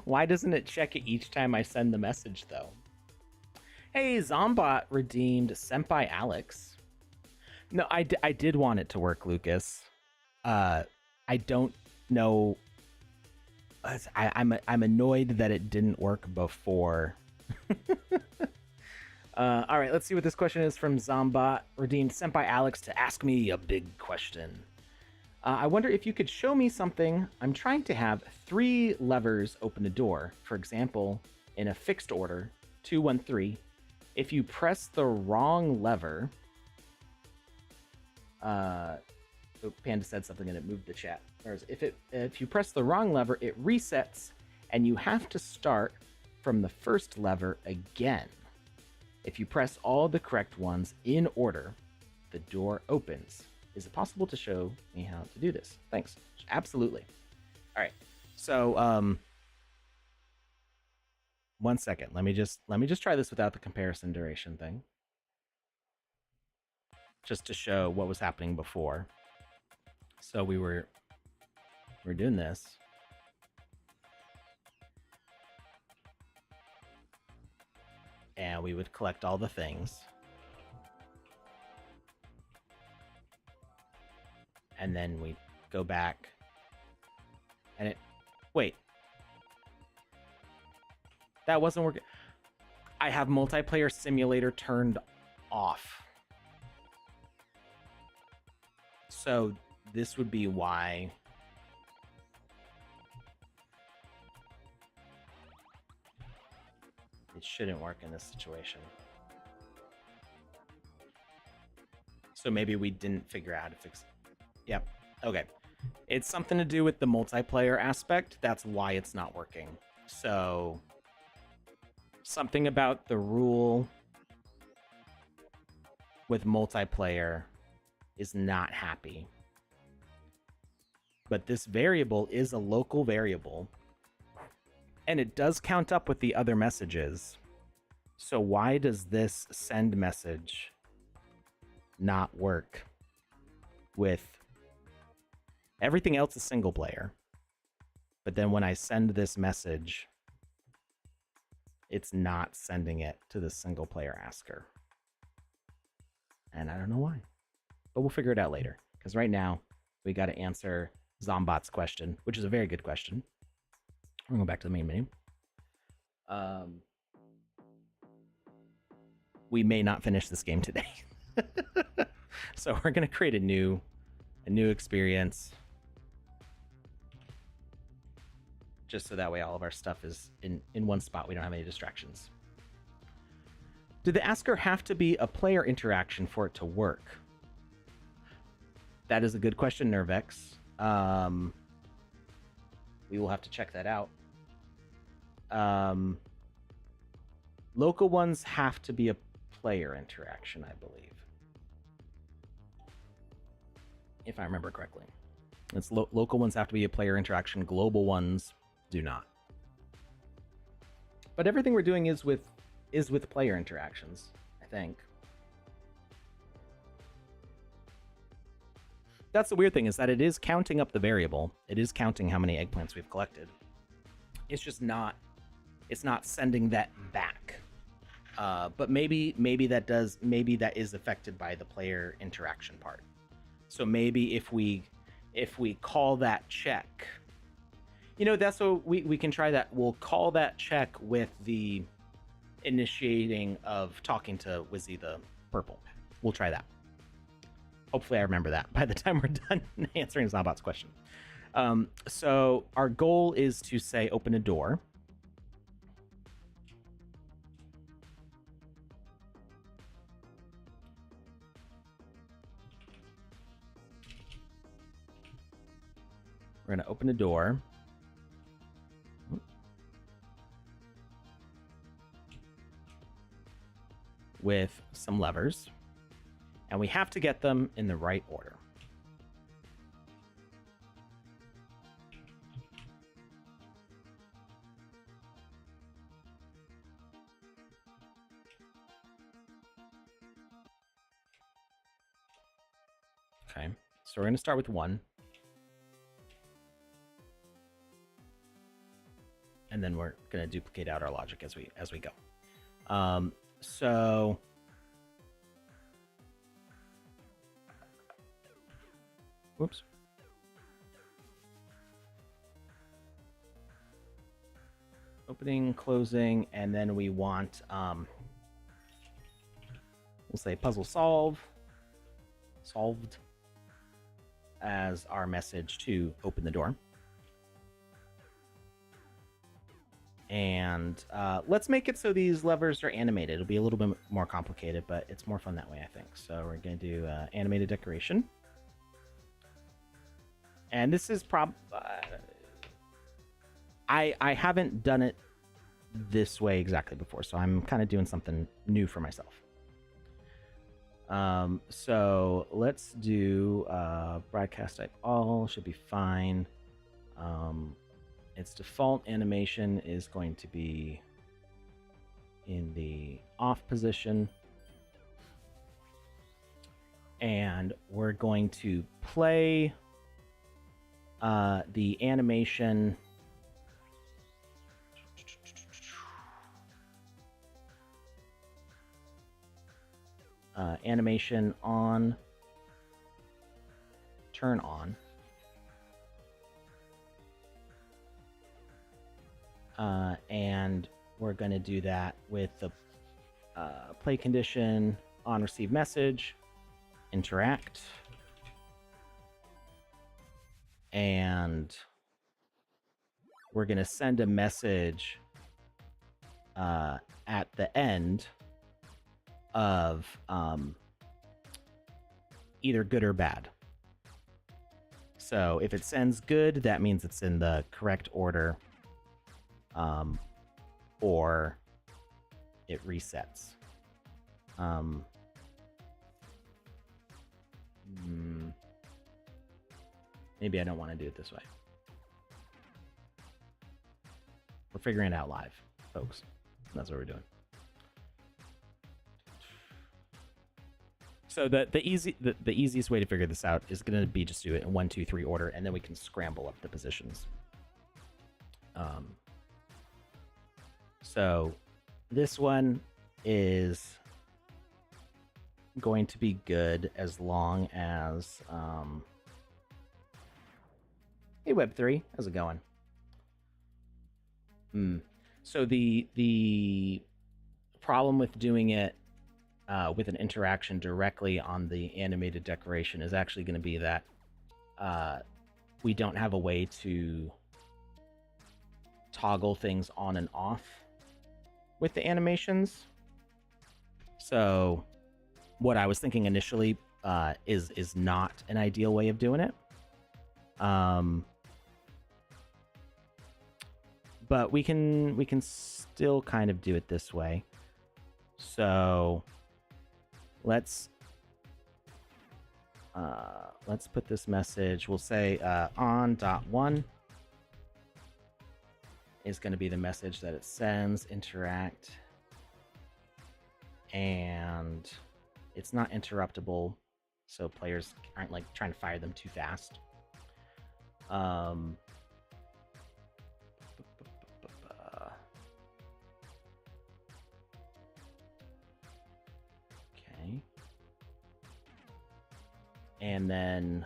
S1: Why doesn't it check it each time I send the message, though? Hey, Zombot redeemed Senpai Alex. No, I did want it to work, Lucas. I don't know. I'm annoyed that it didn't work before. All right, let's see what this question is from Zombot. Redeemed Senpai Alex to ask me a big question. I wonder if you could show me something. I'm trying to have 3 levers open a door. For example, in a fixed order, 2, 1, 3. If you press the wrong lever, Panda said something and it moved the chat. Whereas if you press the wrong lever, it resets, and you have to start from the first lever again. If you press all the correct ones in order, the door opens. Is it possible to show me how to do this? Thanks. Absolutely. All right. So, 1 second. Let me just try this without the comparison duration thing, just to show what was happening before. So we're doing this. And we would collect all the things. And then we go back. And wait. That wasn't working. I have multiplayer simulator turned off. So this would be why. It shouldn't work in this situation. So maybe we didn't figure out how to fix it. Yep. Okay. It's something to do with the multiplayer aspect. That's why it's not working. So something about the rule. with multiplayer is not happy. But this variable is a local variable, and it does count up with the other messages. So why does this send message not work with everything else is single player? But then when I send this message, it's not sending it to the single player asker. And I don't know why. But we'll figure it out later. Because right now, we got to answer Zombot's question, which is a very good question. We're going to go back to the main menu. We may not finish this game today. So we're going to create a new experience. Just so that way all of our stuff is in one spot. We don't have any distractions. Did the asker have to be a player interaction for it to work? That is a good question, Nervex. We will have to check that out. Local ones have to be a player interaction, I believe. If I remember correctly. It's local ones have to be a player interaction. Global ones do not. But everything we're doing is with player interactions, I think. That's the weird thing, is that it is counting up the variable. It is counting how many eggplants we've collected. It's just not, it's not sending that back. But maybe that is affected by the player interaction part. So maybe if we call that check, that's what we can try that. We'll call that check with the initiating of talking to Wizzy the Purple. We'll try that. Hopefully I remember that by the time we're done answering Zobot's question. So our goal is to say open a door. We're going to open a door. With some levers. And we have to get them in the right order. Okay, so we're going to start with 1. And then we're going to duplicate out our logic as we go. So whoops. Opening, closing, and then we want we'll say puzzle solved as our message to open the door. And let's make it so these levers are animated. It'll be a little bit more complicated, but it's more fun that way, I think. So we're going to do animated decoration. And this is I haven't done it this way exactly before, so I'm kind of doing something new for myself. So let's do broadcast type all, should be fine. Its default animation is going to be in the off position. And we're going to play the animation on, turn on. And we're going to do that with the play condition on receive message, interact, and we're going to send a message at the end of either good or bad. So if it sends good, that means it's in the correct order, or it resets. Maybe I don't want to do it this way. We're figuring it out live, folks. That's what we're doing. So the easiest way to figure this out is going to be just do it in 1, 2, 3 order, and then we can scramble up the positions. So this one is going to be good as long as hey Web3, how's it going? So the problem with doing it with an interaction directly on the animated decoration is actually going to be that we don't have a way to toggle things on and off with the animations. So what I was thinking initially is not an ideal way of doing it. But we can still kind of do it this way. So let's put this message. We'll say on.1 is going to be the message that it sends. Interact, and it's not interruptible, so players aren't like trying to fire them too fast. Okay. And then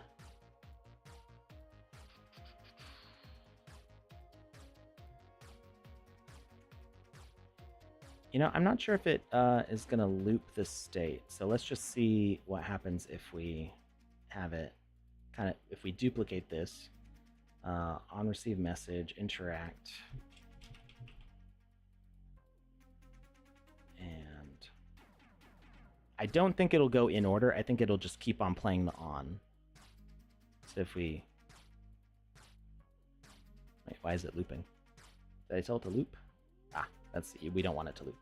S1: I'm not sure if it is going to loop the state. So let's just see what happens if we have it if we duplicate this on receive message, interact, and I don't think it'll go in order. I think it'll just keep on playing the on. So if we wait, why is it looping? Did I tell it to loop? We don't want it to loop.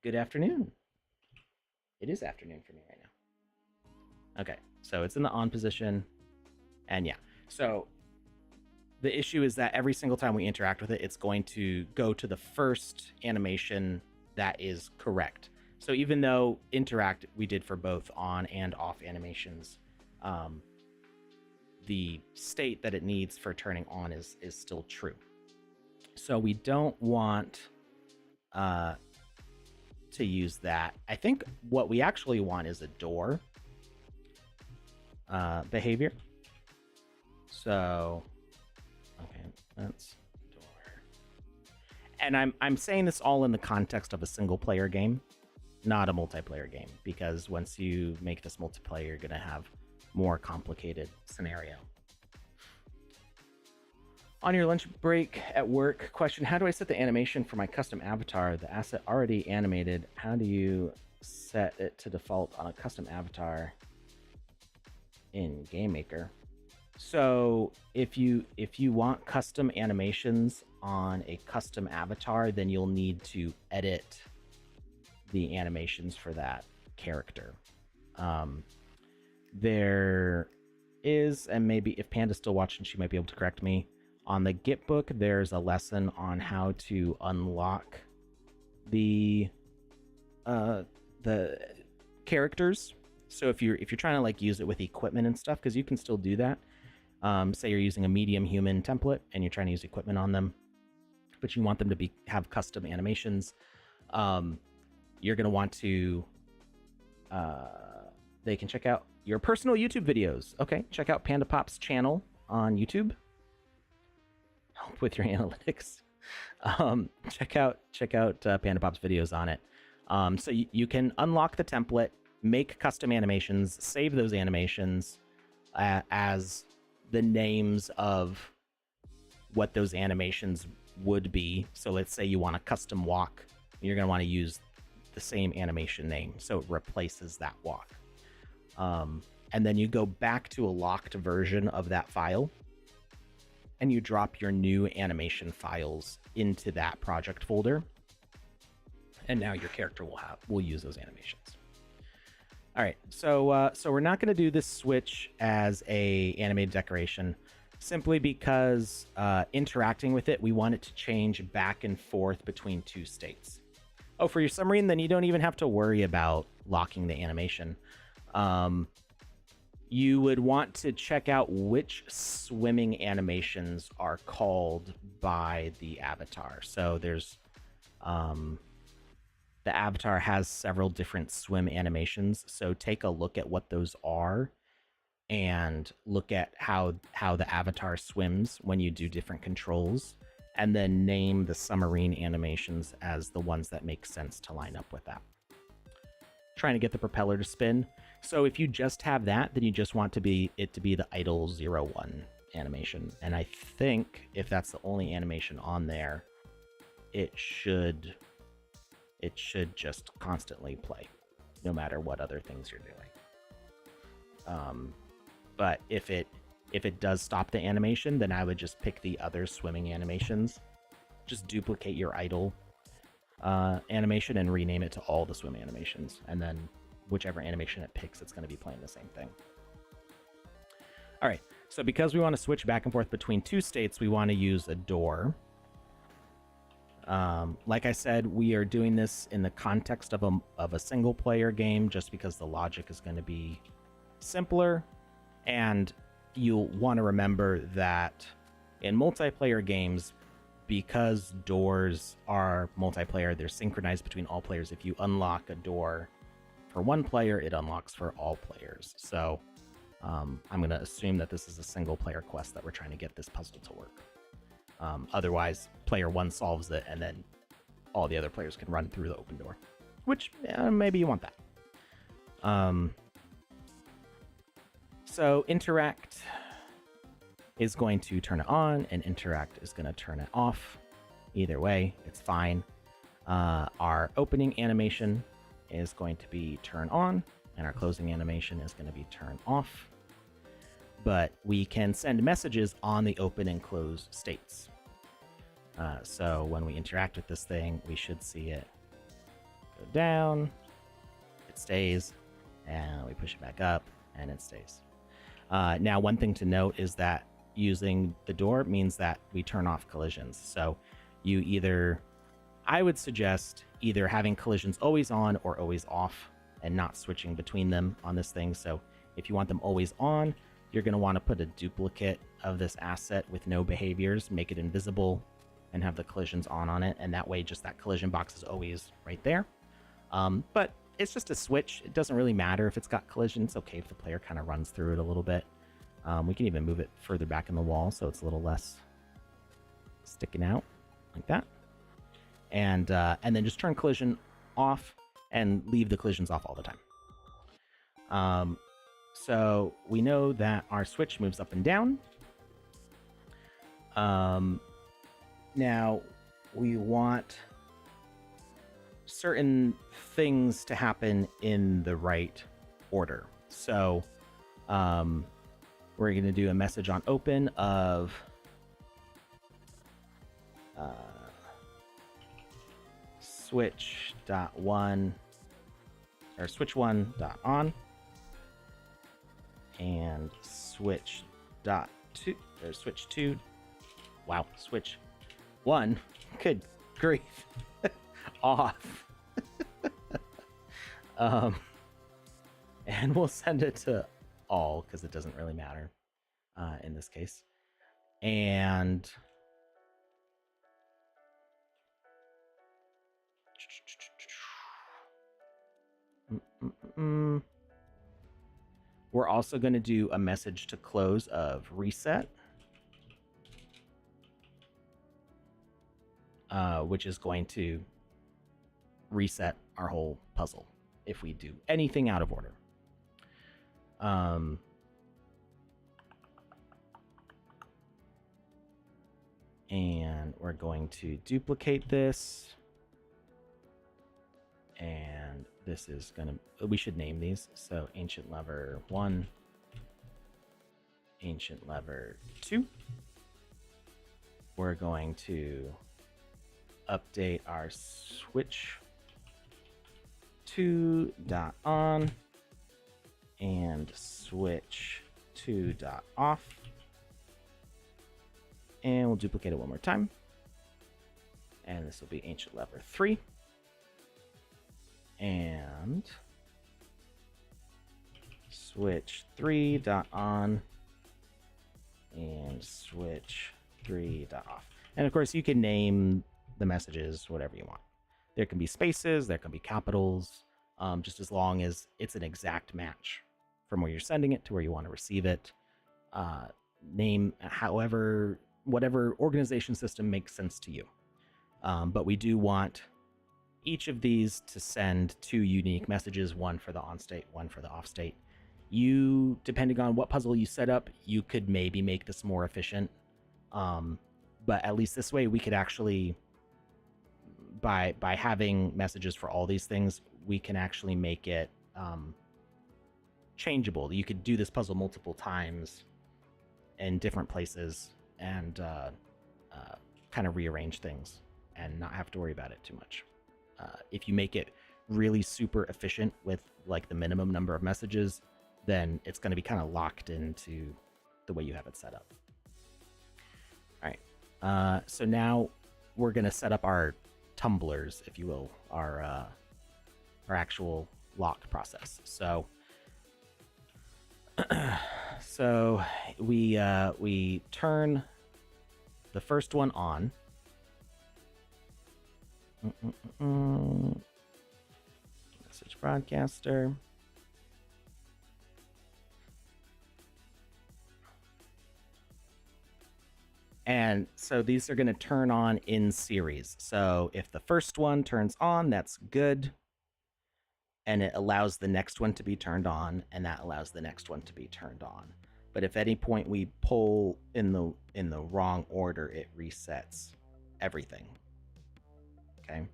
S1: Good afternoon. It is afternoon for me right now. Okay, so it's in the on position, and yeah. So the issue is that every single time we interact with it, it's going to go to the first animation that is correct. So even though interact we did for both on and off animations, the state that it needs for turning on is still true. So we don't want to use that. I think what we actually want is a door behavior. So, okay, that's door. And I'm saying this all in the context of a single player game, not a multiplayer game, because once you make this multiplayer, you're going to have more complicated scenario. On your lunch break at work, question, how do I set the animation for my custom avatar? The asset already animated. How do you set it to default on a custom avatar in Game Maker? So if you want custom animations on a custom avatar, then you'll need to edit the animations for that character. There is, and maybe if Panda's still watching, she might be able to correct me. On the Git book, there's a lesson on how to unlock the characters. So if you're trying to like use it with equipment and stuff, because you can still do that. Say you're using a medium human template and you're trying to use equipment on them, but you want them to have custom animations. You're gonna want to. They can check out your personal YouTube videos. Okay, check out PandaPops channel on YouTube. Help with your analytics. Check out PandaPops videos on it. So you can unlock the template, make custom animations, save those animations as the names of what those animations would be. So let's say you want a custom walk, you're going to want to use the same animation name, so it replaces that walk. And then you go back to a locked version of that file, and you drop your new animation files into that project folder, and now your character will use those animations. All right, so we're not going to do this switch as a animated decoration, simply because interacting with it, we want it to change back and forth between two states. Oh, for your submarine, then you don't even have to worry about locking the animation. You would want to check out which swimming animations are called by the avatar. So there's the avatar has several different swim animations. So take a look at what those are and look at how the avatar swims when you do different controls, and then name the submarine animations as the ones that make sense to line up with that. Trying to get the propeller to spin. So if you just have that, then you just want it to be the idle 01 animation. And I think if that's the only animation on there, it should just constantly play, no matter what other things you're doing. But if it does stop the animation, then I would just pick the other swimming animations. Just duplicate your idle animation and rename it to all the swim animations, and then whichever animation it picks, it's going to be playing the same thing. All right, so because we want to switch back and forth between two states, we want to use a door. Like I said, we are doing this in the context of a single player game, just because the logic is going to be simpler, and you'll want to remember that in multiplayer games, because doors are multiplayer, they're synchronized between all players. If you unlock a door for one player, it unlocks for all players. So I'm going to assume that this is a single player quest that we're trying to get this puzzle to work. Otherwise, player one solves it, and then all the other players can run through the open door, which maybe you want that. So interact is going to turn it on, and interact is going to turn it off. Either way, it's fine. Our opening animation is going to be turn on, and our closing animation is going to be turn off. But we can send messages on the open and close states. So when we interact with this thing, we should see it go down, it stays, and we push it back up, and it stays. Now, one thing to note is that using the door means that we turn off collisions. So I would suggest either having collisions always on or always off, and not switching between them on this thing. So if you want them always on, you're going to want to put a duplicate of this asset with no behaviors, make it invisible, and have the collisions on it. And that way, just that collision box is always right there. But it's just a switch. It doesn't really matter if it's got collision. It's okay if the player kind of runs through it a little bit. We can even move it further back in the wall so it's a little less sticking out like that. And then just turn collision off and leave the collisions off all the time. So we know that our switch moves up and down. Now we want certain things to happen in the right order. So we're going to do a message on open of switch.1 or switch1.on and switch.2 or switch2. Wow, switch 1. Good grief. Off. And we'll send it to all because it doesn't really matter in this case. And we're also going to do a message to close of reset, which is going to reset our whole puzzle if we do anything out of order. And we're going to duplicate this. And this is going to, we should name these. So ancient lever 1, ancient lever 2. We're going to update our switch 2.on and switch to .off. And we'll duplicate it one more time. And this will be ancient lever 3. And switch 3.on and switch 3.off. And of course, you can name the messages whatever you want. There can be spaces, there can be capitals, just as long as it's an exact match from where you're sending it to where you want to receive it. Name however, whatever organization system makes sense to you. But we do want each of these to send 2 unique messages, one for the on state, one for the off state. You, depending on what puzzle you set up, you could maybe make this more efficient. But at least this way we could actually, by having messages for all these things, we can actually make it changeable. You could do this puzzle multiple times in different places and kind of rearrange things and not have to worry about it too much. If you make it really super efficient with like the minimum number of messages, then it's going to be kind of locked into the way you have it set up. All right. So now we're going to set up our tumblers, if you will, our actual lock process. So we turn the first one on. Message broadcaster. And so these are going to turn on in series. So if the first one turns on, that's good. And it allows the next one to be turned on, and that allows the next one to be turned on. But if at any point we pull in the wrong order, it resets everything. Okay.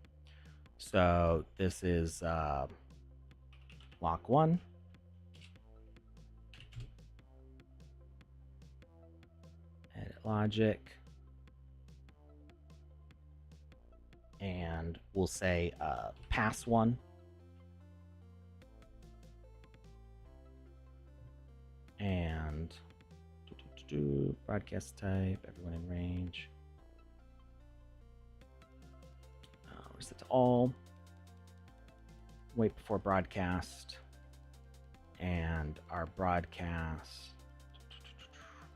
S1: So this is lock 1. Edit logic. And we'll say pass 1. And broadcast type, everyone in range. Reset to all. Wait before broadcast. And our broadcast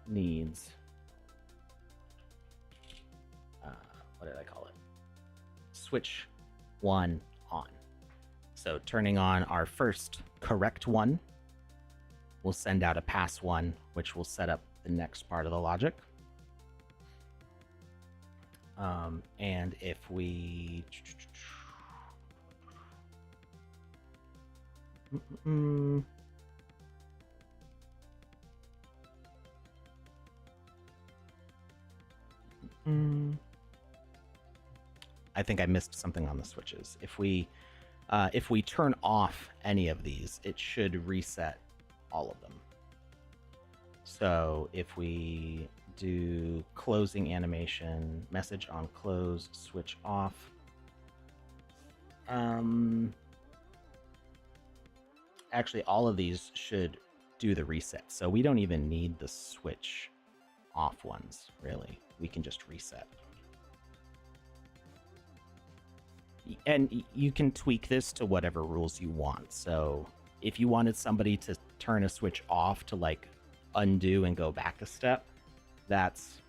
S1: needs, what did I call it? Switch 1 on. So turning on our first correct one, we'll send out a pass 1, which will set up the next part of the logic. And if we I think I missed something on the switches. If we turn off any of these, it should reset all of them. So if we do closing animation, message on close, switch off. Actually, all of these should do the reset. So we don't even need the switch off ones, really. We can just reset. And you can tweak this to whatever rules you want. So if you wanted somebody to turn a switch off to like undo and go back a step, that's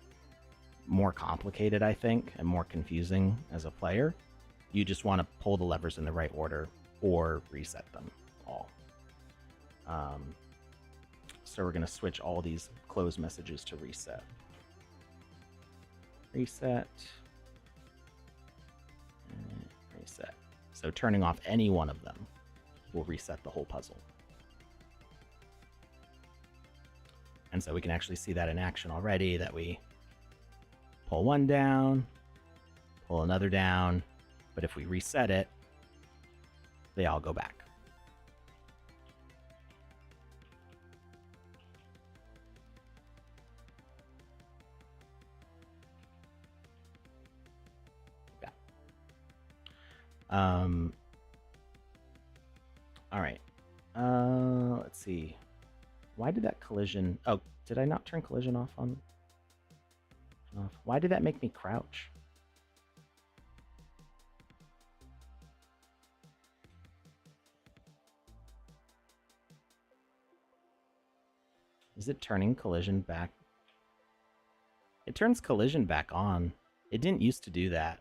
S1: more complicated, I think, and more confusing as a player. You just want to pull the levers in the right order or reset them all. So we're going to switch all these close messages to reset. Reset. Reset. So turning off any one of them will reset the whole puzzle. And so we can actually see that in action already, that we pull one down, pull another down, but if we reset it, they all go back. Yeah. All right. Let's see. Why did that collision... Oh, did I not turn collision off on... Off? Why did that make me crouch? Is it turning collision back? It turns collision back on. It didn't used to do that.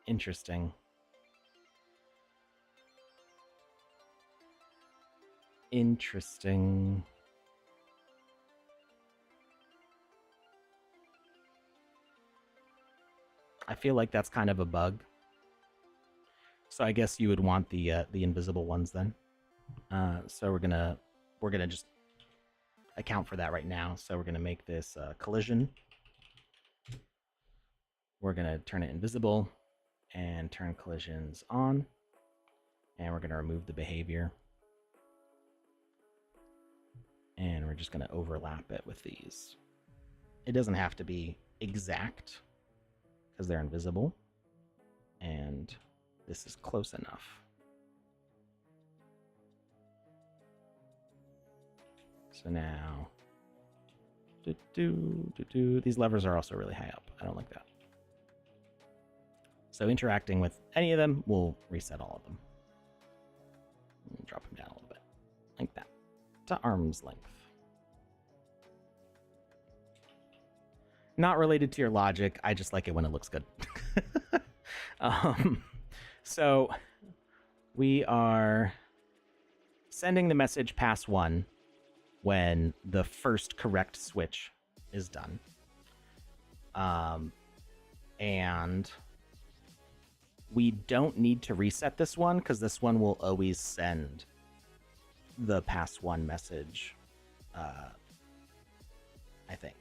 S1: Interesting. Interesting. I feel like that's kind of a bug. So I guess you would want the invisible ones then. So we're gonna just account for that right now. So we're gonna make this collision. We're gonna turn it invisible and turn collisions on. And we're gonna remove the behavior. And we're just gonna overlap it with these. It doesn't have to be exact because they're invisible. And this is close enough. So now, these levers are also really high up. I don't like that. So interacting with any of them will reset all of them. Drop them down a little bit, like that, to arm's length. Not related to your logic. I just like it when it looks good. So we are sending the message pass 1 when the first correct switch is done. And we don't need to reset this one because this one will always send the pass 1 message, I think.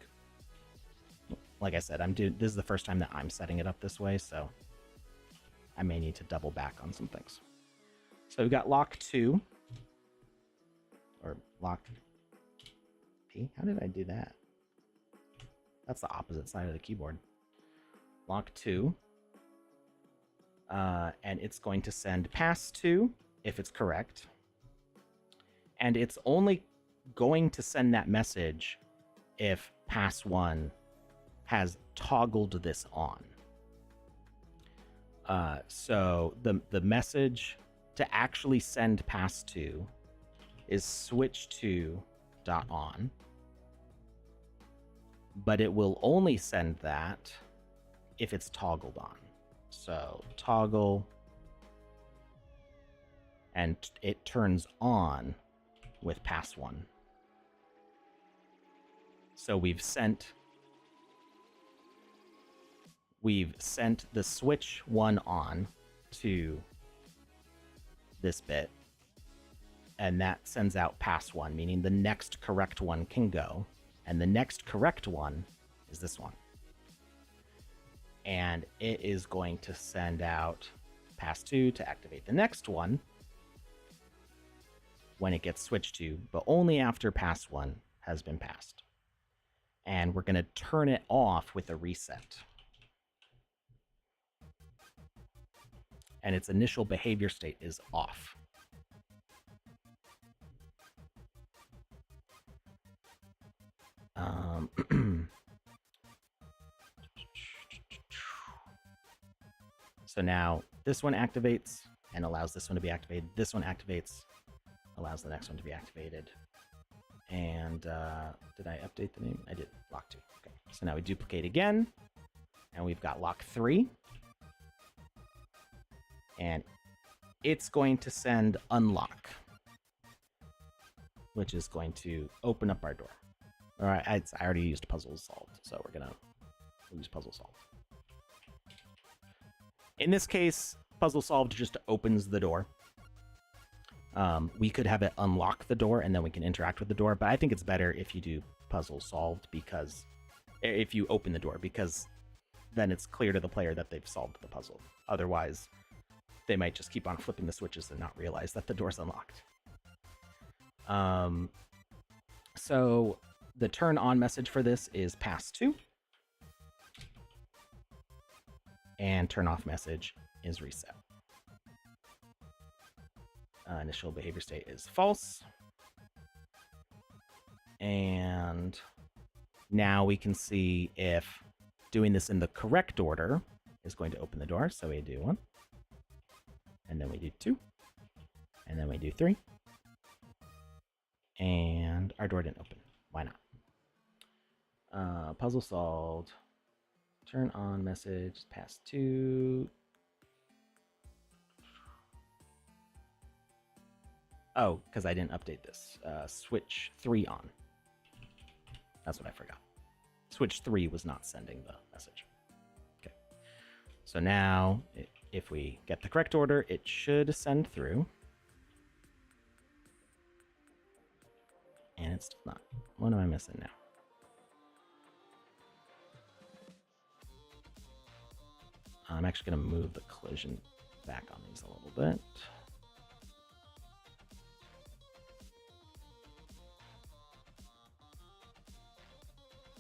S1: Like I said, this is the first time that I'm setting it up this way, so I may need to double back on some things. So we've got lock 2, or lock P. How did I do that? That's the opposite side of the keyboard. Lock 2, and it's going to send pass 2 if it's correct, and it's only going to send that message if pass 1 has toggled this on. So the message to actually send pass 2 is switch to .on, but it will only send that if it's toggled on. So toggle, and it turns on with pass 1. So we've sent the switch 1 on to this bit, and that sends out pass 1, meaning the next correct one can go, and the next correct one is this one. And it is going to send out pass 2 to activate the next one when it gets switched to, but only after pass 1 has been passed. And we're going to turn it off with a reset. And its initial behavior state is off. So now this one activates and allows this one to be activated. This one activates, allows the next one to be activated. And did I update the name? I did. Lock 2. Okay. So now we duplicate again, and we've got lock 3. And it's going to send unlock, which is going to open up our door. All right, I already used puzzle solved, so we're gonna use puzzle solved. In this case, puzzle solved just opens the door. We could have it unlock the door, and then we can interact with the door, but I think it's better if you do puzzle solved, because if you open the door, because then it's clear to the player that they've solved the puzzle. Otherwise, they might just keep on flipping the switches and not realize that the door's unlocked. So the turn on message for this is pass 2. And turn off message is reset. Initial behavior state is false. And now we can see if doing this in the correct order is going to open the door. So we do 1, and then we do 2, and then we do 3. And our door didn't open. Why not? Puzzle solved. Turn on message, pass 2. Oh, because I didn't update this. Switch 3 on. That's what I forgot. Switch 3 was not sending the message. Okay. So now, if we get the correct order, it should send through. And it's still not. What am I missing now? I'm actually going to move the collision back on these a little bit.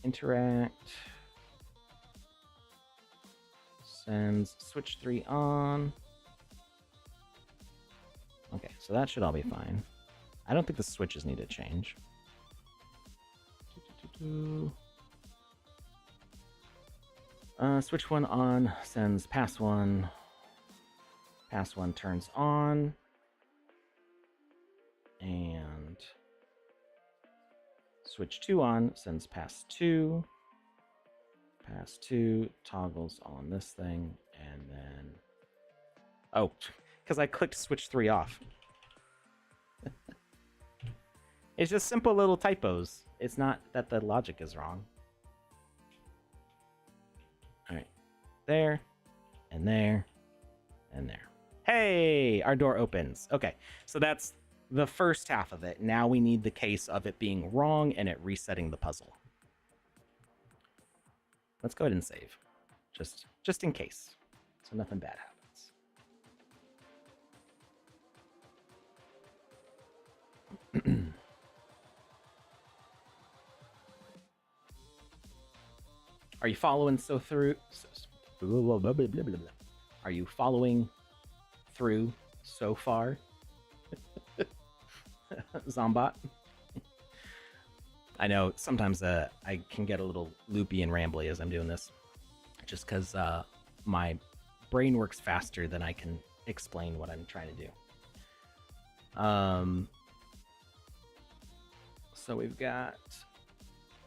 S1: Interact. Sends switch 3 on. Okay, so that should all be fine. I don't think the switches need to change. Switch 1 on, sends pass 1. Pass 1 turns on. And switch 2 on, sends pass 2. Pass 2 toggles on this thing, and then... Oh, because I clicked switch 3 off. It's just simple little typos. It's not that the logic is wrong. All right. There, and there, and there. Hey, our door opens. Okay, so that's the first half of it. Now we need the case of it being wrong and it resetting the puzzle. Let's go ahead and save. Just in case. So nothing bad happens. Are you following Are you following through so far? Zombot? I know sometimes I can get a little loopy and rambly as I'm doing this, just because my brain works faster than I can explain what I'm trying to do. So we've got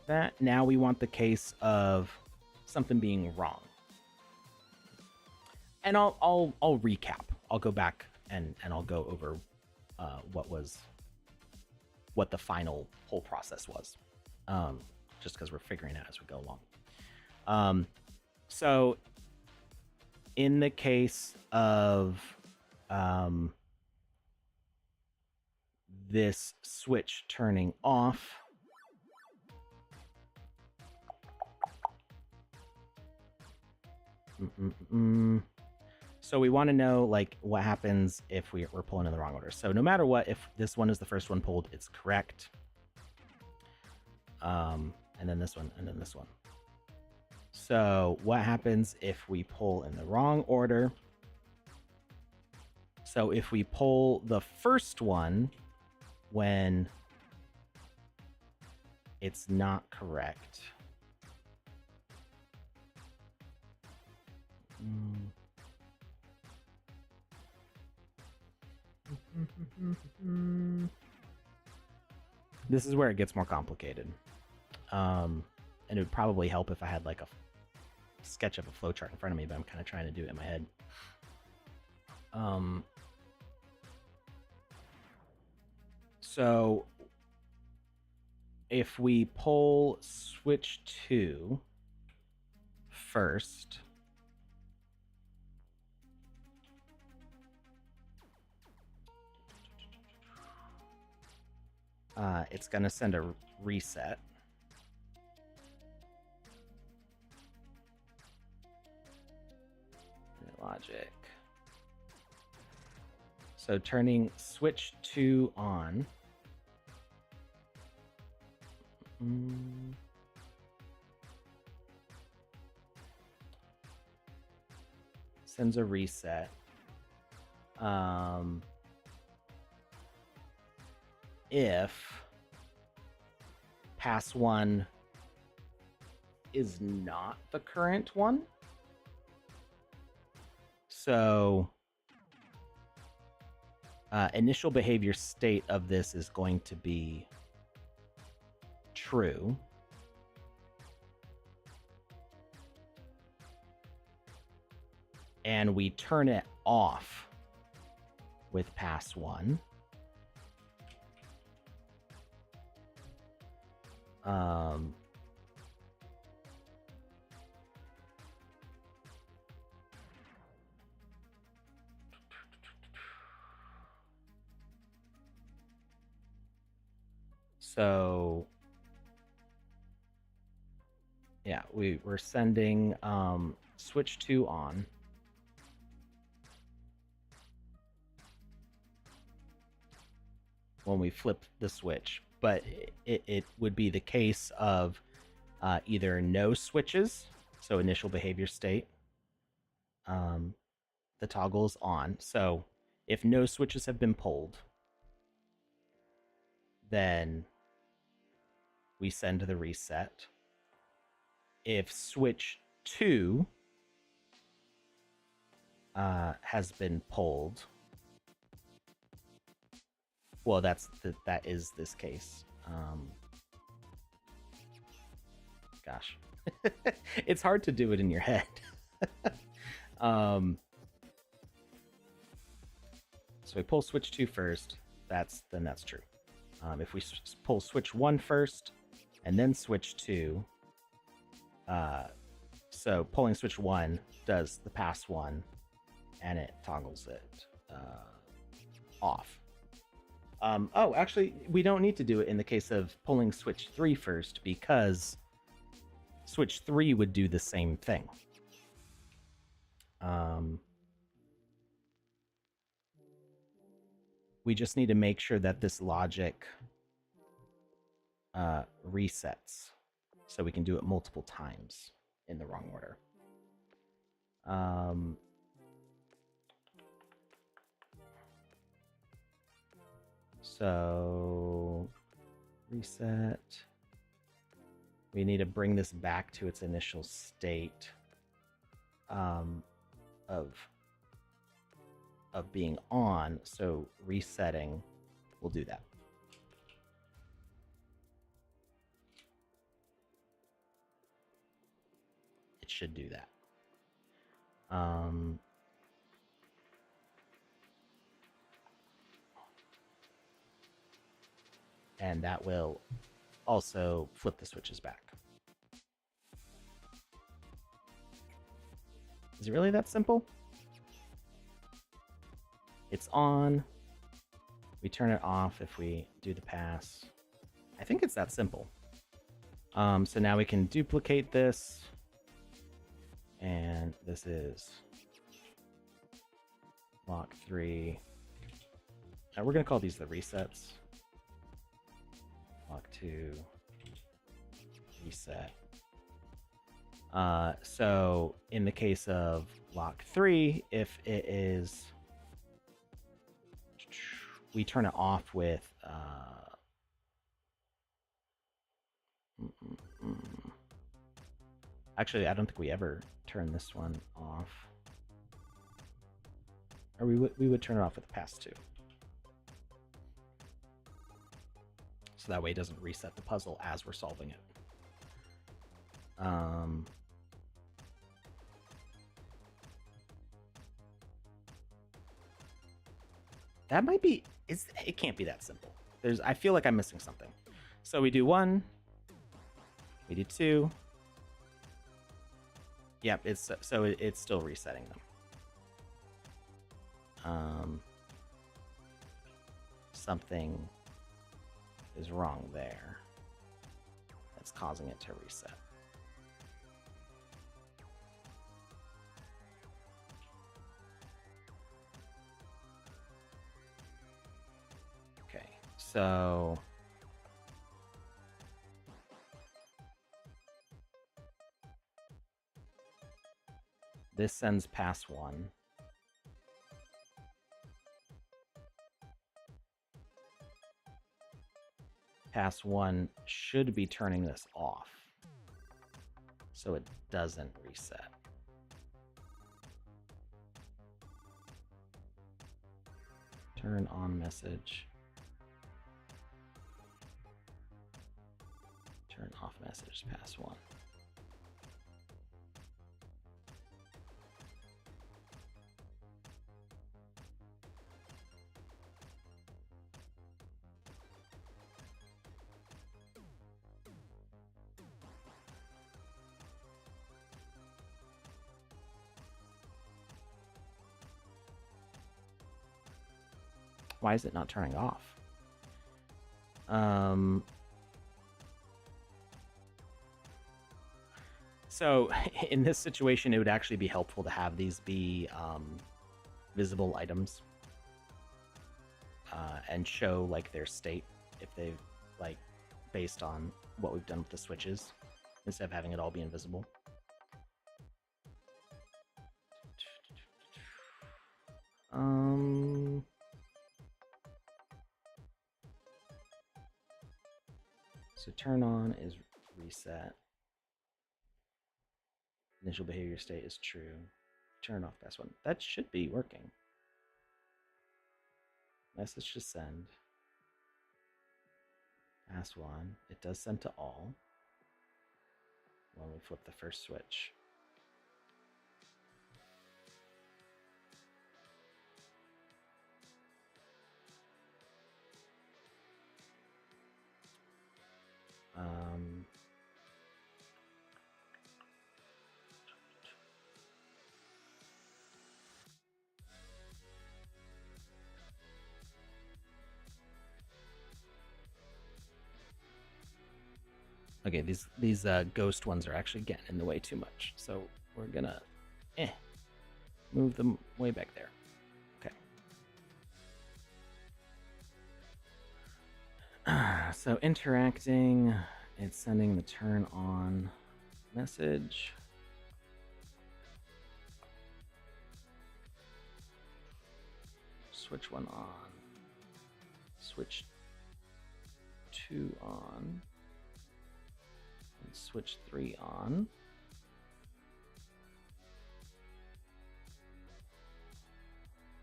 S1: that. Now we want the case of something being wrong. And I'll recap. I'll go back and I'll go over what the final whole process was. Just because we're figuring it out as we go along. So in the case of this switch turning off, so we want to know like what happens if we're pulling in the wrong order. So no matter what, if this one is the first one pulled, it's correct. And then this one, and then this one. So what happens if we pull in the wrong order? So if we pull the first one when it's not correct. This is where it gets more complicated. And it would probably help if I had like a sketch of a flowchart in front of me, but I'm kind of trying to do it in my head. So if we pull switch 2 first, it's going to send a reset. Logic. So turning switch 2 on. Sends a reset. if pass 1 is not the current one. So initial behavior state of this is going to be true. And we turn it off with pass 1. So yeah, we're sending switch 2 on. When we flip the switch, but it would be the case of either no switches, so initial behavior state, the toggle is on. So if no switches have been pulled, then we send the reset. If switch 2 has been pulled, well, that is this case. Gosh, it's hard to do it in your head. So we pull switch 2 first. Then that's true. If we pull switch 1 first and then switch 2, so pulling switch 1 does the pass 1, and it toggles it off. Oh, actually, we don't need to do it in the case of pulling switch 3 first, because switch 3 would do the same thing. We just need to make sure that this logic resets, so we can do it multiple times in the wrong order. So reset. We need to bring this back to its initial state of being on. So resetting will do that. It should do that. And that will also flip the switches back. Is it really that simple? It's on. We turn it off if we do the pass. I think it's that simple. So now we can duplicate this. And this is lock 3. Now we're going to call these the resets. Lock 2, reset. So in the case of lock 3, if it is, we turn it off with actually, I don't think we ever turn this one off. Or we would turn it off with a pass 2. So that way it doesn't reset the puzzle as we're solving it. That might be, it can't be that simple. I feel like I'm missing something. So we do 1, we do 2. Yep, it's still resetting them. Something is wrong there. That's causing it to reset. Okay, so this sends pass 1. pass 1 should be turning this off, so it doesn't reset. Turn on message. Turn off message, pass 1. Why is it not turning off? So in this situation, it would actually be helpful to have these be visible items and show like their state if they've like based on what we've done with the switches instead of having it all be invisible. So turn on is reset. Initial behavior state is true. Turn off pass 1. That should be working. Message to send. Pass 1. It does send to all when we flip the first switch. Okay, these ghost ones are actually getting in the way too much, so we're gonna move them way back there. Okay. So interacting, it's sending the turn on message. Switch 1 on. Switch 2 on. And switch 3 on.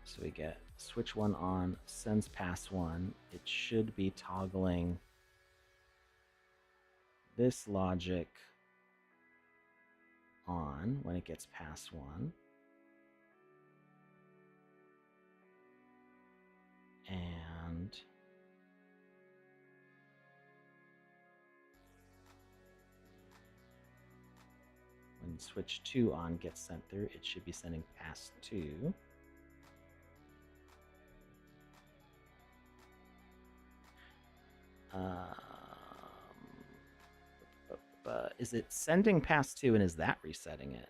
S1: So we get switch 1 on, sends pass 1. It should be toggling this logic on when it gets past 1. And when switch 2 on gets sent through, it should be sending past 2. Is it sending past 2 and is that resetting it?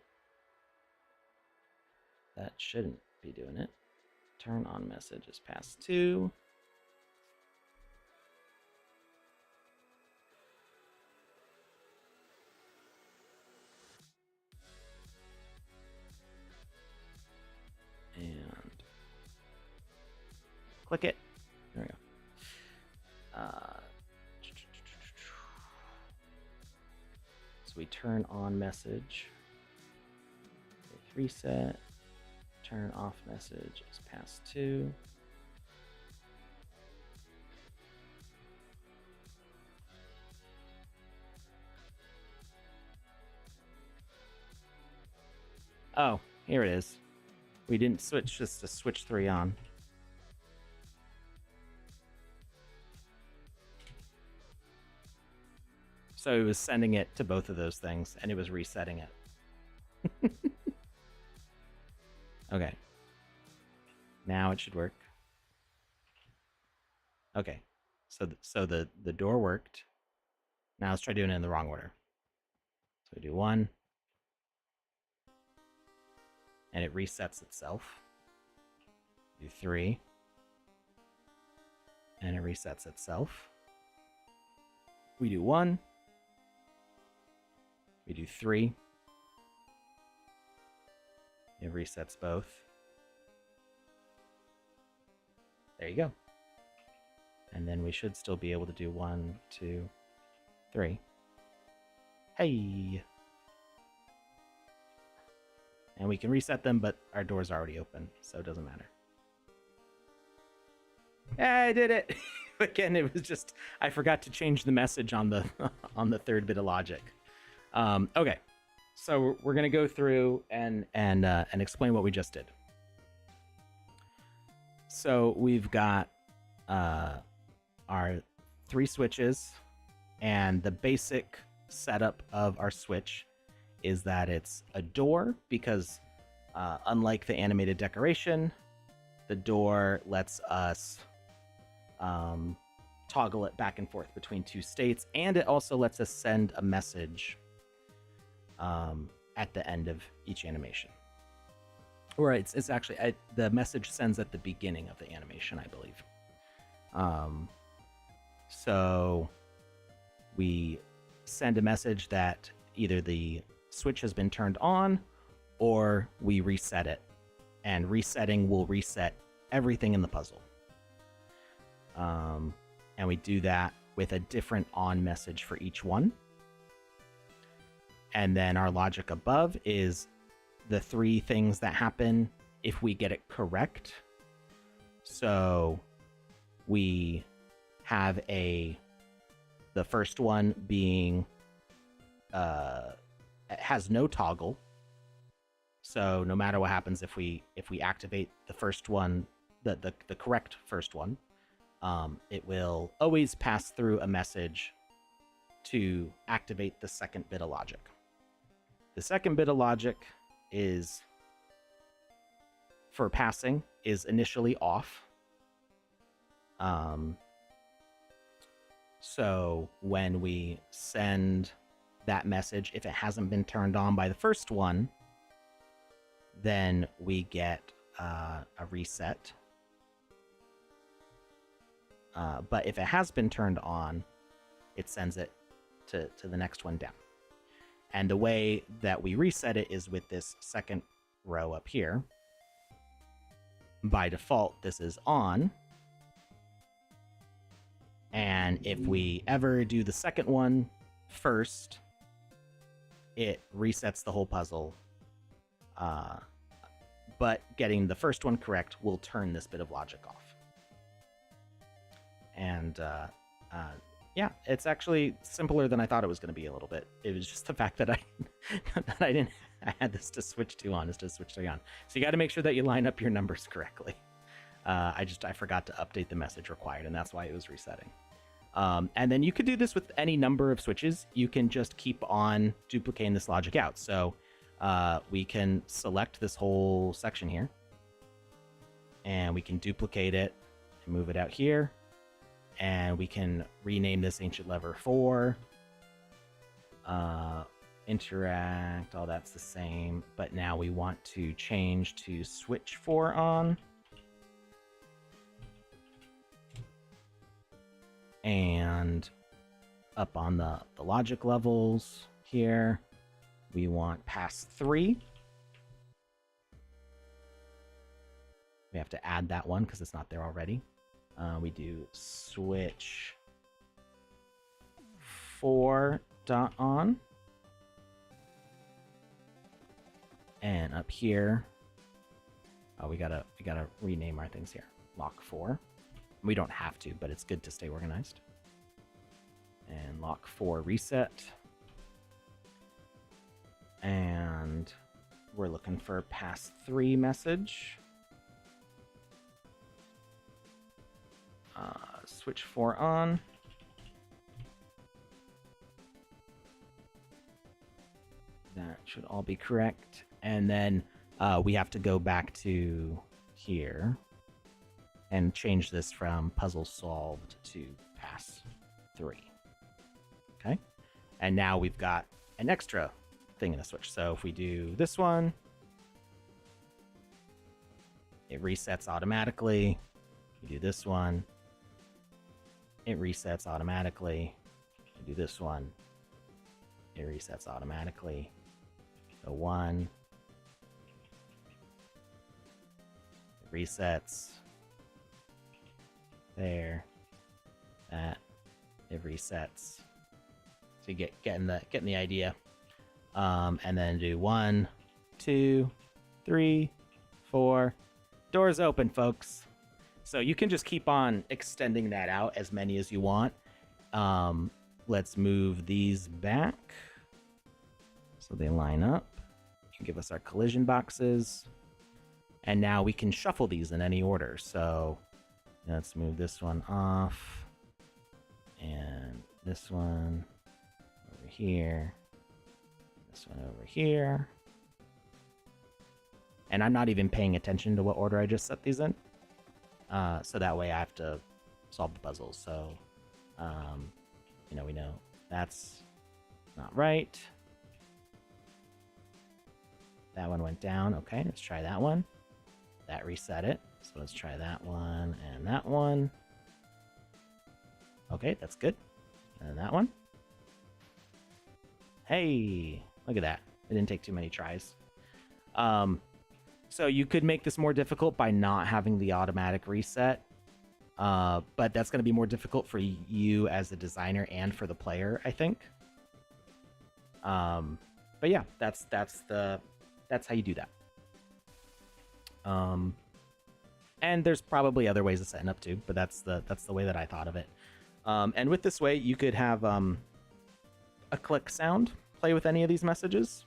S1: That shouldn't be doing it. Turn on message is past 2. And click it. There we go. So we turn on message. Reset. Turn off message is past 2. Oh, here it is. We didn't switch just to switch 3 on. So it was sending it to both of those things, and it was resetting it. Okay. Now it should work. Okay. So the door worked. Now let's try doing it in the wrong order. So we do 1. And it resets itself. Do 3. And it resets itself. We do 1. We do 3. It resets both. There you go. And then we should still be able to do 1, 2, 3. Hey! And we can reset them, but our door's already open, so it doesn't matter. I did it! Again, it was just I forgot to change the message on the on the third bit of logic. Okay, so we're gonna go through and explain what we just did. So we've got our 3 switches, and the basic setup of our switch is that it's a door because unlike the animated decoration, the door lets us toggle it back and forth between 2 states, and it also lets us send a message at the end of each animation. Or it's actually the message sends at the beginning of the animation, I believe. So we send a message that either the switch has been turned on or we reset it, and resetting will reset everything in the puzzle. And we do that with a different on message for each one. And then our logic above is the 3 things that happen if we get it correct. So we have the first one being it has no toggle. So no matter what happens, if we activate the first one, the correct first one, it will always pass through a message to activate the second bit of logic. The second bit of logic is for passing is initially off. So when we send that message, if it hasn't been turned on by the first one, then we get a reset. But if it has been turned on, it sends it to the next one down. And the way that we reset it is with this second row up here. By default, this is on. And if we ever do the second one first, it resets the whole puzzle. But getting the first one correct will turn this bit of logic off. And yeah, it's actually simpler than I thought it was going to be a little bit. It was just the fact that I had this to switch to on, is to switch to on. So you got to make sure that you line up your numbers correctly. I forgot to update the message required, and that's why it was resetting. And then you could do this with any number of switches. You can just keep on duplicating this logic out. So we can select this whole section here, and we can duplicate it and move it out here. And we can rename this ancient lever 4. Interact, all that's the same. But now we want to change to switch 4 on. And up on the logic levels here, we want pass 3. We have to add that one because it's not there already. We do switch 4 dot on. And up here, we gotta rename our things here. Lock 4. We don't have to, but it's good to stay organized. And lock 4 reset. And we're looking for pass 3 message. Switch 4 on. That should all be correct. And then we have to go back to here and change this from puzzle solved to pass 3. Okay. And now we've got an extra thing in the switch. So if we do this one, it resets automatically. We do this one, it resets automatically. We do this one, it resets automatically. The 1, it resets there, that it resets. So you getting the idea. And then do 1, 2, 3, 4. Doors open, folks. So you can just keep on extending that out as many as you want. Let's move these back so they line up. You can give us our collision boxes. And now we can shuffle these in any order. So let's move this one off. And this one over here. This one over here. And I'm not even paying attention to what order I just set these in. So that way I have to solve the puzzles. So, we know that's not right. That one went down. Okay, let's try that one. That reset it. So let's try that one and that one. Okay, that's good. And that one. Hey, look at that. It didn't take too many tries. So you could make this more difficult by not having the automatic reset. But that's going to be more difficult for you as a designer and for the player, I think. But yeah, that's how you do that. And there's probably other ways of setting up too, but that's the way that I thought of it. And with this way, you could have a click sound play with any of these messages.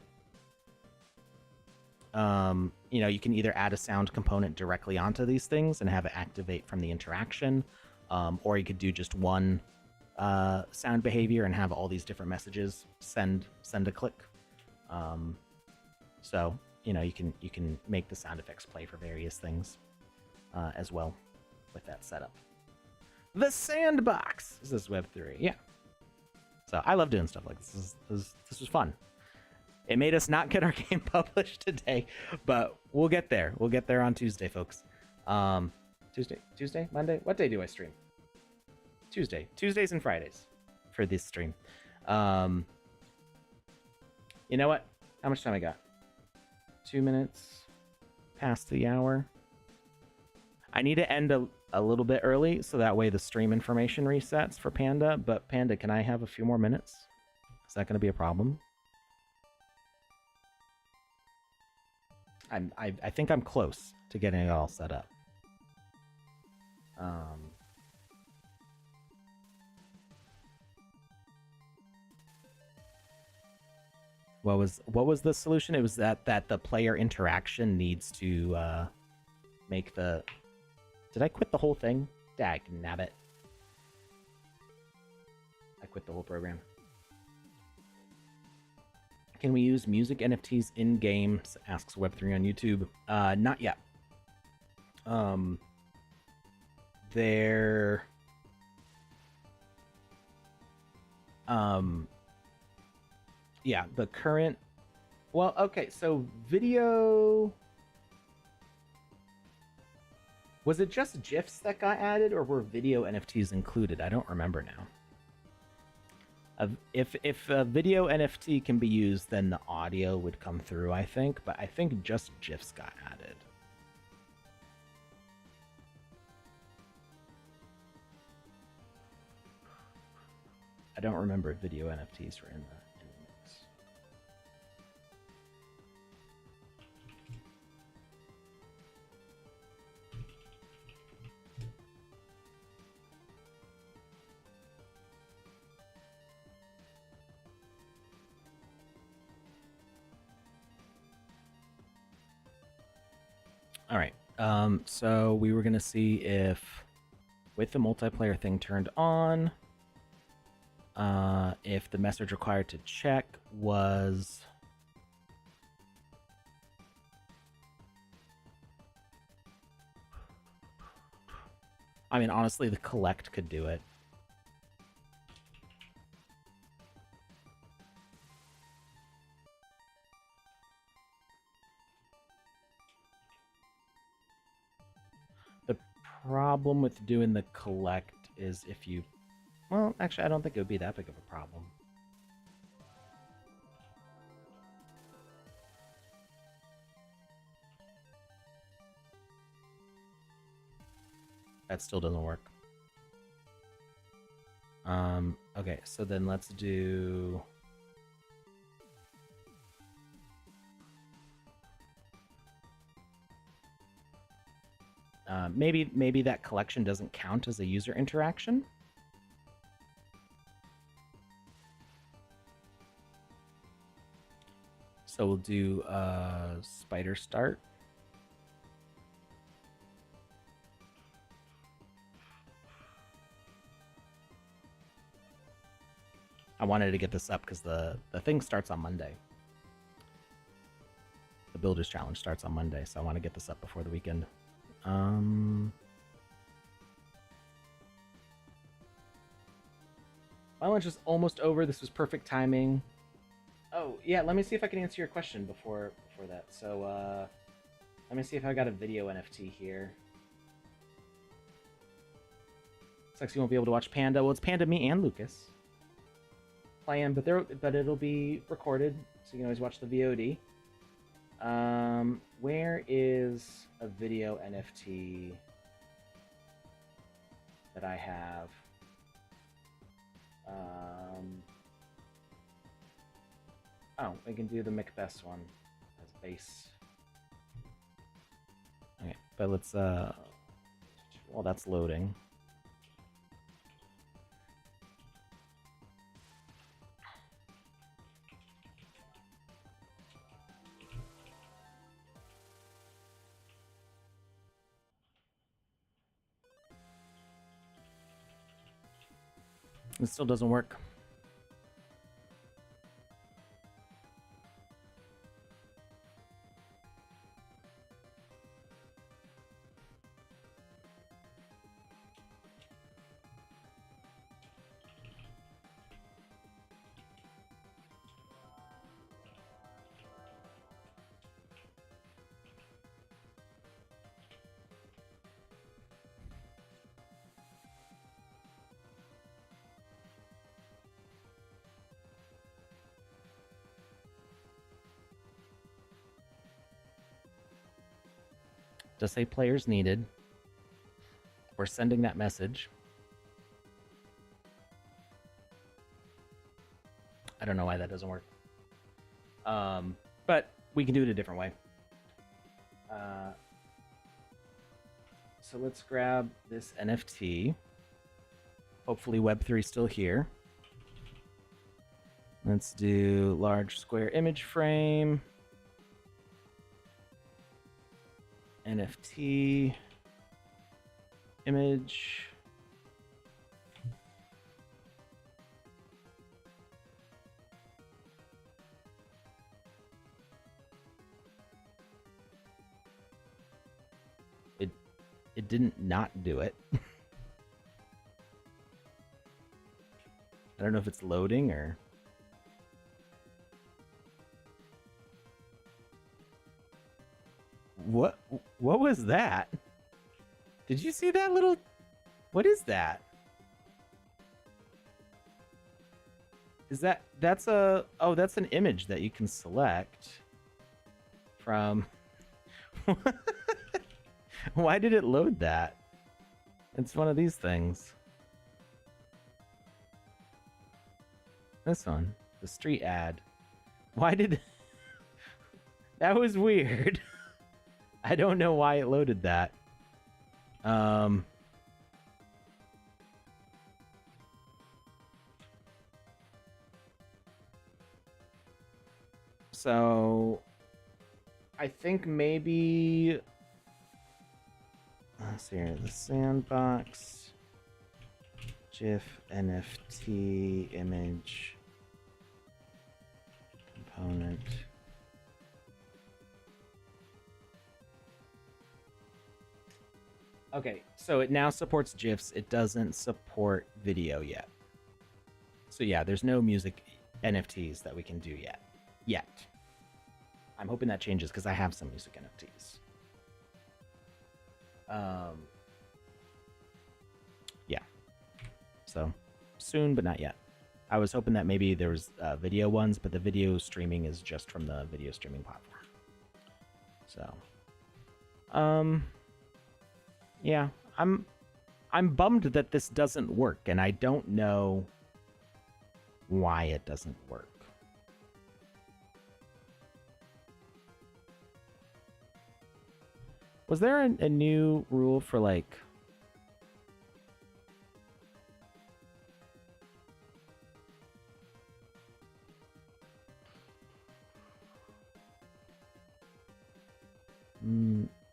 S1: You can either add a sound component directly onto these things and have it activate from the interaction, or you could do just one sound behavior and have all these different messages send a click. So you can make the sound effects play for various things as well with that setup. The Sandbox. This is Web 3, yeah. So I love doing stuff like this. This is fun. It made us not get our game published today, but we'll get there. We'll get there on Tuesday, folks. Tuesday, Monday. What day do I stream? Tuesday. Tuesdays and Fridays for this stream. You know what? How much time I got? 2 minutes past the hour. I need to end a little bit early so that way the stream information resets for Panda. But Panda, can I have a few more minutes? Is that going to be a problem? I think I'm close to getting it all set up. What was the solution? It was that the player interaction needs to make the. Did I quit the whole thing? Dag nabbit. I quit the whole program. Can we use music NFTs in games? Asks Web3 on YouTube. Not yet. They're yeah, the current. Well, okay, so video. Was it just GIFs that got added, or were video NFTs included? I don't remember now. If a video NFT can be used, then the audio would come through, I think. But I think just GIFs got added. I don't remember if video NFTs were in the mix. All right. So we were gonna see if, with the multiplayer thing turned on, if the message required to check was. I mean, honestly, the collect could do it. The problem with doing the collect is if you. Well, actually, I don't think it would be that big of a problem. That still doesn't work. Okay, so then let's do... maybe that collection doesn't count as a user interaction. So we'll do spider start. I wanted to get this up because the thing starts on Monday. The Builders Challenge starts on Monday, so I want to get this up before the weekend. My lunch is almost over. This was perfect timing. Oh, yeah, let me see if I can answer your question before that. So, let me see if I got a video NFT here. Looks like you won't be able to watch Panda. Well, it's Panda, me, and Lucas playing, but it'll be recorded, so you can always watch the VOD. Where is a video NFT that I have? Oh, we can do the Macbeth one as base. Okay, but let's, well, that's loading. It still doesn't work. Just say players needed. We're sending that message. I don't know why that doesn't work. But we can do it a different way. So let's grab this NFT. Hopefully Web3 is still here. Let's do large square image frame. NFT image. It didn't not do it. I don't know if it's loading or... What was that? Did you see that little... What is that? Is that's a... Oh, that's an image that you can select from... Why did it load that? It's one of these things. This one. The street ad. Why did... That was weird. I don't know why it loaded that. So... I think maybe... Let's see here. The Sandbox GIF NFT image component. Okay, so it now supports GIFs. It doesn't support video yet. So yeah, there's no music NFTs that we can do yet. I'm hoping that changes because I have some music NFTs. Yeah. So soon, but not yet. I was hoping that maybe there was video ones, but the video streaming is just from the video streaming platform. So, yeah, I'm I'm bummed that this doesn't work, and I don't know why it doesn't work. Was there a new rule for, like...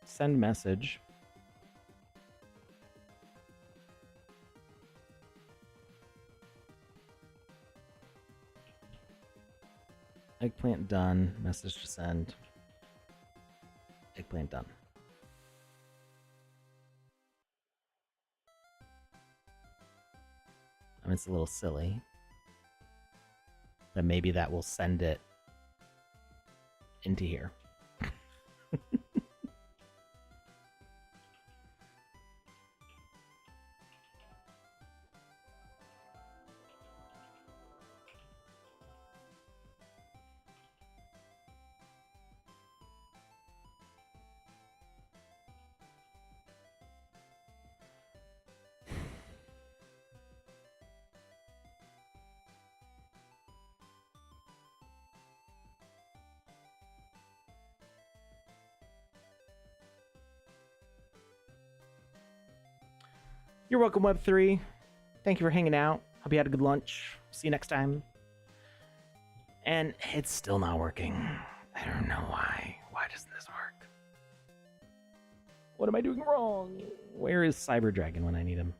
S1: send message. Eggplant done. Message to send. Eggplant done. I mean, it's a little silly. But maybe that will send it into here. You're welcome, Web3. Thank you for hanging out. Hope you had a good lunch. See you next time. And it's still not working. I don't know why. Why doesn't this work? What am I doing wrong? Where is Cyber Dragon when I need him?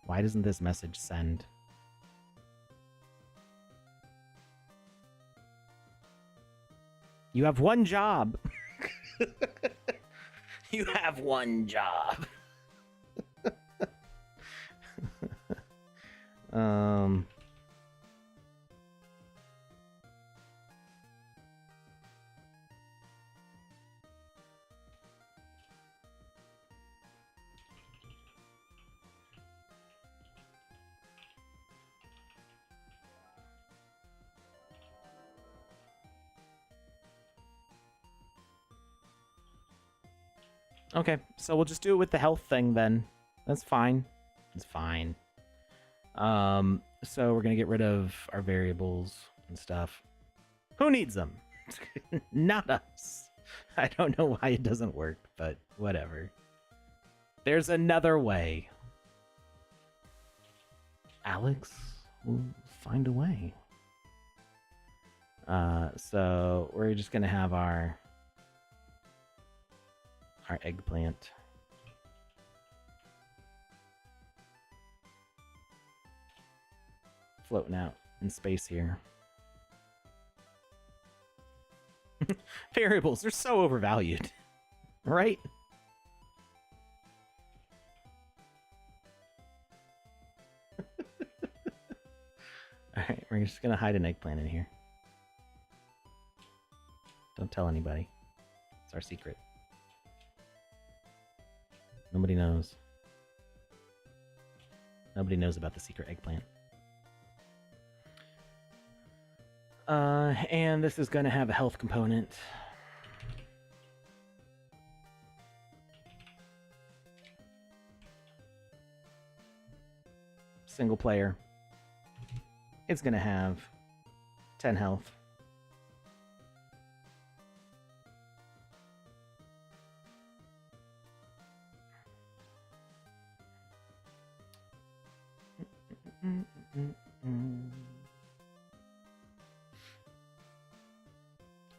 S1: Why doesn't this message send? You have one job. You have one job. Okay, so we'll just do it with the health thing then. That's fine. It's fine. So we're gonna get rid of our variables and stuff. Who needs them? Not us. I don't know why it doesn't work, but whatever. There's another way. Alex will find a way. So we're just gonna have our eggplant. Floating out in space here. Variables, they're so overvalued. Right? Alright, we're just gonna hide an eggplant in here. Don't tell anybody. It's our secret. Nobody knows. Nobody knows about the secret eggplant. And this is going to have a health component. Single player. It's going to have 10 health.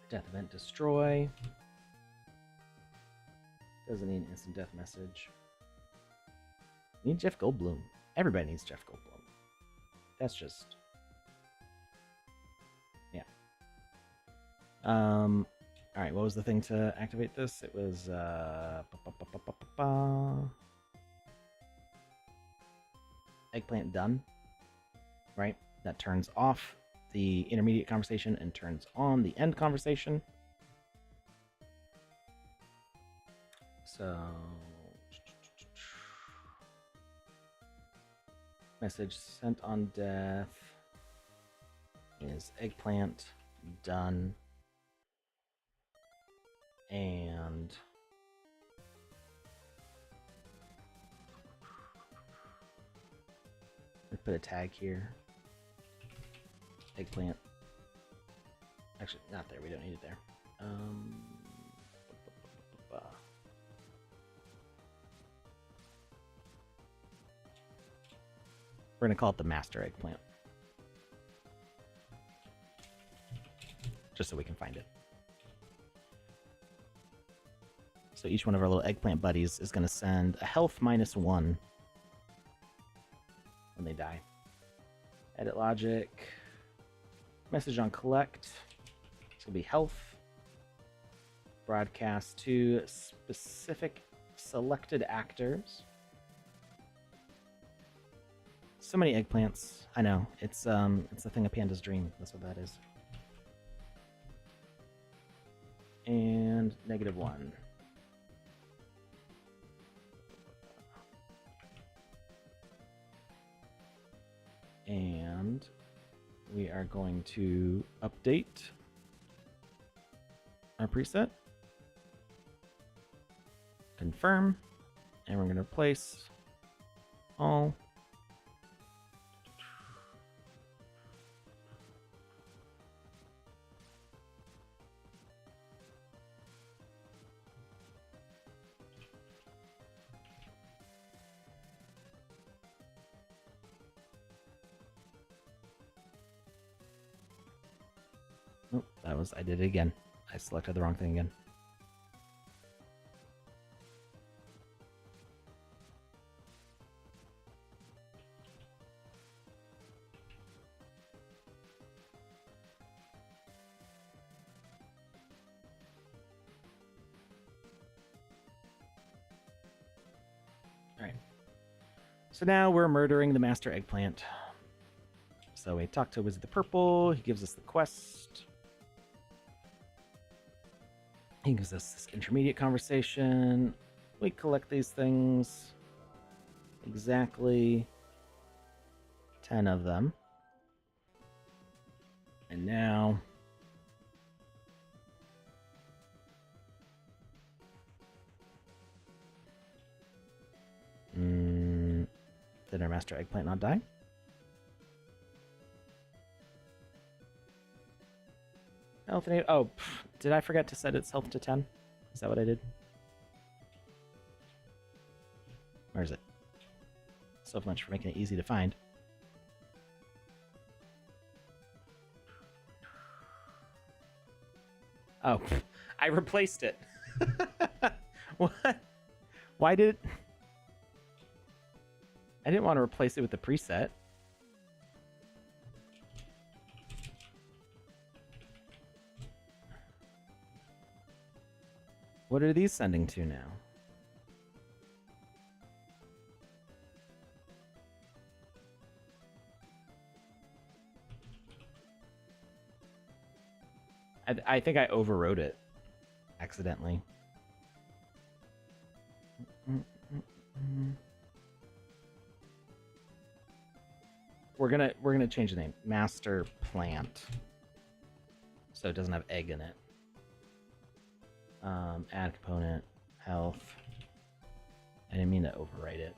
S1: Death event destroy. Doesn't need an instant death message. Need Jeff Goldblum. Everybody needs Jeff Goldblum. That's just... yeah. Alright, what was the thing to activate this? It was, eggplant done. Right? That turns off the intermediate conversation and turns on the end conversation. So... message sent on death is eggplant done. And We put a tag here. Eggplant. Actually, not there. We don't need it there. We're gonna call it the master eggplant, just so we can find it. So each one of our little eggplant buddies is gonna send a health -1 when they die. Edit logic. Message on collect. It's gonna be health. Broadcast to specific selected actors. So many eggplants. I know. It's a thing of Panda's dream. That's what that is. And -1. And we are going to update our preset. Confirm. And we're going to replace all. Oh, I did it again. I selected the wrong thing again. Alright. So now we're murdering the master eggplant. So we talk to Wizard the Purple, he gives us the quest. He gives us this intermediate conversation. We collect these things. Exactly 10 of them. And now did our master eggplant not die? Health and oh, did I forget to set its health to 10? Is that what I did? Where is it? So much for making it easy to find. Oh, I replaced it. What? Why did it? I didn't want to replace it with the preset. What are these sending to now? I think I overwrote it accidentally. We're gonna change the name. Master Plant. So it doesn't have egg in it. Add component, health. I didn't mean to overwrite it.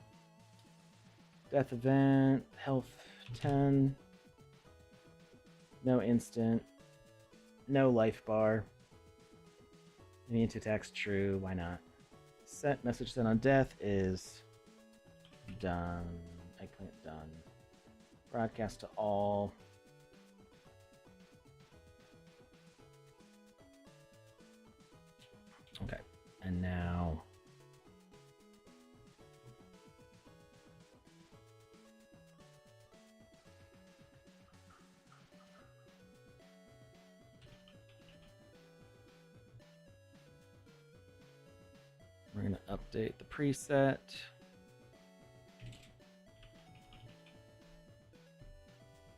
S1: Death event, health 10. No instant. No life bar. Immune to attacks true, why not? Set message sent on death is done. Eggplant done. Broadcast to all. Okay, and now we're going to update the preset.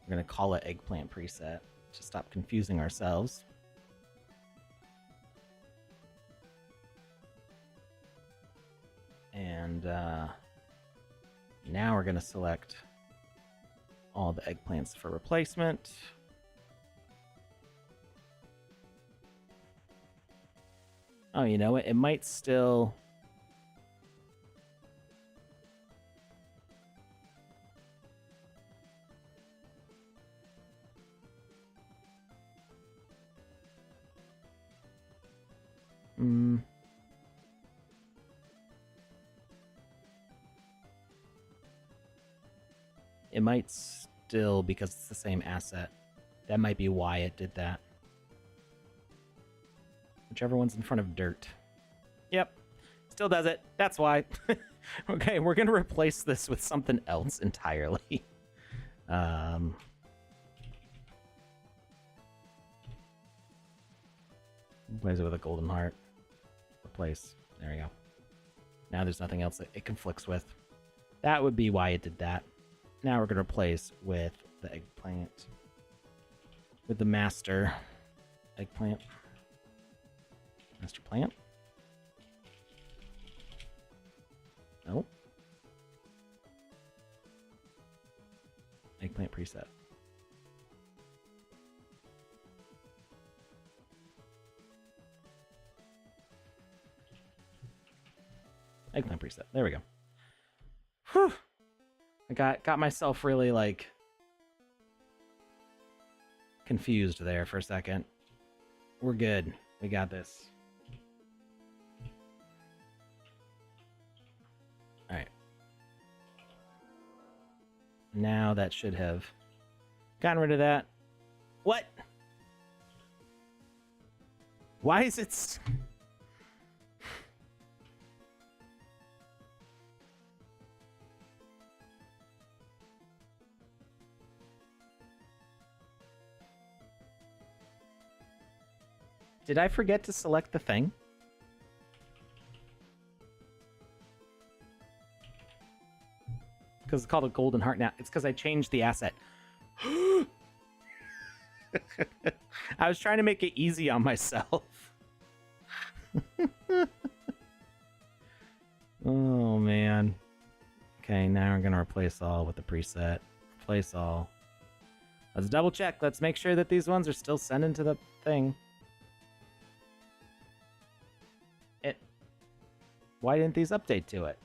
S1: We're going to call it eggplant preset to stop confusing ourselves. And now we're going to select all the eggplants for replacement. Oh, you know what? It might still... It might still, because it's the same asset. That might be why it did that. Whichever one's in front of dirt. Yep. Still does it. That's why. Okay, we're going to replace this with something else entirely. Replace it with a golden heart. Replace. There we go. Now there's nothing else that it conflicts with. That would be why it did that. Now we're going to replace with the eggplant. With the master eggplant. Master plant. Nope. Eggplant preset. Eggplant preset. There we go. Whew. I got myself really, like, confused there for a second. We're good. We got this. Alright. Now that should have gotten rid of that. What? Why is it... Did I forget to select the thing? Because it's called a golden heart now. It's because I changed the asset. I was trying to make it easy on myself. Oh, man. Okay, now we're going to replace all with the preset. Replace all. Let's double check. Let's make sure that these ones are still sending to the thing. Why didn't these update to it?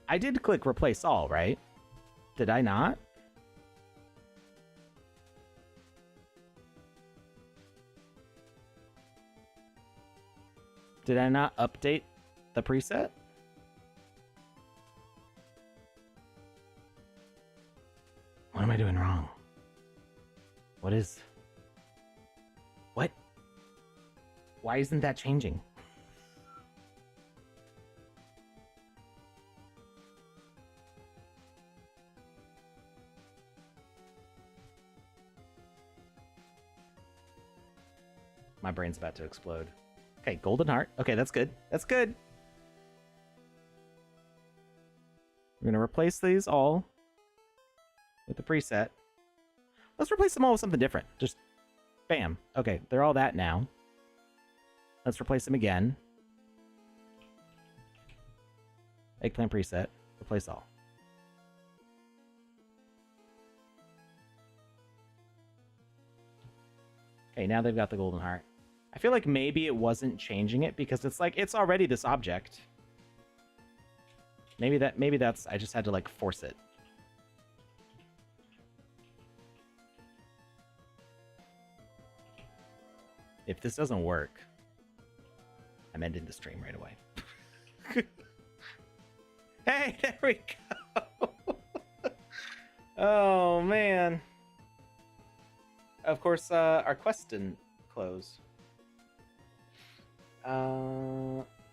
S1: I did click replace all, right? Did I not? Did I not update the preset? What am I doing wrong? What is... What? Why isn't that changing? My brain's about to explode. Okay, golden heart. Okay, that's good. That's good. We're gonna replace these all with the preset. Let's replace them all with something different. Just bam. Okay, they're all that now. Let's replace them again. Eggplant preset. Replace all. Okay, now they've got the golden heart. I feel like maybe it wasn't changing it because it's like, it's already this object. Maybe that's, I just had to like force it. If this doesn't work, I'm ending the stream right away. Hey, there we go. Oh, man. Of course, our quest didn't close.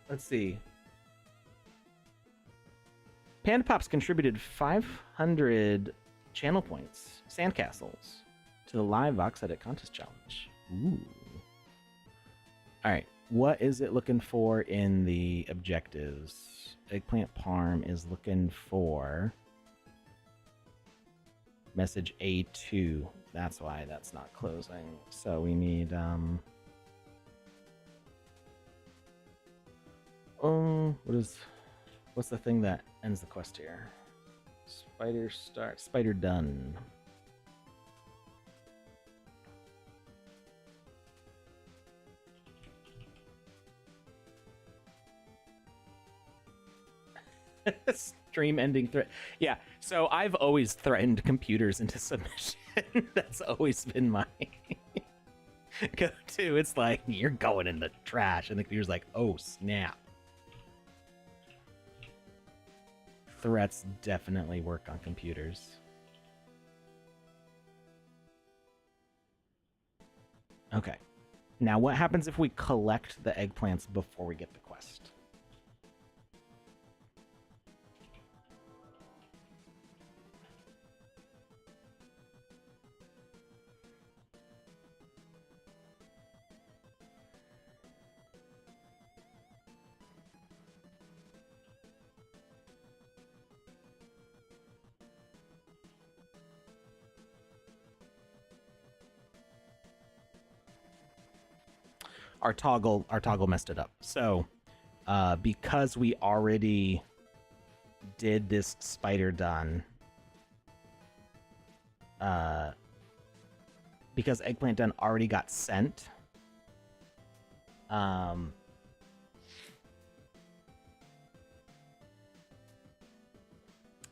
S1: Let's see. PandaPops contributed 500 channel points, sandcastles, to the live VoxEdit contest challenge. Ooh. All right, what is it looking for in the objectives? Eggplant Parm is looking for message A2. That's why that's not closing. So we need what's the thing that ends the quest here? Spider done. Stream ending threat. Yeah, so I've always threatened computers into submission. That's always been my go-to. It's like, you're going in the trash. And the computer's like, oh, snap. Threats definitely work on computers. Okay. Now, what happens if we collect the eggplants before we get the quest? Our toggle messed it up. So, because we already did this spider done, because eggplant done already got sent,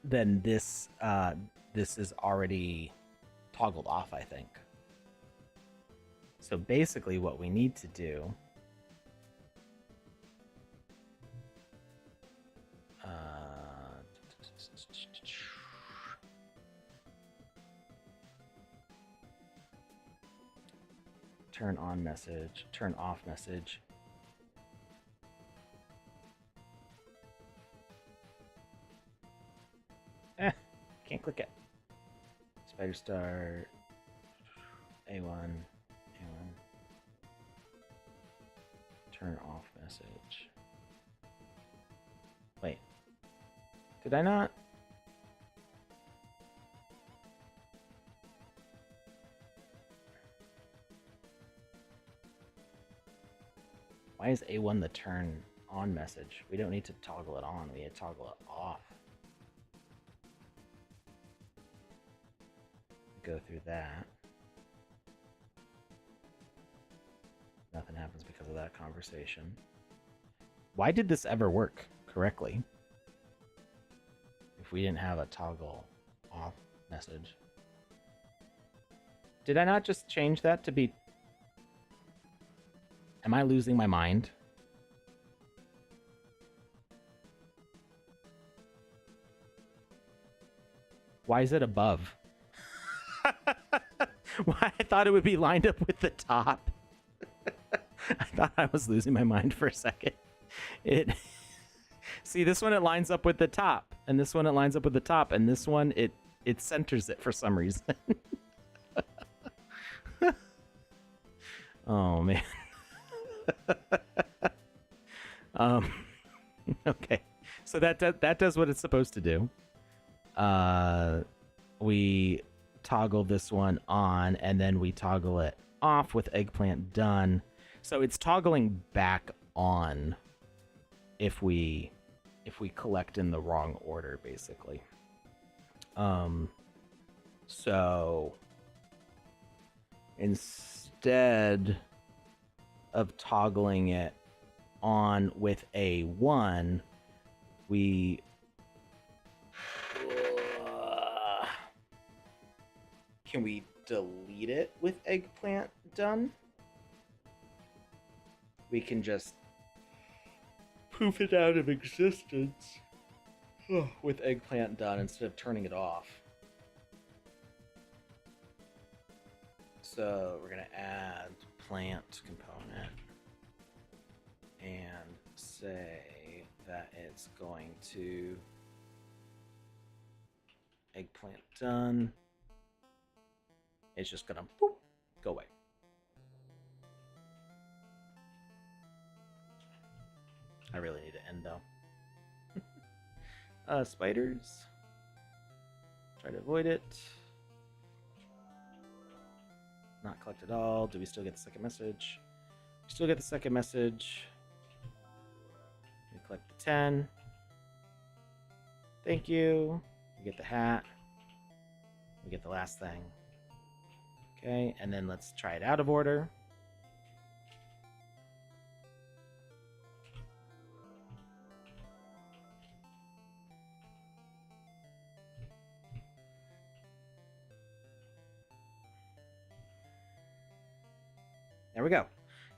S1: then this is already toggled off, I think. So basically what we need to do turn on message, turn off message. Can't click it. Spider start A1. Turn off message. Wait. Did I not? Why is A1 the turn on message? We don't need to toggle it on, we need to toggle it off. Go through that. Nothing happens because of that conversation. Why did this ever work correctly if we didn't have a toggle off message? Did I not just change that to be... Am I losing my mind? Why is it above? Why? I thought it would be lined up with the top. I thought I was losing my mind for a second. See, this one it lines up with the top, and this one it lines up with the top, and this one it centers it for some reason. Oh man. Okay, so that does what it's supposed to do. We toggle this one on, and then we toggle it off with eggplant done. So it's toggling back on if we collect in the wrong order, basically. So instead of toggling it on with A1, we can we delete it with eggplant done? We can just poof it out of existence with eggplant done instead of turning it off. So we're gonna add plant component and say that it's going to eggplant done. It's just gonna boop, go away. I really need to end though. Spiders. Try to avoid it. Not collect at all. Do we still get the second message? We still get the second message. We collect the 10. Thank you. We get the hat. We get the last thing. Okay, and then let's try it out of order. There we go.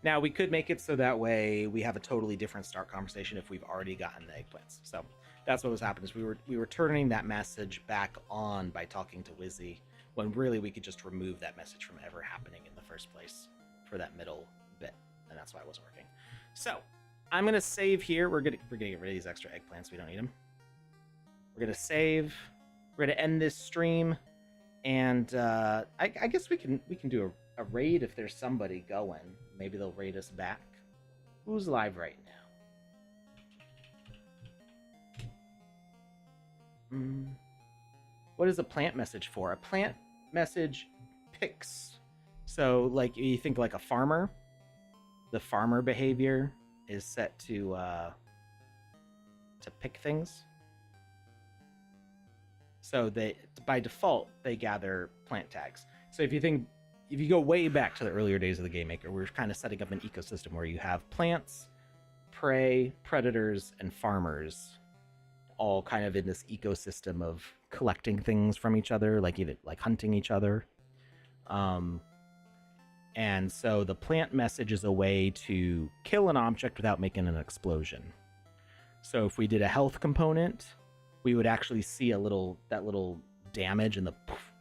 S1: Now we could make it so that way we have a totally different start conversation if we've already gotten the eggplants. So that's what was happening. Is we were turning that message back on by talking to Wizzy, when really we could just remove that message from ever happening in the first place for that middle bit, and that's why it wasn't working. So I'm gonna save here. We're gonna get rid of these extra eggplants. We don't need them. We're gonna save. We're gonna end this stream, and I guess we can do a raid if there's somebody going. Maybe they'll raid us back. Who's live right now? What is a plant message for? A plant message picks. So, like, you think like a farmer. The farmer behavior is set to pick things. So they, by default, they gather plant tags. So if you go way back to the earlier days of the Game Maker, we're kind of setting up an ecosystem where you have plants, prey, predators, and farmers, all kind of in this ecosystem of collecting things from each other, like either like hunting each other. And so the plant message is a way to kill an object without making an explosion. So if we did a health component, we would actually see that little damage in the poof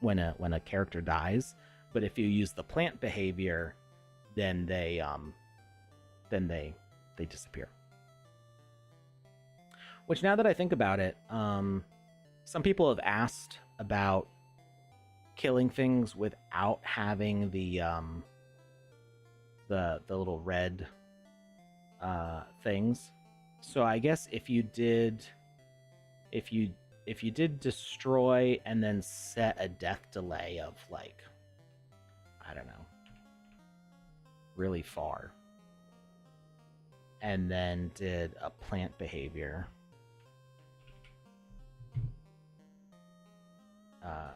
S1: when a character dies. But if you use the plant behavior, then they disappear. Which, now that I think about it, some people have asked about killing things without having the little red things. So I guess if you did destroy and then set a death delay of, like, I don't know, really far, and then did a plant behavior.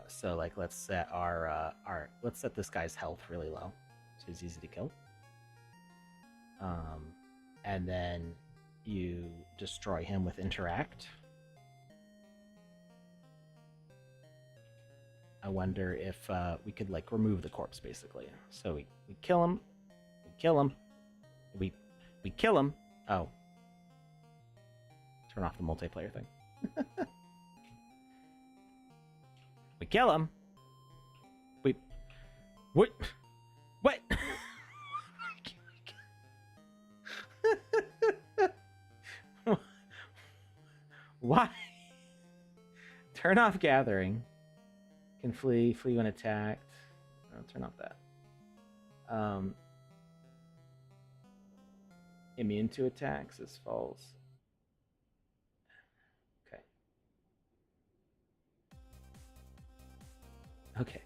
S1: So, like, let's set let's set this guy's health really low, so he's easy to kill. And then you destroy him with interact. I wonder if we could, like, remove the corpse, basically. So we kill him, we kill him, we kill him. Oh, turn off the multiplayer thing. We kill him. What? Why? Turn off gathering. Can flee when attacked. I'll turn off that. Immune to attacks is false. Okay.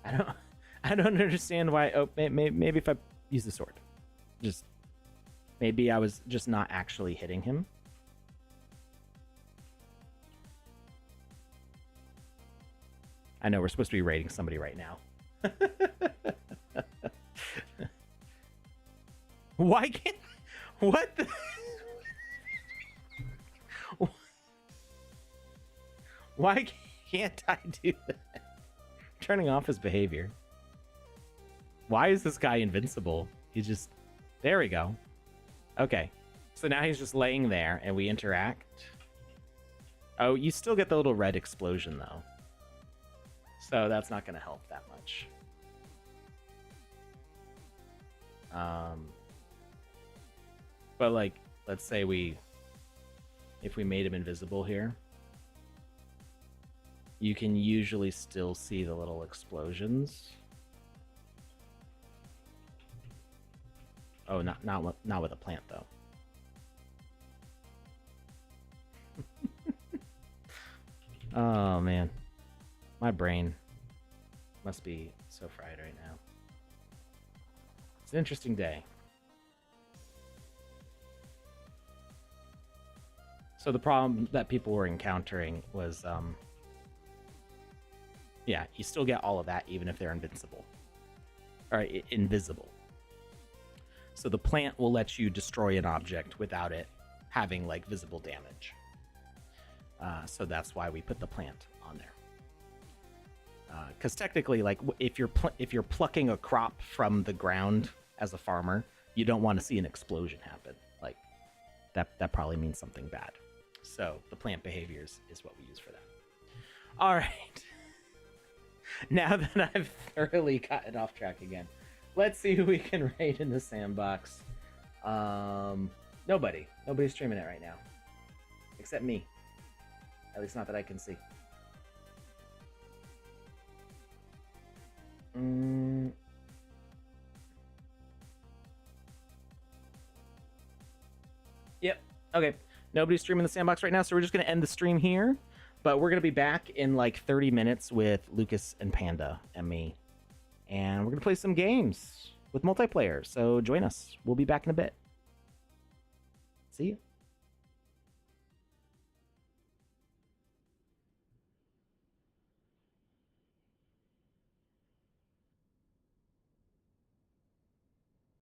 S1: I don't understand why. Oh, maybe if I use the sword. Just maybe I was just not actually hitting him. I know we're supposed to be raiding somebody right now. Why can't... What the... Why can't I do that? Turning off his behavior. Why is this guy invincible? He's just... There we go. Okay. So now he's just laying there and we interact. Oh, you still get the little red explosion, though. So that's not going to help that much. But, like, let's say if we made him invisible here, you can usually still see the little explosions. Oh, not with a plant, though. Oh, man. My brain must be so fried right now. It's an interesting day. So the problem that people were encountering was, yeah, you still get all of that even if they're invincible. Or invisible. So the plant will let you destroy an object without it having, like, visible damage. So that's why we put the plant on there. because technically, like if you're plucking a crop from the ground as a farmer, you don't want to see an explosion happen. Like that probably means something bad. So the plant behaviors is what we use for that. All right. Now that I've thoroughly gotten off track again, let's see who we can raid in the sandbox. Nobody's streaming it right now, except me. At least not that I can see. Yep. Okay. Nobody's streaming the sandbox right now, so we're just going to end the stream here. But we're going to be back in like 30 minutes with Lucas and Panda and me. And we're going to play some games with multiplayer. So join us. We'll be back in a bit. See you.